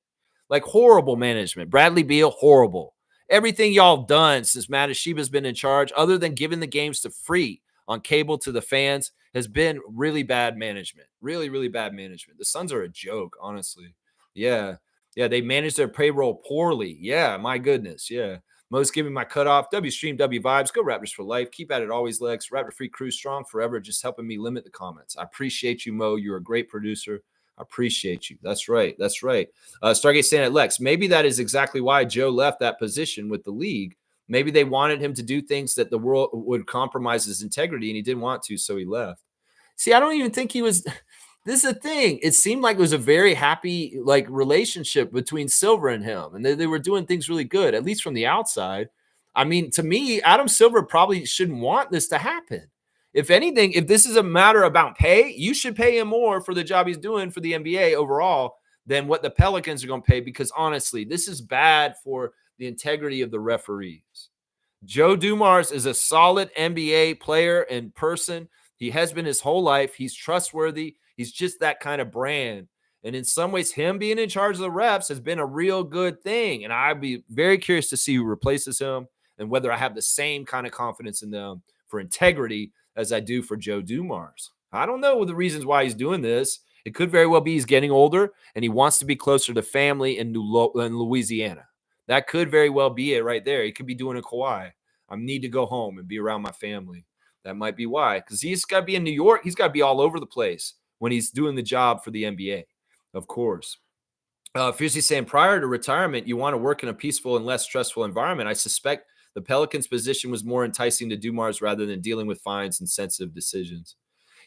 Like horrible management. Bradley Beal, horrible. Everything y'all done since Matt Ashiba's been in charge, other than giving the games to free on cable to the fans, has been really bad management. Really, really bad management. The Suns are a joke, honestly. Yeah. Yeah, they manage their payroll poorly. Yeah, my goodness. Yeah. Most giving my cutoff. W Stream, W Vibes. Go Raptors for life. Keep at it always, Lex. Raptor Free Crew strong forever. Just helping me limit the comments. I appreciate you, Mo. You're a great producer. I appreciate you. That's right. That's right. Stargate saying it, Lex. Maybe that is exactly why Joe left that position with the league. Maybe they wanted him to do things that the world would compromise his integrity, and he didn't want to, so he left. See, I don't even think he was. This is the thing. It seemed like it was a very happy relationship between Silver and him, and they were doing things really good, at least from the outside. I mean, to me, Adam Silver probably shouldn't want this to happen. If anything, if this is a matter about pay, you should pay him more for the job he's doing for the NBA overall than what the Pelicans are going to pay, because honestly, this is bad for the integrity of the referees. Joe Dumars is a solid NBA player and person. He has been his whole life. He's trustworthy. He's just that kind of brand. And in some ways, him being in charge of the refs has been a real good thing. And I'd be very curious to see who replaces him and whether I have the same kind of confidence in them for integrity as I do for Joe Dumars. I don't know the reasons why he's doing this. It could very well be he's getting older and he wants to be closer to family in Louisiana. That could very well be it right there. He could be doing a Kawhi. I need to go home and be around my family. That might be why, because he's got to be in New York. He's got to be all over the place when he's doing the job for the NBA, of course. Fiercely saying, prior to retirement, you want to work in a peaceful and less stressful environment. I suspect the Pelicans' position was more enticing to Dumars rather than dealing with fines and sensitive decisions.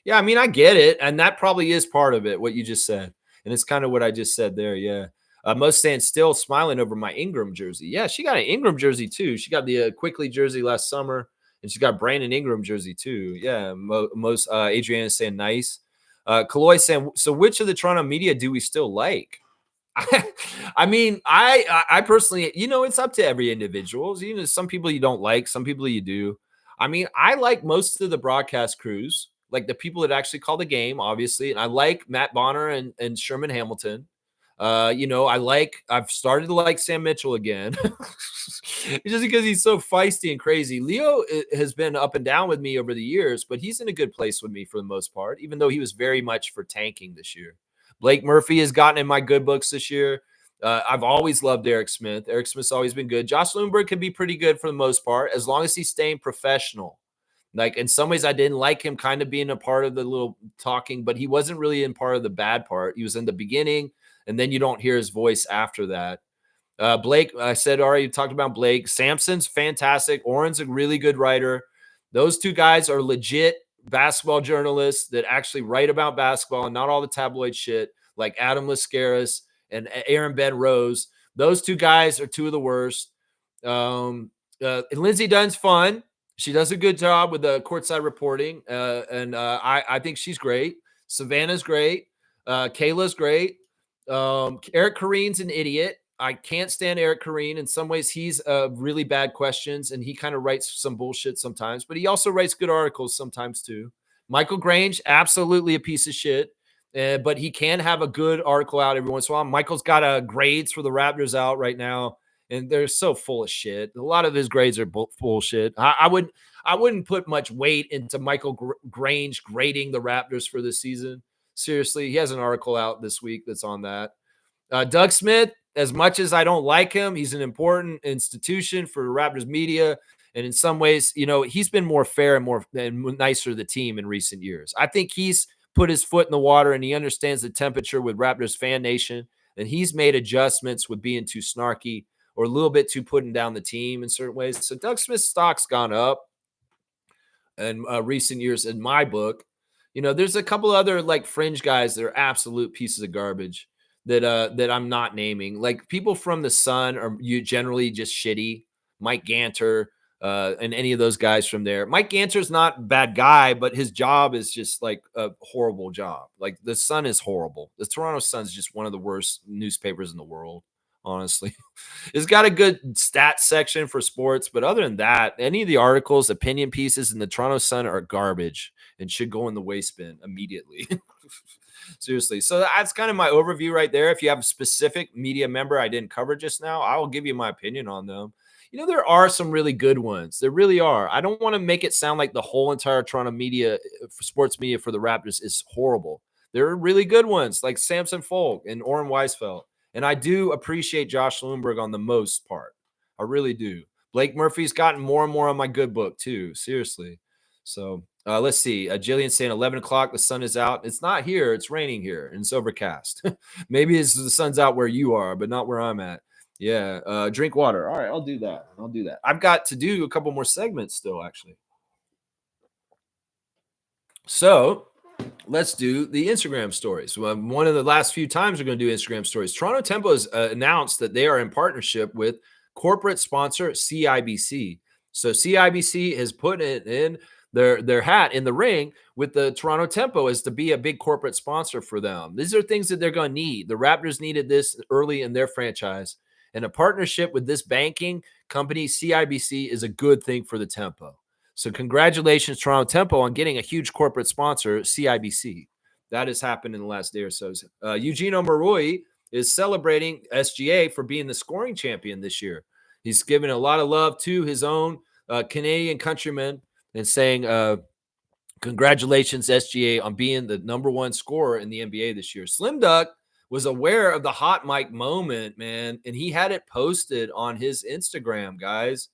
Yeah, I mean, I get it, and that probably is part of it, what you just said. And it's kind of what I just said there, yeah. Most saying, still smiling over my Ingram jersey. Yeah, she got an Ingram jersey, too. She got the Quickly jersey last summer, and she got Brandon Ingram jersey, too. Yeah, most Adriana saying nice. Kaloy saying, so which of the Toronto media do we still like? I mean, I personally, it's up to every individual. Some people you don't like, some people you do. I mean, I like most of the broadcast crews. like the people that actually call the game, obviously. And I like Matt Bonner and Sherman Hamilton. I've started to like Sam Mitchell again. Just because he's so feisty and crazy. Leo has been up and down with me over the years, but he's in a good place with me for the most part, even though he was very much for tanking this year. Blake Murphy has gotten in my good books this year. I've always loved Eric Smith. Eric Smith's always been good. Josh Lundberg can be pretty good for the most part, as long as he's staying professional. Like in some ways, I didn't like him kind of being a part of the little talking, but he wasn't really in part of the bad part. He was in the beginning, and then you don't hear his voice after that. Blake, I said already, talked about Blake. Sampson's fantastic. Oren's a really good writer. Those two guys are legit basketball journalists that actually write about basketball and not all the tabloid shit like Adam Lascaris and Aaron Ben Rose. Those two guys are two of the worst. Lindsey Dunn's fun. She does a good job with the courtside reporting, and I think she's great. Savannah's great. Kayla's great. Eric Koreen's an idiot. I can't stand Eric Koreen. In some ways, he's really bad questions, and he kind of writes some bullshit sometimes, but he also writes good articles sometimes too. Michael Grange, absolutely a piece of shit, but he can have a good article out every once in a while. Michael's got grades for the Raptors out right now, and they're so full of shit. A lot of his grades are bullshit. I wouldn't put much weight into Michael Grange grading the Raptors for this season. Seriously, he has an article out this week that's on that. Doug Smith, as much as I don't like him, he's an important institution for Raptors media. And in some ways, he's been more fair and nicer to the team in recent years. I think he's put his foot in the water and he understands the temperature with Raptors fan nation. And he's made adjustments with being too snarky or a little bit too putting down the team in certain ways. So Doug Smith's stock's gone up in recent years in my book. There's a couple other like fringe guys that are absolute pieces of garbage that I'm not naming. Like people from the Sun are generally just shitty. Mike Ganter and any of those guys from there. Mike Ganter's not a bad guy, but his job is just like a horrible job. Like the Sun is horrible. The Toronto Sun is just one of the worst newspapers in the world. Honestly, it's got a good stat section for sports, but other than that, any of the articles, opinion pieces in the Toronto Sun are garbage and should go in the waste bin immediately. Seriously. So that's kind of my overview right there. If you have a specific media member I didn't cover just now, I will give you my opinion on them. There are some really good ones. There really are. I don't want to make it sound like the whole entire Toronto media, sports media for the Raptors is horrible. There are really good ones like Samson Folk and Oren Weisfeld. And I do appreciate Josh Lundberg on the most part. I really do. Blake Murphy's gotten more and more on my good book too. Seriously. So let's see. Jillian's saying 11 o'clock. The sun is out. It's not here. It's raining here and it's overcast. Maybe the sun's out where you are, but not where I'm at. Yeah. Drink water. All right. I'll do that. I've got to do a couple more segments still, actually. So let's do the Instagram stories. One of the last few times we're going to do Instagram stories. Toronto Tempo has announced that they are in partnership with corporate sponsor CIBC. So CIBC has put it in their hat in the ring with the Toronto Tempo as to be a big corporate sponsor for them. These are things that they're going to need. The Raptors needed this early in their franchise. And a partnership with this banking company, CIBC, is a good thing for the Tempo. So congratulations, Toronto Tempo, on getting a huge corporate sponsor, CIBC. That has happened in the last day or so. Eugenio Marui is celebrating SGA for being the scoring champion this year. He's given a lot of love to his own Canadian countrymen and saying, congratulations, SGA, on being the number one scorer in the NBA this year. Slim Duck was aware of the hot mic moment, man, and he had it posted on his Instagram, guys.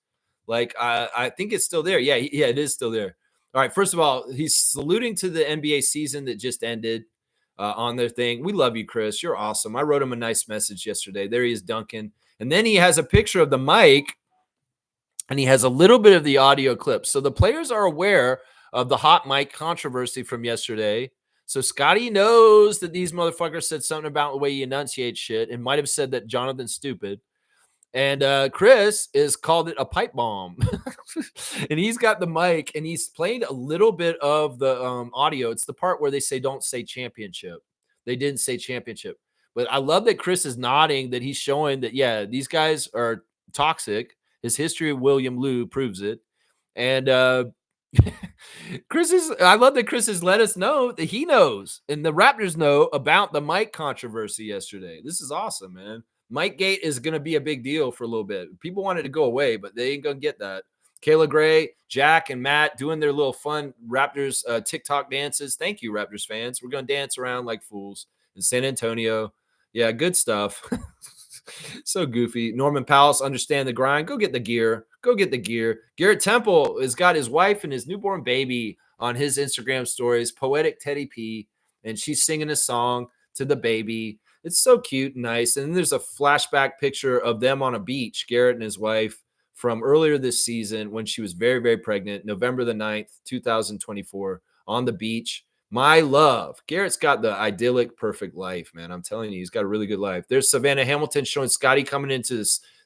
Like, I think it's still there. Yeah, it is still there. All right, first of all, he's saluting to the NBA season that just ended on their thing. We love you, Chris. You're awesome. I wrote him a nice message yesterday. There he is, Duncan. And then he has a picture of the mic, and he has a little bit of the audio clip. So the players are aware of the hot mic controversy from yesterday. So Scotty knows that these motherfuckers said something about the way he enunciates shit and might have said that Jonathan's stupid. And Chris is called it a pipe bomb. And he's got the mic and he's played a little bit of the audio. It's the part where they say, don't say championship. They didn't say championship. But I love that Chris is nodding, that he's showing that, yeah, these guys are toxic. His history of William Liu proves it. And I love that Chris has let us know that he knows and the Raptors know about the Mike controversy yesterday. This is awesome, man. Mike Gate is going to be a big deal for a little bit. People wanted to go away, but they ain't going to get that. Kayla Gray, Jack, and Matt doing their little fun Raptors TikTok dances. Thank you, Raptors fans. We're going to dance around like fools in San Antonio. Yeah, good stuff. So goofy. Norman Powell's understand the grind. Go get the gear. Go get the gear. Garrett Temple has got his wife and his newborn baby on his Instagram stories. Poetic Teddy P, and she's singing a song to the baby. It's so cute and nice. And then there's a flashback picture of them on a beach, Garrett and his wife, from earlier this season when she was very, very pregnant, November the 9th, 2024, on the beach. My love. Garrett's got the idyllic, perfect life, man. I'm telling you, he's got a really good life. There's Savannah Hamilton showing Scotty coming into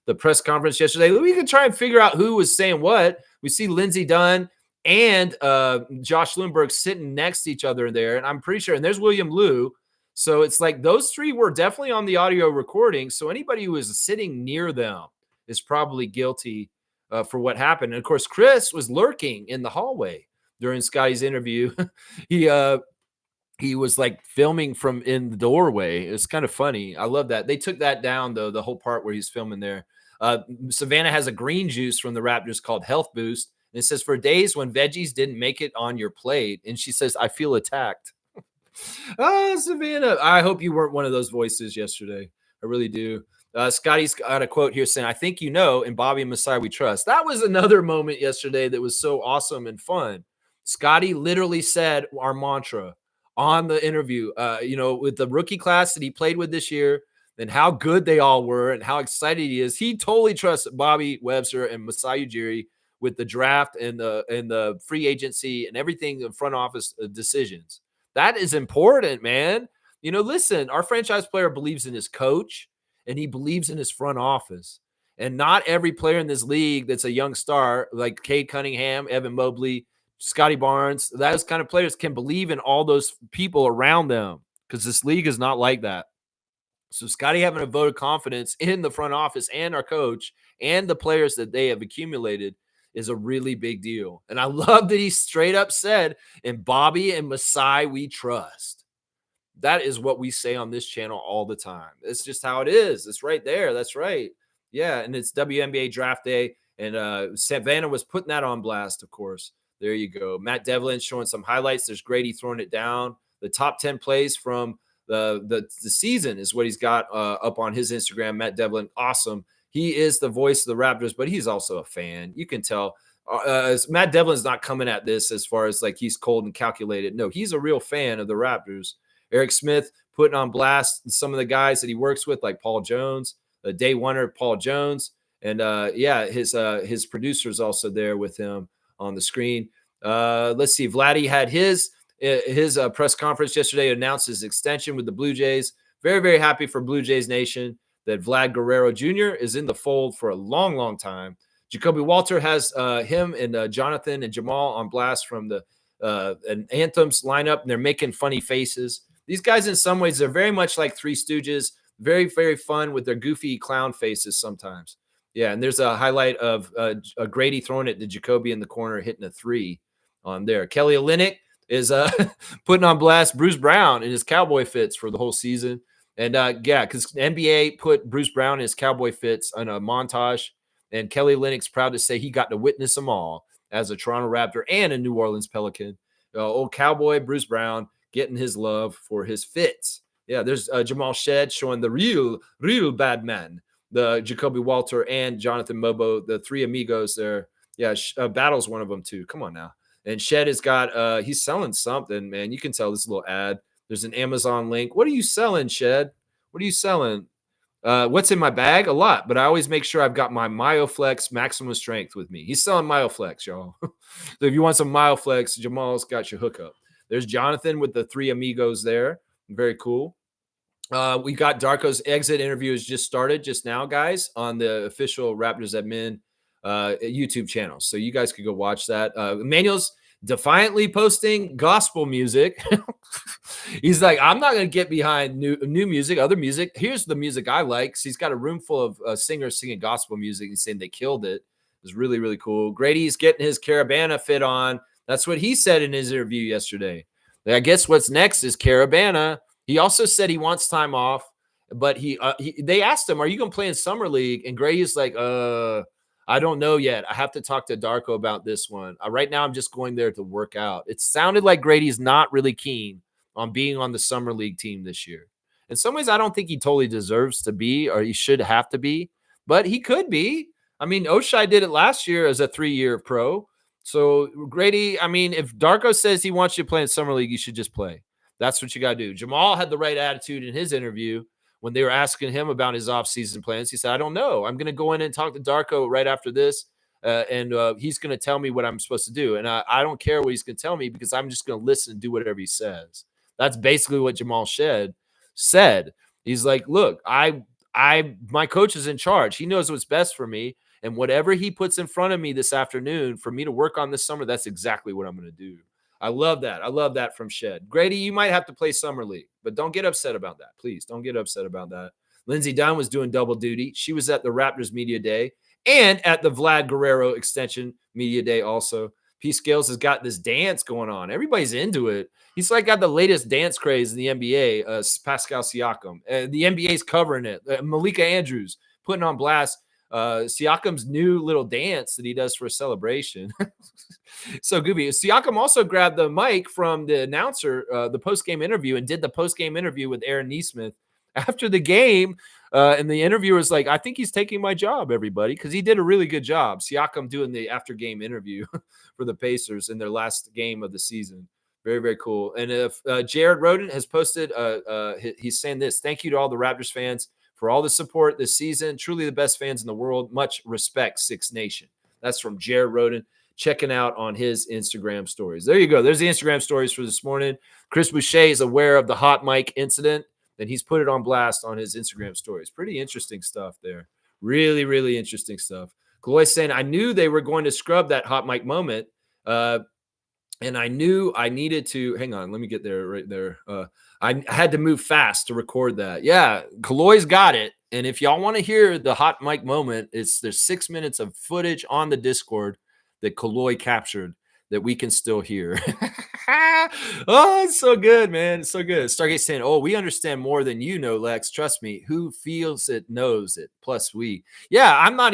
the press conference yesterday. We can try and figure out who was saying what. We see Lindsey Dunn and Josh Lundberg sitting next to each other there, and I'm pretty sure, and there's William Liu. So it's like those three were definitely on the audio recording. So anybody who was sitting near them is probably guilty for what happened. And of course, Chris was lurking in the hallway during Scotty's interview. He was like filming from in the doorway. It's kind of funny. I love that. They took that down though, the whole part where he's filming there. Savannah has a green juice from the Raptors called Health Boost. And it says, for days when veggies didn't make it on your plate. And she says, I feel attacked. Oh, Savannah. I hope you weren't one of those voices yesterday. I really do. Scotty's got a quote here saying, I think you know, in Bobby and Messiah we trust. That was another moment yesterday that was so awesome and fun. Scotty literally said our mantra on the interview, with the rookie class that he played with this year and how good they all were and how excited he is. He totally trusts Bobby Webster and Masai Ujiri with the draft and the free agency and everything, the front office decisions. That is important, man. Listen, our franchise player believes in his coach and he believes in his front office. And not every player in this league that's a young star like Cade Cunningham, Evan Mobley, Scotty Barnes, those kind of players can believe in all those people around them because this league is not like that. So Scotty having a vote of confidence in the front office and our coach and the players that they have accumulated is a really big deal. And I love that he straight up said, in Bobby and Masai, we trust. That is what we say on this channel all the time. It's just how it is. It's right there. That's right. Yeah. And it's WNBA draft day. And Savannah was putting that on blast, of course. There you go. Matt Devlin showing some highlights. There's Grady throwing it down. The top 10 plays from the season is what he's got up on his Instagram. Matt Devlin, awesome. He is the voice of the Raptors, but he's also a fan. You can tell. Matt Devlin's not coming at this as far as like he's cold and calculated. No, he's a real fan of the Raptors. Eric Smith putting on blast some of the guys that he works with, like Paul Jones, the day oneer Paul Jones. And his producer is also there with him on the screen. Let's see. Vladdy had his press conference yesterday, announced his extension with the Blue Jays. Very, very happy for Blue Jays Nation that Vlad Guerrero Jr. is in the fold for a long, long time. Jacoby Walter has him and Jonathan and Jamal on blast from the an Anthems lineup, and they're making funny faces. These guys, in some ways, they're very much like Three Stooges, very, very fun with their goofy clown faces sometimes. Yeah, and there's a highlight of Grady throwing it to Jacoby in the corner, hitting a three on there. Kelly Olynyk is putting on blast Bruce Brown in his cowboy fits for the whole season. And because NBA put Bruce Brown in his cowboy fits on a montage, and Kelly Olynyk's proud to say he got to witness them all as a Toronto Raptor and a New Orleans Pelican. Old cowboy Bruce Brown getting his love for his fits. Yeah, there's Jamal Shed showing the real bad man. The Jacoby Walter and Jonathan Mobo, the three amigos there. Yeah, Battle's one of them too. Come on now. And Shed has got, he's selling something, man. You can tell this little ad. There's an Amazon link. What are you selling, Shed? What are you selling? What's in my bag? A lot, but I always make sure I've got my MyoFlex maximum strength with me. He's selling MyoFlex, y'all. So if you want some MyoFlex, Jamal's got your hookup. There's Jonathan with the three amigos there. Very cool. We got Darko's exit interview has just started just now, guys, on the official Raptors Admin YouTube channel. So you guys could go watch that. Emmanuel's defiantly posting gospel music. He's like, I'm not going to get behind new music, other music. Here's the music I like. So he's got a room full of singers singing gospel music. He's saying they killed it. It was really, really cool. Grady's getting his Caravana fit on. That's what he said in his interview yesterday. I guess what's next is Caravana. He also said he wants time off, but they asked him, "Are you going to play in summer league?" And Grady's like, I don't know yet. I have to talk to Darko about this one. Right now, I'm just going there to work out." It sounded like Grady's not really keen on being on the summer league team this year. In some ways, I don't think he totally deserves to be, or he should have to be, but he could be. I mean, Oshai did it last year as a 3-year pro. So Grady, I mean, if Darko says he wants you to play in summer league, you should just play. That's what you got to do. Jamal had the right attitude in his interview when they were asking him about his offseason plans. He said, "I don't know. I'm going to go in and talk to Darko right after this, and he's going to tell me what I'm supposed to do. And I don't care what he's going to tell me because I'm just going to listen and do whatever he says." That's basically what Jamal said. He's like, "Look, my coach is in charge. He knows what's best for me. And whatever he puts in front of me this afternoon for me to work on this summer, that's exactly what I'm going to do." I love that. I love that from Shed. Grady, you might have to play summer league, but don't get upset about that. Please don't get upset about that. Lindsey Dunn was doing double duty. She was at the Raptors Media Day and at the Vlad Guerrero Extension Media Day also. P. Scales has got this dance going on. Everybody's into it. He's like got the latest dance craze in the NBA, Pascal Siakam. The NBA's covering it. Malika Andrews putting on blast Siakam's new little dance that he does for a celebration. So goofy. Siakam also grabbed the mic from the announcer, the post-game interview, and did the post-game interview with Aaron Nesmith after the game. And the interviewer was like, "I think he's taking my job, everybody," because he did a really good job. Siakam doing the after-game interview for the Pacers in their last game of the season. Very, very cool. And if Jared Roden has posted, he's saying this: "Thank you to all the Raptors fans for all the support this season. Truly the best fans in the world. Much respect, Six Nation." That's from Jared Roden, checking out on his Instagram stories. There you go. There's the Instagram stories for this morning. Chris Boucher is aware of the hot mic incident, and he's put it on blast on his Instagram stories. Pretty interesting stuff there. Really, really interesting stuff. Kaloy saying, "I knew they were going to scrub that hot mic moment. And I knew I needed to," hang on, let me get there right there. I had to move fast to record that. Yeah, Kaloy's got it. And if y'all want to hear the hot mic moment, there's 6 minutes of footage on the Discord that Kaloy captured that we can still hear. Oh, it's so good, man. It's so good. Stargate saying, "Oh, we understand more than you know, Lex. Trust me. Who feels it knows it. Plus we." Yeah, I'm not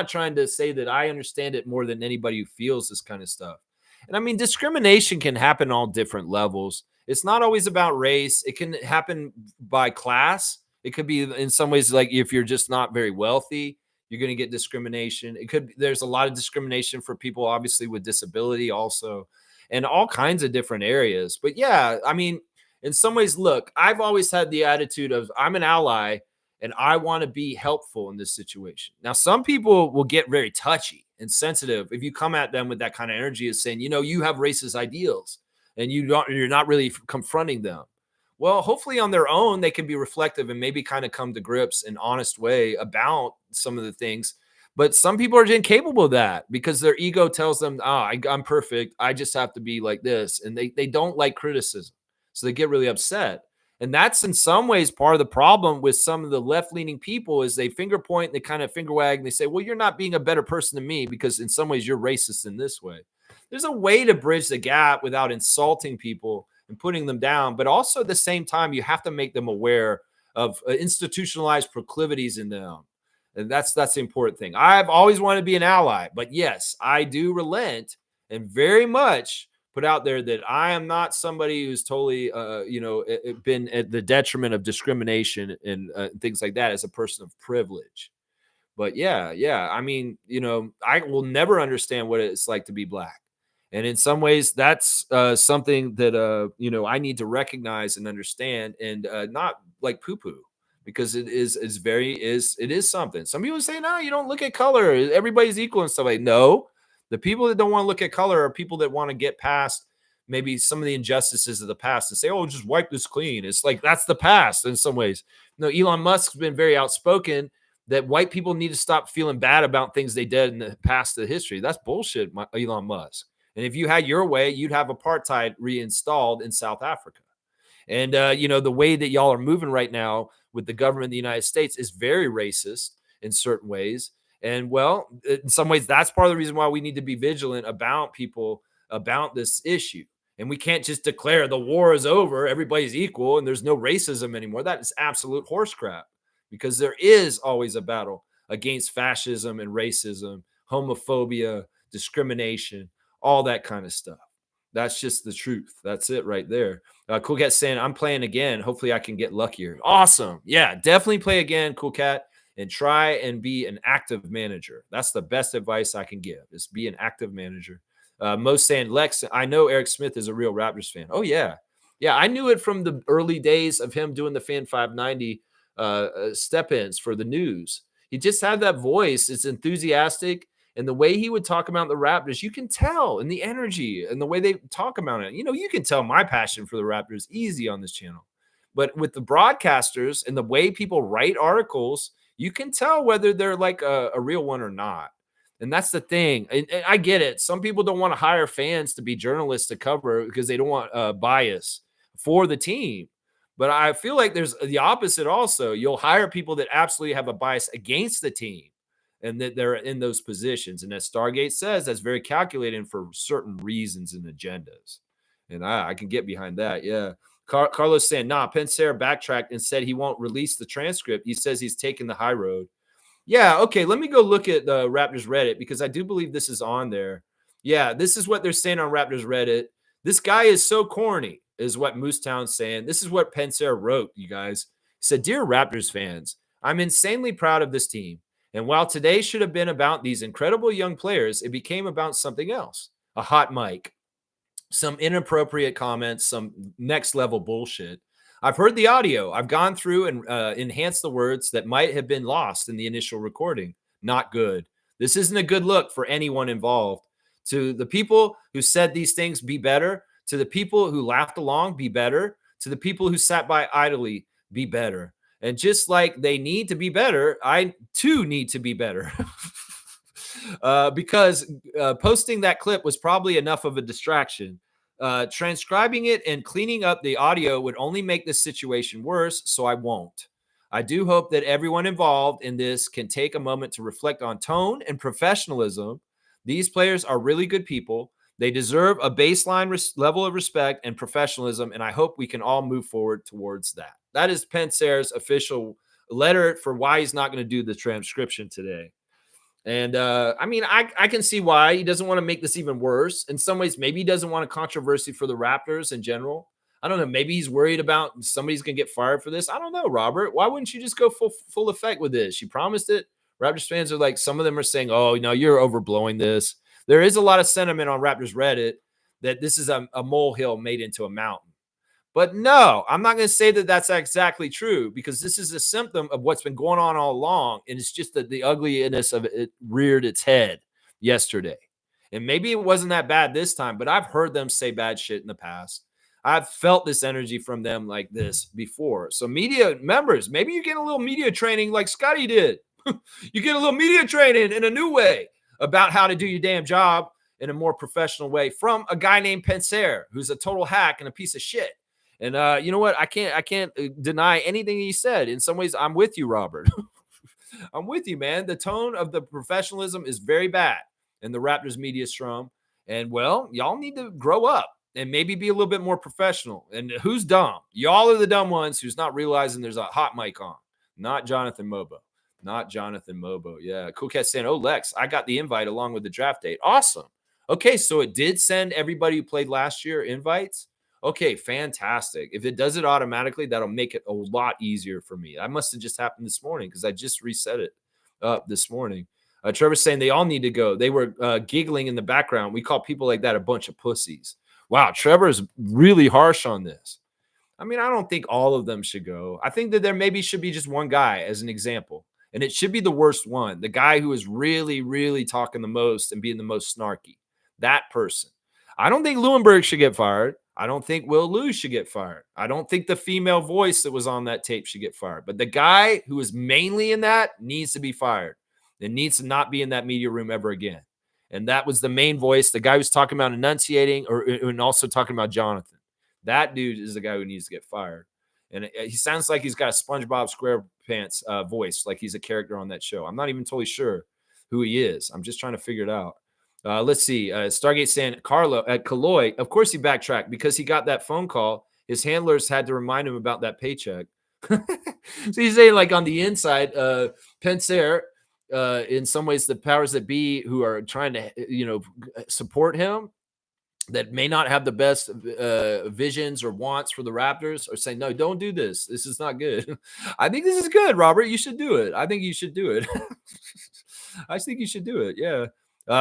trying to say that I understand it more than anybody who feels this kind of stuff. And I mean, discrimination can happen on all different levels. It's not always about race. It can happen by class. It could be in some ways like if you're just not very wealthy, you're going to get discrimination. There's a lot of discrimination for people, obviously, with disability also, and all kinds of different areas. But yeah, I mean, in some ways, look, I've always had the attitude of I'm an ally and I want to be helpful in this situation. Now, some people will get very touchy and sensitive if you come at them with that kind of energy of saying, you have racist ideals and you're not really confronting them. Well, hopefully on their own, they can be reflective and maybe kind of come to grips in an honest way about some of the things. But some people are incapable of that because their ego tells them, I'm perfect. I just have to be like this. And they don't like criticism. So they get really upset. And that's in some ways part of the problem with some of the left-leaning people is they finger point, they kind of finger wag, and they say, well, you're not being a better person than me because in some ways you're racist in this way. There's a way to bridge the gap without insulting people and putting them down, but also at the same time, you have to make them aware of institutionalized proclivities in them. And that's the important thing. I've always wanted to be an ally, but yes, I do relent and very much put out there that I am not somebody who's totally, been at the detriment of discrimination and things like that as a person of privilege. But yeah. I mean, I will never understand what it's like to be Black. And in some ways, that's something that, I need to recognize and understand and not like poo-poo because it is something. Some people say, no, you don't look at color. Everybody's equal and stuff like that. No. The people that don't want to look at color are people that want to get past maybe some of the injustices of the past and say, oh, just wipe this clean. It's like that's the past in some ways. Elon Musk's been very outspoken that white people need to stop feeling bad about things they did in the past of history. That's bullshit, Elon Musk. And if you had your way, you'd have apartheid reinstalled in South Africa. And, the way that y'all are moving right now with the government of the United States is very racist in certain ways. And well, in some ways, that's part of the reason why we need to be vigilant about people about this issue. And we can't just declare the war is over, everybody's equal, and there's no racism anymore. That is absolute horse crap, because there is always a battle against fascism and racism, homophobia, discrimination, all that kind of stuff. That's just the truth. That's it right there. Cool Cat saying, I'm playing again. Hopefully I can get luckier. Awesome. Yeah, definitely play again, Cool Cat, and try and be an active manager. That's the best advice I can give, is be an active manager. Most saying, Lex, I know Eric Smith is a real Raptors fan. Oh, yeah. Yeah, I knew it from the early days of him doing the Fan 590 step-ins for the news. He just had that voice. It's enthusiastic. And the way he would talk about the Raptors, you can tell in the energy and the way they talk about it. You know, you can tell my passion for the Raptors easy on this channel. But with the broadcasters and the way people write articles, you can tell whether they're like a real one or not. And that's the thing. And I get it. Some people don't want to hire fans to be journalists to cover because they don't want bias for the team. But I feel like there's the opposite also. You'll hire people that absolutely have a bias against the team, and that they're in those positions. And as Stargate says, that's very calculated for certain reasons and agendas. And I can get behind that. Yeah. Carlos saying, nah, Pensera backtracked and said he won't release the transcript. He says he's taking the high road. Yeah. Okay. Let me go look at the Raptors Reddit, because I do believe this is on there. Yeah. This is what they're saying on Raptors Reddit. This guy is so corny, is what Moosetown's saying. This is what Pensera wrote, you guys. He said, Dear Raptors fans, I'm insanely proud of this team. And while today should have been about these incredible young players, it became about something else. A hot mic, some inappropriate comments, some next level bullshit. I've heard the audio. I've gone through and enhanced the words that might have been lost in the initial recording. Not good. This isn't a good look for anyone involved. To the people who said these things, be better. To the people who laughed along, be better. To the people who sat by idly, be better. And just like they need to be better, I too need to be better. Because posting that clip was probably enough of a distraction. Transcribing it and cleaning up the audio would only make this situation worse, so I won't. I do hope that everyone involved in this can take a moment to reflect on tone and professionalism. These players are really good people. They deserve a baseline level of respect and professionalism, and I hope we can all move forward towards that. That is Pensera's official letter for why he's not going to do the transcription today. And I mean, I can see why he doesn't want to make this even worse. In some ways, maybe he doesn't want a controversy for the Raptors in general. I don't know. Maybe he's worried about somebody's going to get fired for this. I don't know, Robert. Why wouldn't you just go full effect with this? You promised it. Raptors fans are like, some of them are saying, oh, no, you're overblowing this. There is a lot of sentiment on Raptors Reddit that this is a molehill made into a mountain. But no, I'm not going to say that that's exactly true, because this is a symptom of what's been going on all along. And it's just that the ugliness of it reared its head yesterday. And maybe it wasn't that bad this time, but I've heard them say bad shit in the past. I've felt this energy from them like this before. So media members, maybe you get a little media training like Scotty did. You get a little media training in a new way about how to do your damn job in a more professional way from a guy named Pensera, who's a total hack and a piece of shit. And you know what? I can't deny anything he said. In some ways, I'm with you, Robert. I'm with you, man. The tone of the professionalism is very bad in the Raptors media strum. And well, y'all need to grow up and maybe be a little bit more professional. And who's dumb? Y'all are the dumb ones who's not realizing there's a hot mic on. Not Jonathan Mobo. Not Jonathan Mobo. Yeah. Cool Cat saying, oh, Lex, I got the invite along with the draft date. Awesome. Okay, so it did send everybody who played last year invites. Okay, fantastic. If it does it automatically, that'll make it a lot easier for me. That must have just happened this morning because I just reset it up this morning. Trevor's saying they all need to go. They were giggling in the background. We call people like that a bunch of pussies. Wow, Trevor's really harsh on this. I mean, I don't think all of them should go. I think that there maybe should be just one guy as an example. And it should be the worst one, the guy who is really, really talking the most and being the most snarky. That person. I don't think Lewinberg should get fired. I don't think Will Lou should get fired. I don't think the female voice that was on that tape should get fired. But the guy who is mainly in that needs to be fired and needs to not be in that media room ever again. And that was the main voice, the guy who's talking about enunciating and also talking about Jonathan. That dude is the guy who needs to get fired. And he sounds like he's got a SpongeBob SquarePants voice, like he's a character on that show. I'm not even totally sure who he is. I'm just trying to figure it out. Let's see. Stargate saying Carlo at Kaloy. Of course he backtracked because he got that phone call. His handlers had to remind him about that paycheck. So he's saying, like, on the inside, Pensair, in some ways, the powers that be who are trying to, support him, that may not have the best visions or wants for the Raptors, are saying, no, don't do this. This is not good. I think this is good, Robert. You should do it. I think you should do it. I think you should do it. Yeah.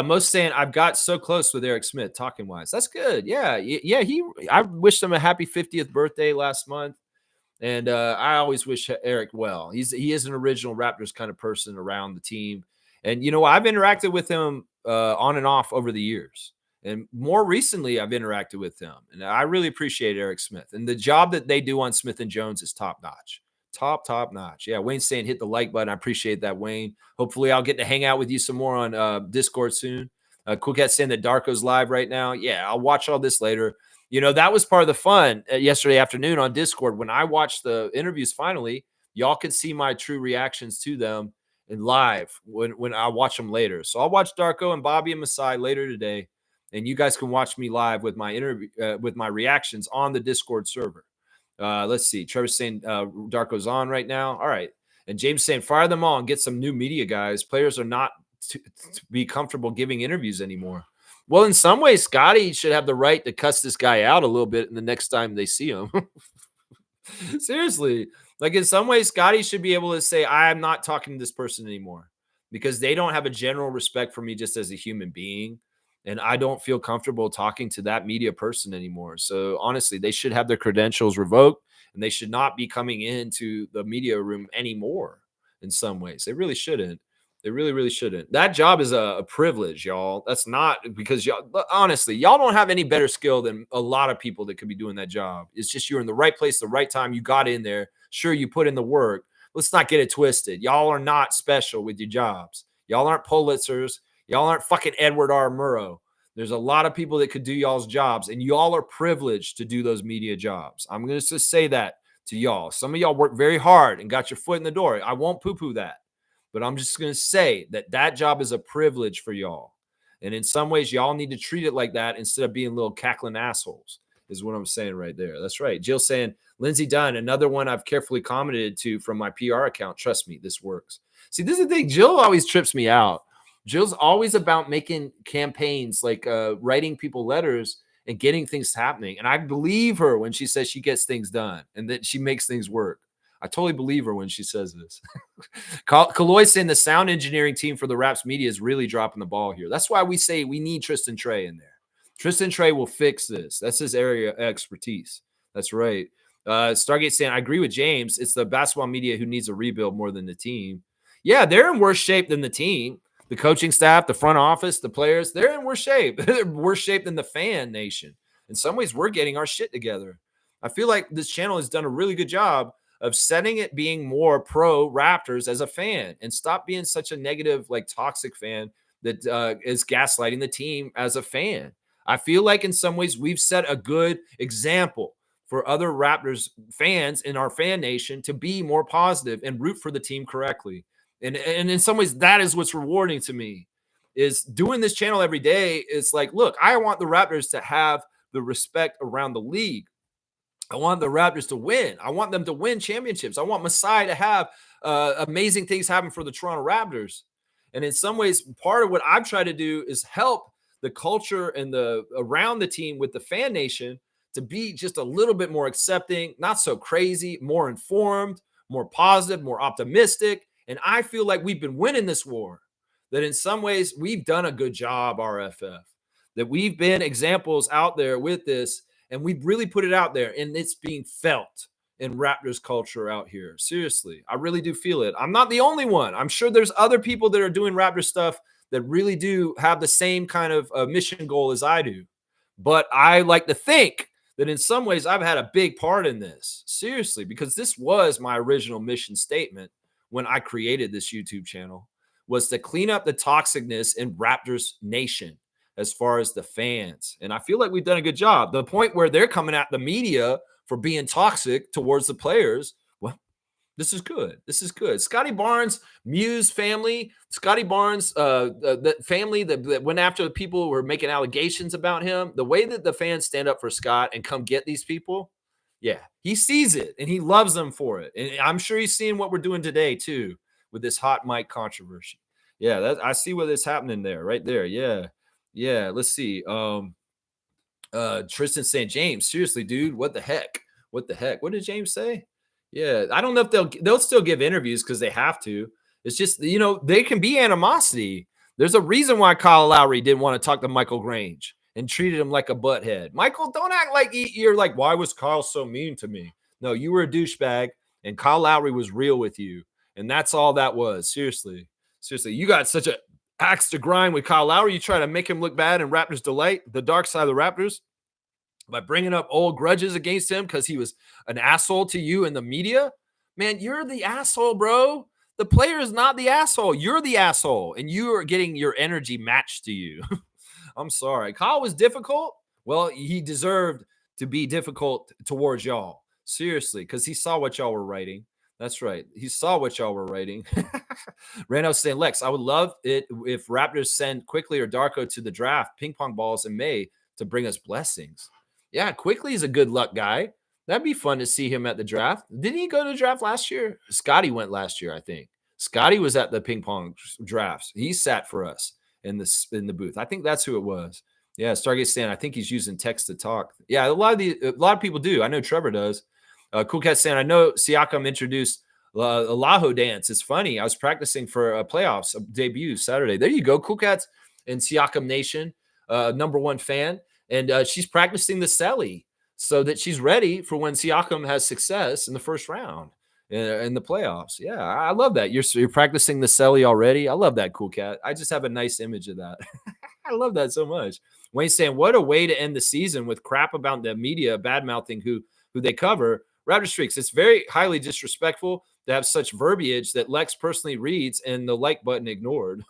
Most saying I've got so close with Eric Smith talking wise. That's good. Yeah. Yeah. I wished him a happy 50th birthday last month. And I always wish Eric well. He is an original Raptors kind of person around the team. And, I've interacted with him on and off over the years. And more recently, I've interacted with him. And I really appreciate Eric Smith. And the job that they do on Smith & Jones is top notch. Top notch. Yeah, Wayne's saying hit the like button. I appreciate that, Wayne. Hopefully, I'll get to hang out with you some more on Discord soon. Cool Cat saying that Darko's live right now. Yeah, I'll watch all this later. That was part of the fun yesterday afternoon on Discord. When I watched the interviews finally, y'all can see my true reactions to them in live when I watch them later. So I'll watch Darko and Bobby and Masai later today, and you guys can watch me live with my interview with my reactions on the Discord server. Let's see. Trevor's saying Darko's on right now. All right. And James saying fire them all and get some new media guys. Players are not to be comfortable giving interviews anymore. Well, in some ways, Scotty should have the right to cuss this guy out a little bit the next time they see him. Seriously. Like, in some ways, Scotty should be able to say, I'm not talking to this person anymore, because they don't have a general respect for me just as a human being. And I don't feel comfortable talking to that media person anymore. So honestly, they should have their credentials revoked, and they should not be coming into the media room anymore in some ways. They really shouldn't. They really, really shouldn't. That job is a privilege, y'all. That's not because y'all, honestly, y'all don't have any better skill than a lot of people that could be doing that job. It's just you're in the right place, the right time. You got in there. Sure, you put in the work. Let's not get it twisted. Y'all are not special with your jobs. Y'all aren't Pulitzers. Y'all aren't fucking Edward R. Murrow. There's a lot of people that could do y'all's jobs, and y'all are privileged to do those media jobs. I'm going to just say that to y'all. Some of y'all work very hard and got your foot in the door. I won't poo-poo that. But I'm just going to say that job is a privilege for y'all. And in some ways, y'all need to treat it like that instead of being little cackling assholes, is what I'm saying right there. That's right. Jill saying, Lindsey Dunn, another one I've carefully commented to from my PR account. Trust me, this works. See, this is the thing. Jill always trips me out. Jill's always about making campaigns, like writing people letters and getting things happening. And I believe her when she says she gets things done and that she makes things work. I totally believe her when she says this. Kaloy saying the sound engineering team for the Raps media is really dropping the ball here. That's why we say we need Tristan Trey in there. Tristan Trey will fix this. That's his area of expertise. That's right. Stargate saying, I agree with James. It's the basketball media who needs a rebuild more than the team. Yeah, they're in worse shape than the team. The coaching staff, the front office, the players, they're in worse shape. They're worse shape than the fan nation. In some ways, we're getting our shit together. I feel like this channel has done a really good job of setting it being more pro Raptors as a fan, and stop being such a negative, like toxic fan that is gaslighting the team as a fan. I feel like in some ways we've set a good example for other Raptors fans in our fan nation to be more positive and root for the team correctly. And in some ways, that is what's rewarding to me, is doing this channel every day. It's like, look, I want the Raptors to have the respect around the league. I want the Raptors to win. I want them to win championships. I want Masai to have amazing things happen for the Toronto Raptors. And in some ways, part of what I've tried to do is help the culture and the around the team with the fan nation to be just a little bit more accepting, not so crazy, more informed, more positive, more optimistic. And I feel like we've been winning this war, that in some ways we've done a good job, RFF, that we've been examples out there with this. And we've really put it out there, and it's being felt in Raptors culture out here. Seriously, I really do feel it. I'm not the only one. I'm sure there's other people that are doing Raptors stuff that really do have the same kind of mission goal as I do. But I like to think that in some ways I've had a big part in this. Seriously, because this was my original mission statement when I created this YouTube channel, was to clean up the toxicness in Raptors Nation as far as the fans. And I feel like we've done a good job. The point where they're coming at the media for being toxic towards the players, well, This is good. This is good. Scotty Barnes, Muse family, Scotty Barnes, the family that went after the people who were making allegations about him. The way that the fans stand up for Scott and come get these people, yeah, he sees it and he loves them for it. And I'm sure he's seeing what we're doing today too with this hot mic controversy. Yeah, I see what is happening there, right there. Yeah, yeah. Let's see. Tristan St. James, seriously, dude, what the heck? What the heck? What did James say? Yeah, I don't know if they'll still give interviews because they have to. It's just they can be animosity. There's a reason why Kyle Lowry didn't want to talk to Michael Grange and treated him like a butthead. Michael, don't act like you're like, why was Kyle so mean to me? No, you were a douchebag, and Kyle Lowry was real with you, and that's all that was. Seriously, seriously, you got such a axe to grind with Kyle Lowry. You try to make him look bad in Raptors Delight, the dark side of the Raptors, by bringing up old grudges against him because he was an asshole to you in the media. Man, you're the asshole, bro. The player is not the asshole. You're the asshole, and you are getting your energy matched to you. I'm sorry. Kyle was difficult. Well, he deserved to be difficult towards y'all. Seriously, because he saw what y'all were writing. That's right. He saw what y'all were writing. Randall saying, Lex, I would love it if Raptors send Quickly or Darko to the draft, ping pong balls in May to bring us blessings. Yeah, Quickly is a good luck guy. That'd be fun to see him at the draft. Didn't he go to the draft last year? Scotty went last year, I think. Scotty was at the ping pong drafts. He sat for us in the booth. I think that's who it was. Yeah, Stargate Stan. I think he's using text to talk. Yeah, a lot of people do. I know Trevor does. Cool Cat Stan. I know Siakam introduced a Laho dance. It's funny. I was practicing for a playoffs debut Saturday. There you go, Cool Cats and Siakam Nation, number one fan, and she's practicing the celly so that she's ready for when Siakam has success in the first round in the playoffs. Yeah, I love that. You're practicing the celly already. I love that, Cool Cat. I just have a nice image of that. I love that so much. Wayne's saying, what a way to end the season with crap about the media bad mouthing who they cover. Raptor Streaks, it's very highly disrespectful to have such verbiage that Lex personally reads and the like button ignored.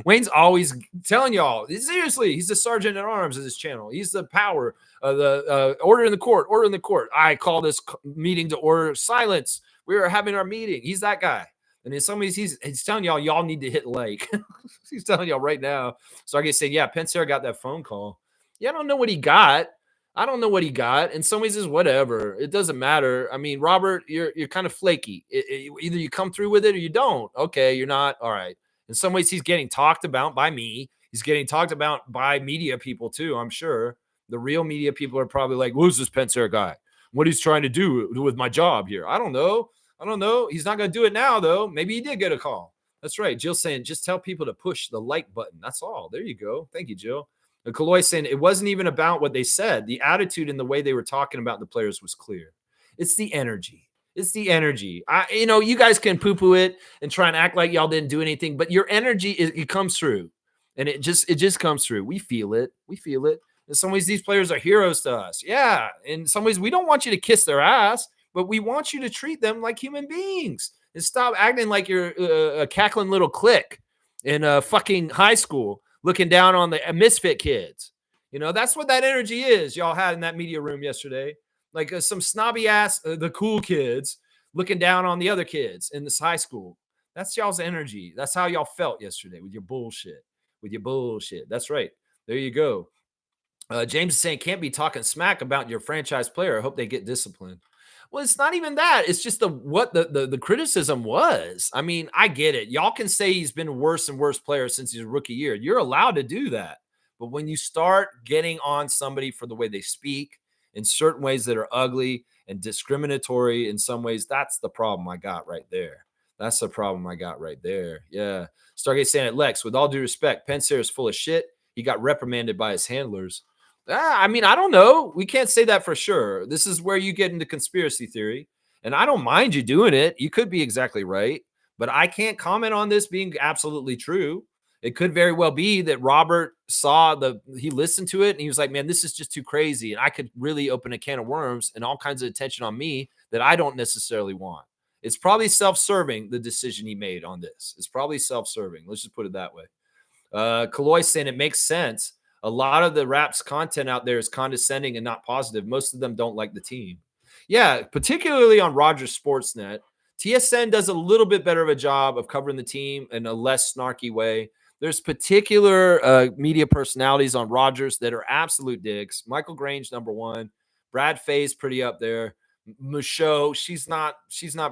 Wayne's always telling y'all, seriously, he's the sergeant at arms of this channel. He's the power of the order in the court, order in the court. I call this meeting to order silence. We are having our meeting. He's that guy. And in some ways, he's telling y'all need to hit like. He's telling y'all right now. So I get saying, yeah, Pensera got that phone call. Yeah, I don't know what he got. I don't know what he got. In some ways, it's whatever. It doesn't matter. I mean, Robert, you're kind of flaky. Either you come through with it or you don't. Okay, you're not. All right. In some ways, he's getting talked about by me. He's getting talked about by media people too, I'm sure. The real media people are probably like, who's this Pensera guy? What he's trying to do with my job here? I don't know. He's not going to do it now, though. Maybe he did get a call. That's right. Jill saying, just tell people to push the like button. That's all. There you go. Thank you, Jill. And Kaloy saying it wasn't even about what they said. The attitude and the way they were talking about the players was clear. It's the energy. It's the energy. You guys can poo-poo it and try and act like y'all didn't do anything, but your energy, it comes through. And it just comes through. We feel it. We feel it. In some ways, these players are heroes to us. Yeah. In some ways, we don't want you to kiss their ass, but we want you to treat them like human beings and stop acting like you're a cackling little clique in a fucking high school looking down on the misfit kids. That's what that energy is y'all had in that media room yesterday. Like some snobby ass, the cool kids looking down on the other kids in this high school. That's y'all's energy. That's how y'all felt yesterday with your bullshit. That's right. There you go. James is saying, can't be talking smack about your franchise player. I hope they get disciplined. Well, it's not even that. It's just what the criticism was. I mean, I get it. Y'all can say he's been worse and worse player since his rookie year. You're allowed to do that. But when you start getting on somebody for the way they speak in certain ways that are ugly and discriminatory in some ways, that's the problem I got right there. That's the problem I got right there. Yeah. Stargate saying it, Lex, with all due respect, Pensera is full of shit. He got reprimanded by his handlers. I mean, I don't know. We can't say that for sure. This is where you get into conspiracy theory. And I don't mind you doing it. You could be exactly right. But I can't comment on this being absolutely true. It could very well be that Robert he listened to it and he was like, man, this is just too crazy. And I could really open a can of worms and all kinds of attention on me that I don't necessarily want. It's probably self-serving, the decision he made on this. It's probably self-serving. Let's just put it that way. Kaloy saying it makes sense. A lot of the Raps content out there is condescending and not positive. Most of them don't like the team. Yeah, particularly on Rogers Sportsnet. TSN does a little bit better of a job of covering the team in a less snarky way. There's particular media personalities on Rogers that are absolute dicks. Michael Grange, number one. Brad Fay's pretty up there. Michaud, she's not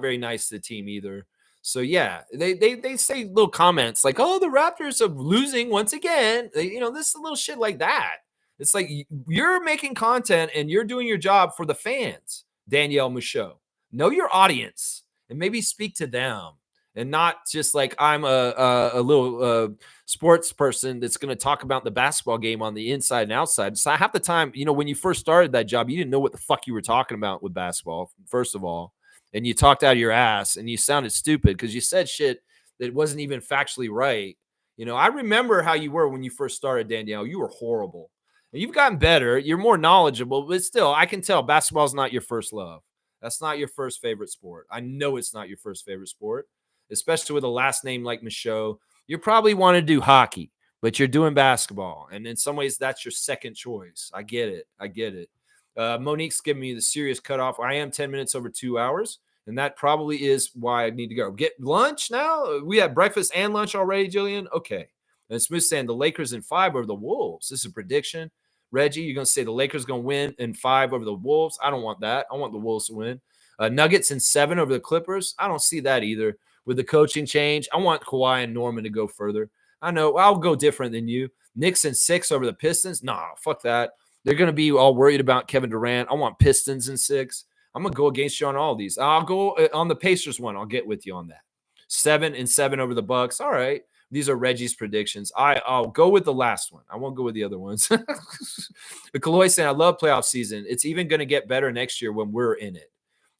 very nice to the team either. So yeah, they say little comments like, "Oh, the Raptors are losing once again." This little shit like that. It's like you're making content and you're doing your job for the fans, Danielle Michaud. Know your audience and maybe speak to them, and not just like I'm a little sports person that's going to talk about the basketball game on the inside and outside. So half the time, when you first started that job, you didn't know what the fuck you were talking about with basketball, first of all. And you talked out of your ass and you sounded stupid because you said shit that wasn't even factually right. I remember how you were when you first started, Danielle. You were horrible. And you've gotten better. You're more knowledgeable, but still, I can tell basketball is not your first love. That's not your first favorite sport. I know it's not your first favorite sport, especially with a last name like Michaud. You probably want to do hockey, but you're doing basketball. And in some ways, that's your second choice. I get it. Monique's giving me the serious cutoff. I am 10 minutes over 2 hours, and that probably is why I need to go. Get lunch now? We had breakfast and lunch already, Jillian? Okay. And Smith saying the Lakers in 5 over the Wolves. This is a prediction. Reggie, you're going to say the Lakers going to win in 5 over the Wolves? I don't want that. I want the Wolves to win. Nuggets in 7 over the Clippers? I don't see that either. With the coaching change, I want Kawhi and Norman to go further. I know I'll go different than you. Knicks in 6 over the Pistons? Nah, fuck that. They're going to be all worried about Kevin Durant. I want Pistons in 6. I'm going to go against you on all these. I'll go on the Pacers one. I'll get with you on that. 7 and 7 over the Bucks. All right. These are Reggie's predictions. I'll go with the last one. I won't go with the other ones. The Kaloy saying, I love playoff season. It's even going to get better next year when we're in it.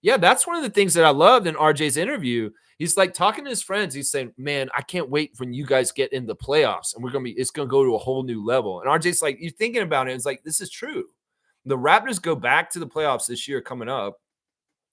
Yeah, that's one of the things that I loved in RJ's interview. He's like talking to his friends. He's saying, man, I can't wait when you guys get in the playoffs and it's going to go to a whole new level. And RJ's like, you're thinking about it. It's like, this is true. The Raptors go back to the playoffs this year coming up.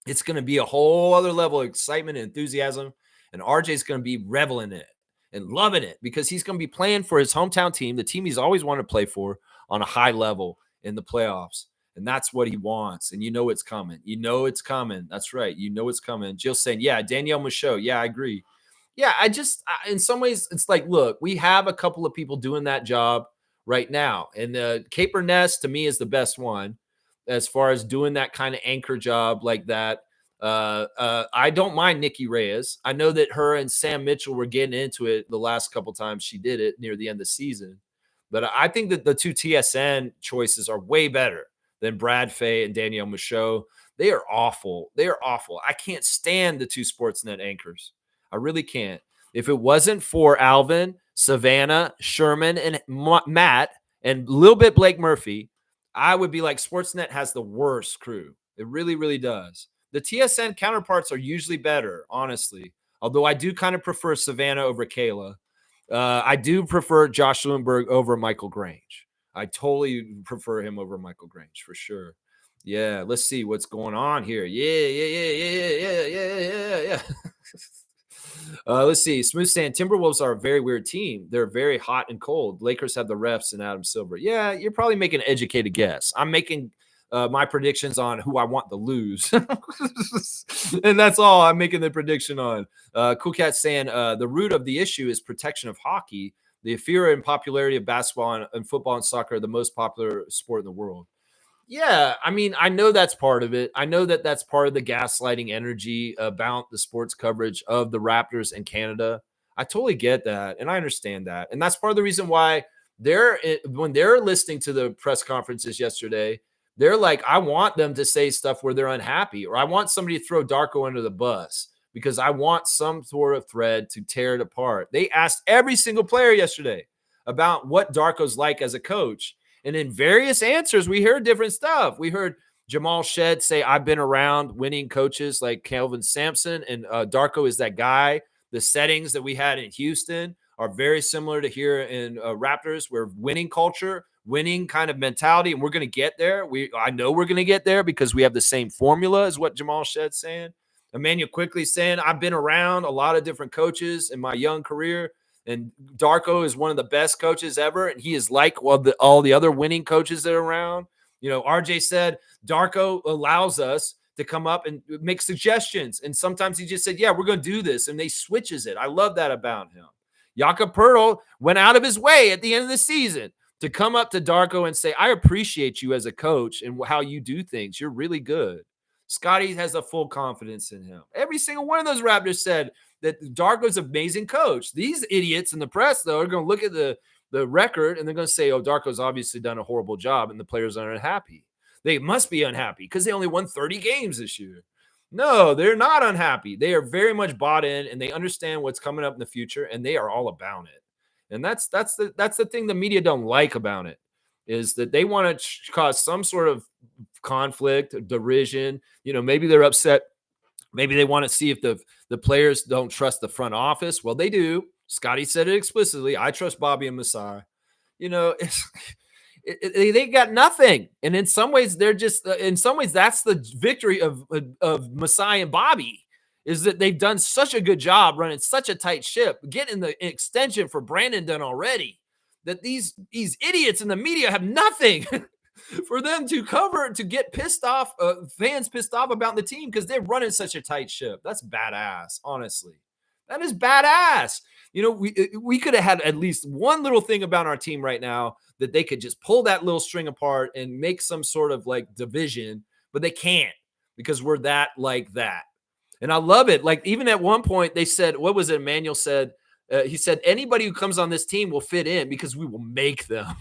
It's going to be a whole other level of excitement and enthusiasm. And RJ's going to be reveling in it and loving it because he's going to be playing for his hometown team, the team he's always wanted to play for, on a high level in the playoffs. And that's what he wants. And it's coming. It's coming. That's right. It's coming. Jill's saying, yeah, Danielle Michaud. Yeah, I agree. Yeah, in some ways, it's like, look, we have a couple of people doing that job right now. And Caper Ness, to me, is the best one as far as doing that kind of anchor job like that. I don't mind Nikki Reyes. I know that her and Sam Mitchell were getting into it the last couple times she did it near the end of the season. But I think that the two TSN choices are way better than Brad Fay and Danielle Michaud. They are awful. I can't stand the two Sportsnet anchors. I really can't. If it wasn't for Alvin, Savannah, Sherman, and Matt, and a little bit Blake Murphy, I would be like, Sportsnet has the worst crew. It really, really does. The TSN counterparts are usually better, honestly. Although I do kind of prefer Savannah over Kayla. I do prefer Josh Lewinberg over Michael Grange. I totally prefer him over Michael Grange for sure. Yeah, let's see what's going on here. Yeah. Let's see. Smooth saying Timberwolves are a very weird team. They're very hot and cold. Lakers have the refs and Adam Silver. Yeah, you're probably making an educated guess. I'm making my predictions on who I want to lose. And that's all I'm making the prediction on. Cool Cat saying the root of the issue is protection of hockey. The fear and popularity of basketball and football and soccer are the most popular sport in the world. Yeah, I mean, I know that's part of it. I know that that's part of the gaslighting energy about the sports coverage of the Raptors in Canada. I totally get that, and I understand that. And that's part of the reason why when they're listening to the press conferences yesterday, they're like, I want them to say stuff where they're unhappy, or I want somebody to throw Darko under the bus, because I want some sort of thread to tear it apart. They asked every single player yesterday about what Darko's like as a coach. And in various answers, we heard different stuff. We heard Jamal Shed say, I've been around winning coaches like Kelvin Sampson, and Darko is that guy. The settings that we had in Houston are very similar to here in Raptors, where winning culture, winning kind of mentality, and we're going to get there. I know we're going to get there because we have the same formula, is what Jamal Shed's saying. Emmanuel Quickly saying, I've been around a lot of different coaches in my young career, and Darko is one of the best coaches ever, and he is like all the other winning coaches that are around. RJ said Darko allows us to come up and make suggestions. And sometimes he just said, yeah, we're going to do this. And they switches it. I love that about him. Jakob Poeltl went out of his way at the end of the season to come up to Darko and say, I appreciate you as a coach and how you do things. You're really good. Scotty has a full confidence in him. Every single one of those Raptors said that Darko's an amazing coach. These idiots in the press, though, are going to look at the record and they're going to say, oh, Darko's obviously done a horrible job and the players are unhappy. They must be unhappy because they only won 30 games this year. No, they're not unhappy. They are very much bought in and they understand what's coming up in the future and they are all about it. And that's the thing the media don't like about it, is that they want to cause some sort of conflict, derision. You know, maybe they're upset. Maybe they want to see if the players don't trust the front office. Well, they do. Scotty said it explicitly. I trust Bobby and Masai. You know, they got nothing. And in some ways, they're just, in some ways, that's the victory of Masai and Bobby, is that they've done such a good job running such a tight ship, getting the extension for Brandon done already, that these idiots in the media have nothing for them to cover, to get pissed off, fans pissed off about the team because they're running such a tight ship. That's badass, honestly. That is badass. You know, we could have had at least one little thing about our team right now that they could just pull that little string apart and make some sort of like division, but they can't because we're that like that. And I love it. Like even at one point they said, what was it? Emmanuel said, he said, anybody who comes on this team will fit in because we will make them.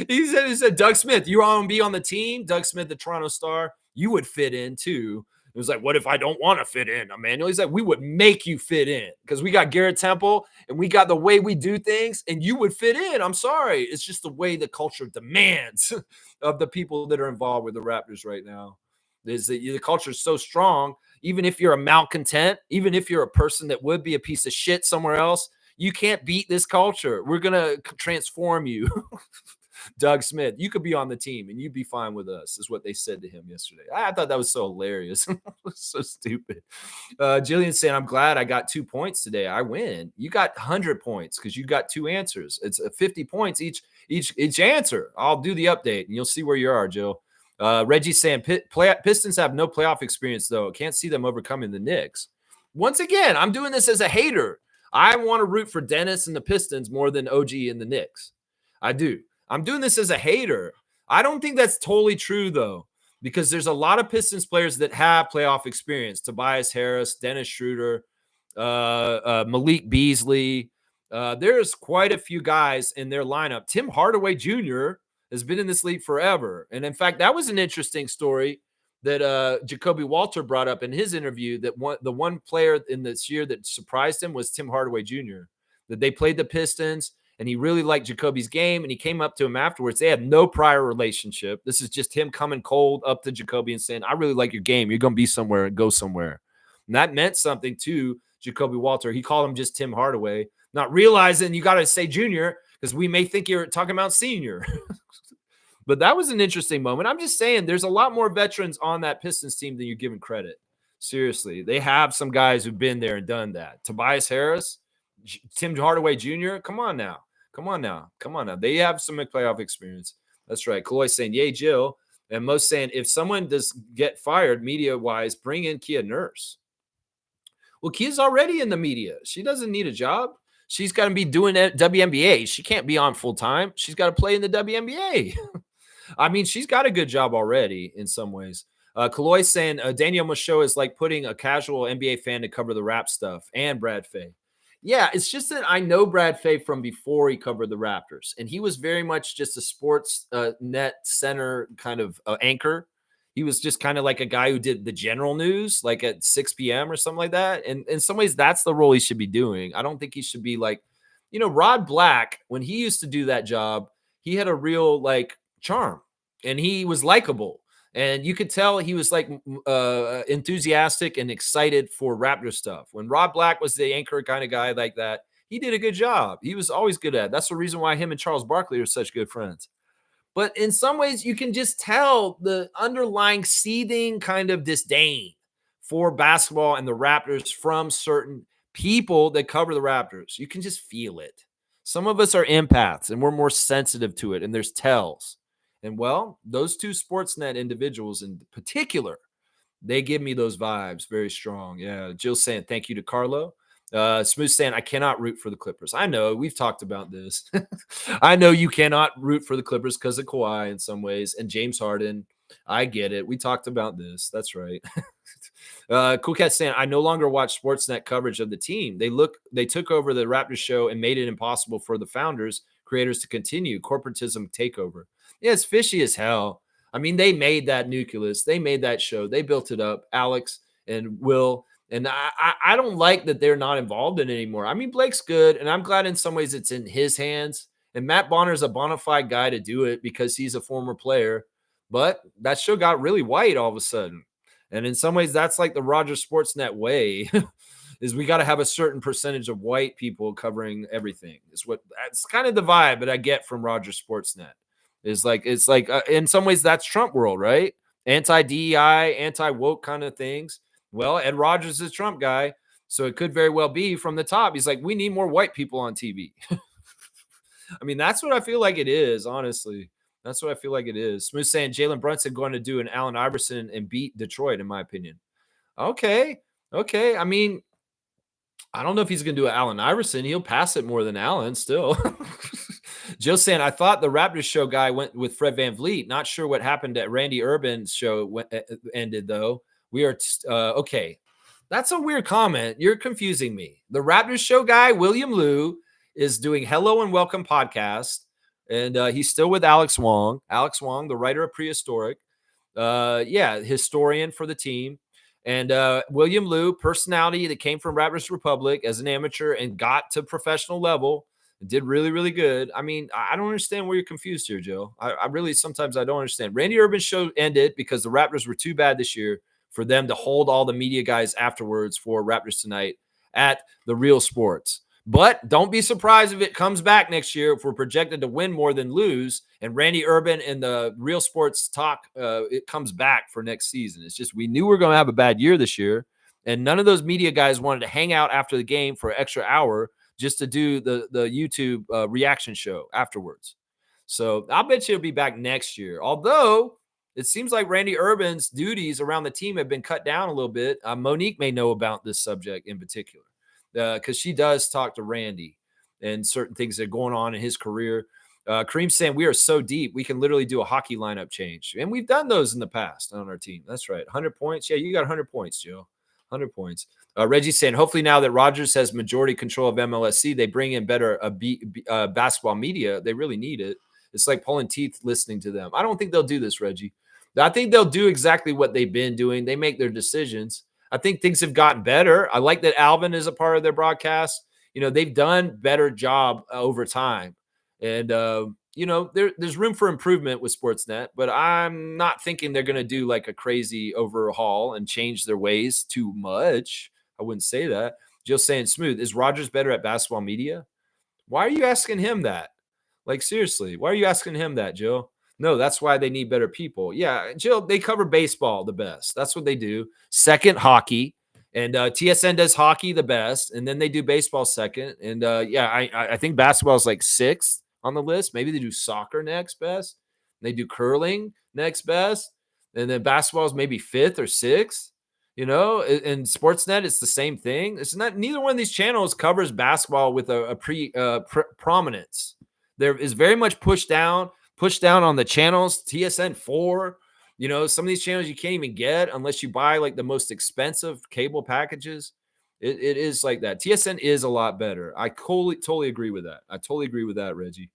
He said, Doug Smith, you want to be on the team? Doug Smith, the Toronto Star, you would fit in too. It was like, what if I don't want to fit in, Emmanuel? He's like, we would make you fit in because we got Garrett Temple and we got the way we do things and you would fit in. I'm sorry. It's just the way the culture demands of the people that are involved with the Raptors right now. Is that the culture is so strong, even if you're a malcontent, even if you're a person that would be a piece of shit somewhere else, you can't beat this culture. We're going to transform you. Doug Smith, you could be on the team and you'd be fine with us, is what they said to him yesterday. I thought that was so hilarious. So stupid. Jillian's saying, I'm glad I got 2 points today. I win. You got 100 points because you got 2 answers. It's 50 points each answer. I'll do the update and you'll see where you are, Jill. Reggie's saying Pistons have no playoff experience, though. Can't see them overcoming the Knicks. Once again, I'm doing this as a hater. I want to root for Dennis and the Pistons more than OG and the Knicks. I do. I'm doing this as a hater. I don't think that's totally true, though, because there's a lot of Pistons players that have playoff experience. Tobias Harris, Dennis Schroeder, Malik Beasley. There's quite a few guys in their lineup. Tim Hardaway Jr. has been in this league forever. And in fact, that was an interesting story that Jacoby Walter brought up in his interview, that the one player in this year that surprised him was Tim Hardaway Jr., that they played the Pistons and he really liked Jacoby's game. And he came up to him afterwards. They had no prior relationship. This is just him coming cold up to Jacoby and saying, I really like your game. You're going to be somewhere and go somewhere. And that meant something to Jacoby Walter. He called him just Tim Hardaway, not realizing you got to say junior because we may think you're talking about senior. But that was an interesting moment. I'm just saying there's a lot more veterans on that Pistons team than you're giving credit. Seriously, they have some guys who've been there and done that. Tobias Harris, Tim Hardaway Jr., come on now. They have some playoff experience. That's right. Kaloy saying, yay, Jill. And most saying, if someone does get fired media-wise, bring in Kia Nurse. Well, Kia's already in the media. She doesn't need a job. She's got to be doing WNBA. She can't be on full-time. She's got to play in the WNBA. I mean, she's got a good job already in some ways. Kaloy saying, Daniel Michaud is like putting a casual NBA fan to cover the rap stuff, and Brad Fay. Yeah, it's just that I know Brad Fay from before he covered the Raptors, and he was very much just a sports net center kind of anchor. He was just kind of like a guy who did the general news, like at 6 p.m. or something like that. And in some ways, that's the role he should be doing. I don't think he should be like, Rod Black, when he used to do that job, he had a real like charm and he was likable. And you could tell he was like enthusiastic and excited for Raptor stuff. When Rod Black was the anchor kind of guy like that, he did a good job. He was always good at it. That's the reason why him and Charles Barkley are such good friends. But in some ways, you can just tell the underlying seething kind of disdain for basketball and the Raptors from certain people that cover the Raptors. You can just feel it. Some of us are empaths and we're more sensitive to it, and there's tells. And well, those two Sportsnet individuals in particular They give me those vibes very strong. Yeah. Jill saying thank you to Carlo. Smooth saying I cannot root for the Clippers. I know we've talked about this. I know you cannot root for the Clippers because of Kawhi in some ways and James Harden. I get it. We talked about this. That's right. Cool Cat saying I no longer watch Sportsnet coverage of the team. They took over the Raptors show and made it impossible for the founders, creators to continue corporatism takeover. Yeah, it's fishy as hell. I mean, they made that nucleus. They made that show. They built it up. Alex and Will. And I don't like that they're not involved in it anymore. I mean, Blake's good, and I'm glad in some ways it's in his hands. And Matt Bonner's a bona fide guy to do it because he's a former player. But that show got really white all of a sudden. And in some ways, that's like the Rogers Sportsnet way. Is we got to have a certain percentage of white people covering everything. That's kind of the vibe that I get from Rogers Sportsnet. It's like in some ways that's Trump world, right? Anti DEI, anti woke kind of things. Well, Ed Rogers is a Trump guy, so it could very well be from the top. He's like, we need more white people on TV. I mean, that's what I feel like it is, honestly. That's what I feel like it is. Smooth saying Jalen Brunson going to do an Allen Iverson and beat Detroit, in my opinion. Okay. I mean, I don't know if he's going to do an Allen Iverson. He'll pass it more than Allen still. Joe saying, I thought the Raptors show guy went with Fred VanVleet. Not sure what happened at Randy Urban's show ended, though. We are okay. That's a weird comment. You're confusing me. The Raptors show guy, William Liu, is doing Hello and Welcome podcast. And he's still with Alex Wong. Alex Wong, the writer of Prehistoric. Historian for the team. And William Liu, personality that came from Raptors Republic as an amateur and got to professional level. Did really, really good. I mean, I don't understand where you're confused here, Joe. I really, sometimes I don't understand. Randy Urban's show ended because the Raptors were too bad this year for them to hold all the media guys afterwards for Raptors Tonight at the Real Sports. But don't be surprised if it comes back next year if we're projected to win more than lose. And Randy Urban and the Real Sports Talk, it comes back for next season. It's just we knew we were going to have a bad year this year. And none of those media guys wanted to hang out after the game for an extra hour just to do the YouTube reaction show afterwards. So I'll bet you it'll be back next year. Although it seems like Randy Urban's duties around the team have been cut down a little bit. Monique may know about this subject in particular because she does talk to Randy and certain things that are going on in his career. Kareem's saying we are so deep, we can literally do a hockey lineup change. And we've done those in the past on our team. That's right. 100 points. Yeah, you got 100 points, Joe. 100 points. Reggie's saying, hopefully now that Rogers has majority control of MLSC, they bring in better basketball media. They really need it. It's like pulling teeth listening to them. I don't think they'll do this, Reggie. I think they'll do exactly what they've been doing. They make their decisions. I think things have gotten better. I like that Alvin is a part of their broadcast. You know, they've done better job over time. And, you know, there's room for improvement with Sportsnet, but I'm not thinking they're going to do like a crazy overhaul and change their ways too much. I wouldn't say that. Jill's saying, Smooth, is Rogers better at basketball media? Why are you asking him that? Like, seriously, why are you asking him that, Jill? No, that's why they need better people. Yeah, Jill, they cover baseball the best. That's what they do. Second, hockey. And TSN does hockey the best. And then they do baseball second. And I think basketball is like sixth on the list. Maybe they do soccer next best. They do curling next best. And then basketball is maybe fifth or sixth. You know, in Sportsnet, it's the same thing. It's not, neither one of these channels covers basketball with a prominence. There is very much pushed down on the channels. TSN 4, you know, some of these channels you can't even get unless you buy like the most expensive cable packages. It is like that. TSN is a lot better. I totally agree with that. I totally agree with that, Reggie.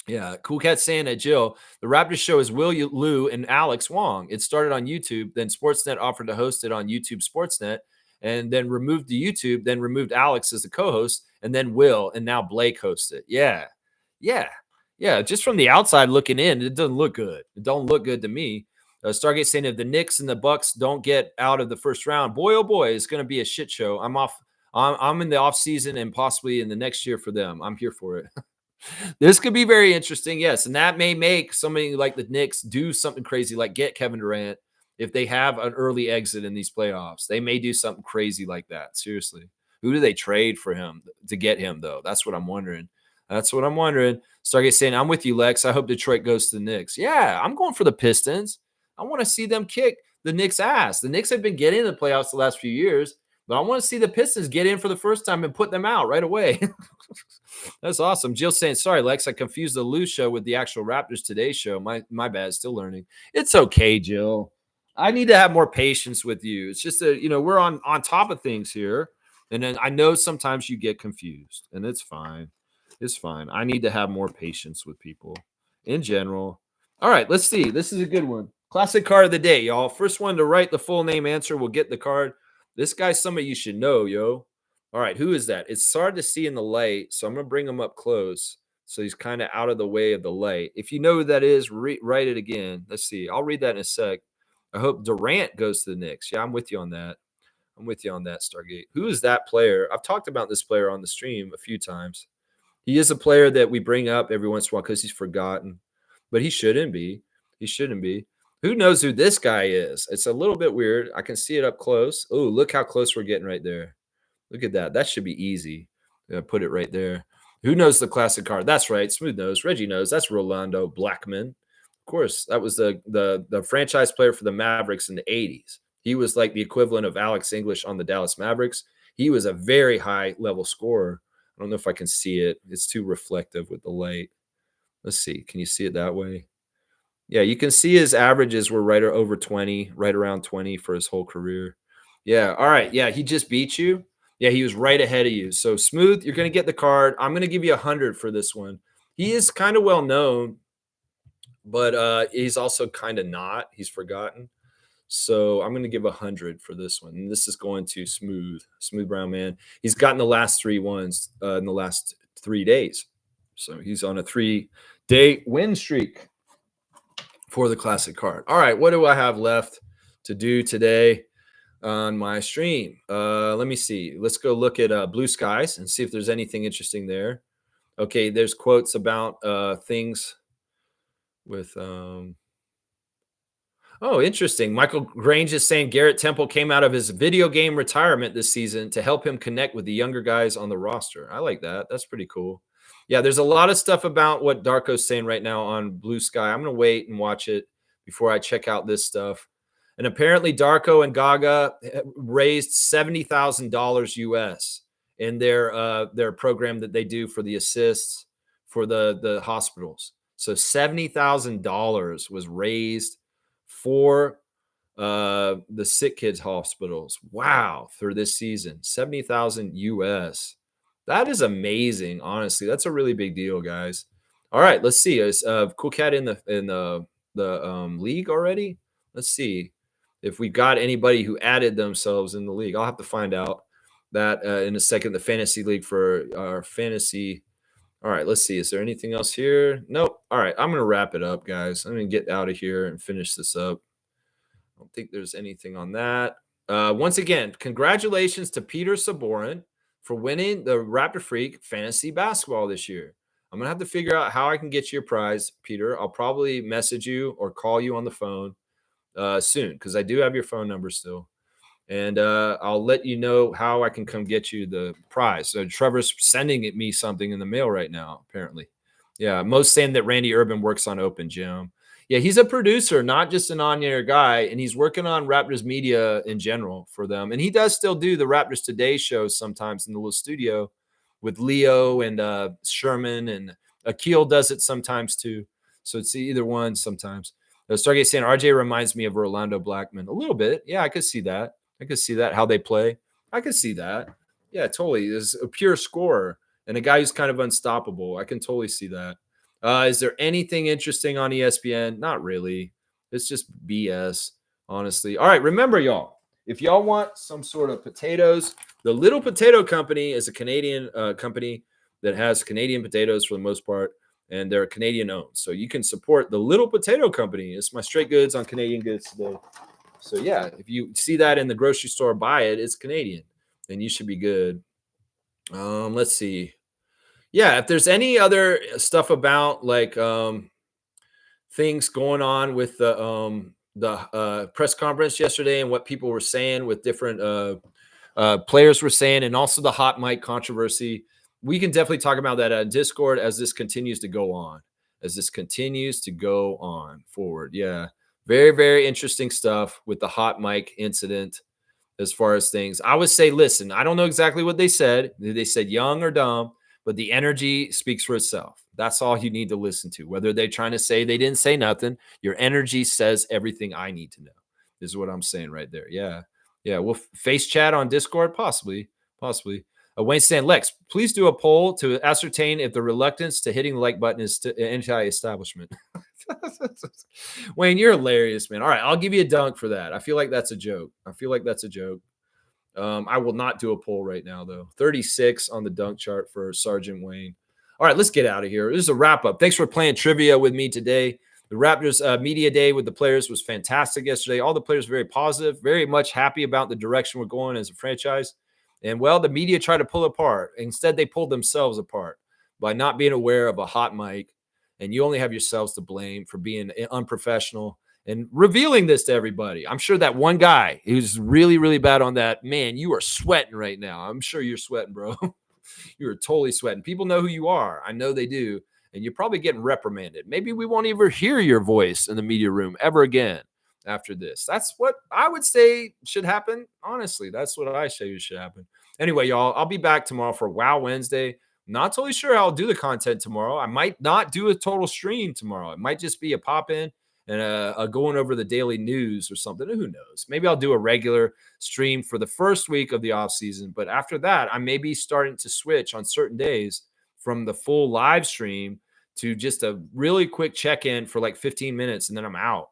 Yeah, Cool Cat saying that, Jill, the Raptors show is Will Liu and Alex Wong. It started on YouTube, then Sportsnet offered to host it on YouTube Sportsnet, and then removed the YouTube, then removed Alex as the co-host, and then Will, and now Blake hosts it. Yeah. Just from the outside looking in, it doesn't look good. It don't look good to me. Stargate saying if the Knicks and the Bucks don't get out of the first round, boy, oh boy, it's going to be a shit show. I'm in the off season and possibly in the next year for them. I'm here for it. This could be very interesting, yes, and that may make somebody like the Knicks do something crazy, like get Kevin Durant if they have an early exit in these playoffs. They may do something crazy like that. Seriously, who do they trade for him to get him though? That's what I'm wondering. Stargate saying, I'm with you, Lex. I hope Detroit goes to the Knicks. Yeah, I'm going for the Pistons. I want to see them kick the Knicks' ass. The Knicks have been getting in the playoffs the last few years, but I want to see the Pistons get in for the first time and put them out right away. That's awesome. Jill's saying, sorry, Lex, I confused the Lou show with the actual Raptors Today show. My bad. Still learning. It's okay, Jill. I need to have more patience with you. It's just that, we're on top of things here. And then I know sometimes you get confused, and it's fine. It's fine. I need to have more patience with people in general. All right, let's see. This is a good one. Classic card of the day, y'all. First one to write the full name answer will get the card. This guy's somebody you should know, yo. All right, who is that? It's hard to see in the light, so I'm going to bring him up close. So he's kind of out of the way of the light. If you know who that is, write it again. Let's see. I'll read that in a sec. I hope Durant goes to the Knicks. Yeah, I'm with you on that. I'm with you on that, Stargate. Who is that player? I've talked about this player on the stream a few times. He is a player that we bring up every once in a while because he's forgotten, but he shouldn't be. He shouldn't be. Who knows who this guy is? It's a little bit weird. I can see it up close. Oh, look how close we're getting right there. Look at that. That should be easy. Put it right there. Who knows the classic card? That's right. Smooth knows. Reggie knows. That's Rolando Blackman. Of course, that was the franchise player for the Mavericks in the 80s. He was like the equivalent of Alex English on the Dallas Mavericks. He was a very high-level scorer. I don't know if I can see it. It's too reflective with the light. Let's see. Can you see it that way? Yeah, you can see his averages were right over 20, right around 20 for his whole career. Yeah, all right. Yeah, he just beat you. Yeah, he was right ahead of you. So, Smooth, you're going to get the card. I'm going to give you 100 for this one. He is kind of well known, but he's also kind of not. He's forgotten. So I'm going to give 100 for this one. And this is going to Smooth Brown Man. He's gotten the last 3 ones in the last 3 days. So he's on a 3-day win streak for the classic card. All right, what do I have left to do today on my stream? Let me see. Let's go look at Blue Skies and see if there's anything interesting there. Okay, there's quotes about things with oh, interesting. Michael Grange is saying Garrett Temple came out of his video game retirement this season to help him connect with the younger guys on the roster. I like that. That's pretty cool. Yeah, there's a lot of stuff about what Darko's saying right now on Blue Sky. I'm going to wait and watch it before I check out this stuff. And apparently Darko and Gaga raised $70,000 US in their program that they do for the assists for the hospitals. So $70,000 was raised for the sick kids hospitals. Wow, for this season, 70,000 US. That is amazing. Honestly, that's a really big deal, guys. All right, let's see. Is Cool Cat in the league already? Let's see if we got anybody who added themselves in the league. I'll have to find out that in a second. The fantasy league for our fantasy. All right, let's see. Is there anything else here? Nope. All right, I'm going to wrap it up, guys. I'm going to get out of here and finish this up. I don't think there's anything on that. Once again, congratulations to Peter Saborin for winning the Raptor Freak Fantasy Basketball this year. I'm going to have to figure out how I can get you a prize, Peter. I'll probably message you or call you on the phone soon because I do have your phone number still. And I'll let you know how I can come get you the prize. So Trevor's sending me something in the mail right now, apparently. Yeah, most saying that Randy Urban works on Open Gym. Yeah, he's a producer, not just an on-air guy, and he's working on Raptors media in general for them. And he does still do the Raptors Today shows sometimes in the little studio with Leo and Sherman, and Akil does it sometimes too. So it's either one sometimes. Stargate saying RJ reminds me of Rolando Blackman a little bit. Yeah, I could see that. I could see that, how they play. I could see that. Yeah, totally. There's a pure scorer and a guy who's kind of unstoppable. I can totally see that. Is there anything interesting on ESPN? Not really. It's just BS, honestly. All right, remember, y'all, if y'all want some sort of potatoes, the Little Potato Company is a Canadian company that has Canadian potatoes for the most part, and they're Canadian owned. So you can support the Little Potato Company. It's my straight goods on Canadian goods today. So, yeah, if you see that in the grocery store, buy it. It's Canadian, and you should be good. Let's see. Yeah, if there's any other stuff about like things going on with the press conference yesterday and what people were saying with different players were saying, and also the hot mic controversy, we can definitely talk about that on Discord as this continues to go on. As this continues to go on forward. Yeah. Very, very interesting stuff with the hot mic incident as far as things. I would say, listen, I don't know exactly what they said. They said young or dumb, but the energy speaks for itself. That's all you need to listen to. Whether they're trying to say they didn't say nothing, your energy says everything I need to know, is what I'm saying right there. Yeah. Yeah. We'll face chat on Discord, possibly. Possibly. Wayne Stan Lex, please do a poll to ascertain if the reluctance to hitting the like button is anti-establishment. Wayne, you're hilarious, man. All right, I'll give you a dunk for that. I feel like that's a joke. I feel like that's a joke. I will not do a poll right now, though. 36 on the dunk chart for Sergeant Wayne. All right, let's get out of here. This is a wrap up. Thanks for playing trivia with me today. The Raptors media day with the players was fantastic yesterday. All the players very positive, very much happy about the direction we're going as a franchise. And well, the media tried to pull apart. Instead, they pulled themselves apart by not being aware of a hot mic. And you only have yourselves to blame for being unprofessional and revealing this to everybody. I'm sure that one guy who's really, really bad on that, man, you are sweating right now. I'm sure you're sweating, bro. You are totally sweating. People know who you are. I know they do. And you're probably getting reprimanded. Maybe we won't even hear your voice in the media room ever again after this. That's what I would say should happen. Honestly, that's what I say should happen. Anyway, y'all, I'll be back tomorrow for Wow Wednesday. Not totally sure how I'll do the content tomorrow. I might not do a total stream tomorrow. It might just be a pop in and a going over the daily news or something. Who knows? Maybe I'll do a regular stream for the first week of the off season. But after that, I may be starting to switch on certain days from the full live stream to just a really quick check in for like 15 minutes and then I'm out.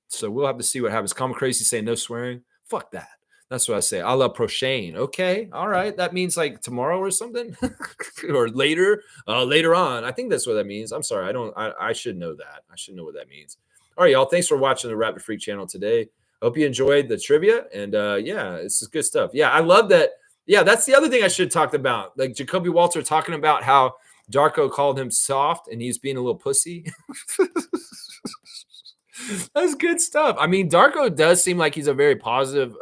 So we'll have to see what happens. Common Crazy saying no swearing. Fuck that. That's what I say. A la prochaine. Okay. All right. That means like tomorrow or something or later on. I think that's what that means. I'm sorry. I should know that. I should know what that means. All right, y'all. Thanks for watching the Rapid Freak channel today. Hope you enjoyed the trivia. And yeah, it's good stuff. Yeah. I love that. Yeah. That's the other thing I should have talked about. Like Jacoby Walter talking about how Darko called him soft and he's being a little pussy. That's good stuff. I mean, Darko does seem like he's a very positive,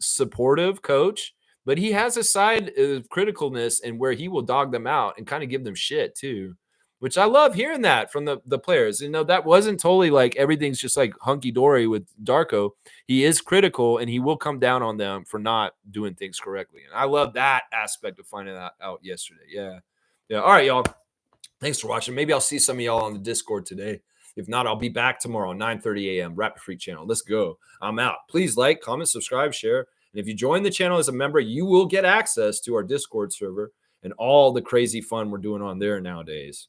supportive coach, but he has a side of criticalness and where he will dog them out and kind of give them shit too, which I love hearing that from the players. That wasn't totally like everything's just like hunky dory with Darko. He is critical and he will come down on them for not doing things correctly. And I love that aspect of finding that out yesterday. Yeah. Yeah. All right, y'all. Thanks for watching. Maybe I'll see some of y'all on the Discord today. If not, I'll be back tomorrow, 9:30 a.m. Rapid Freak channel. Let's go. I'm out. Please like, comment, subscribe, share. And if you join the channel as a member, you will get access to our Discord server and all the crazy fun we're doing on there nowadays.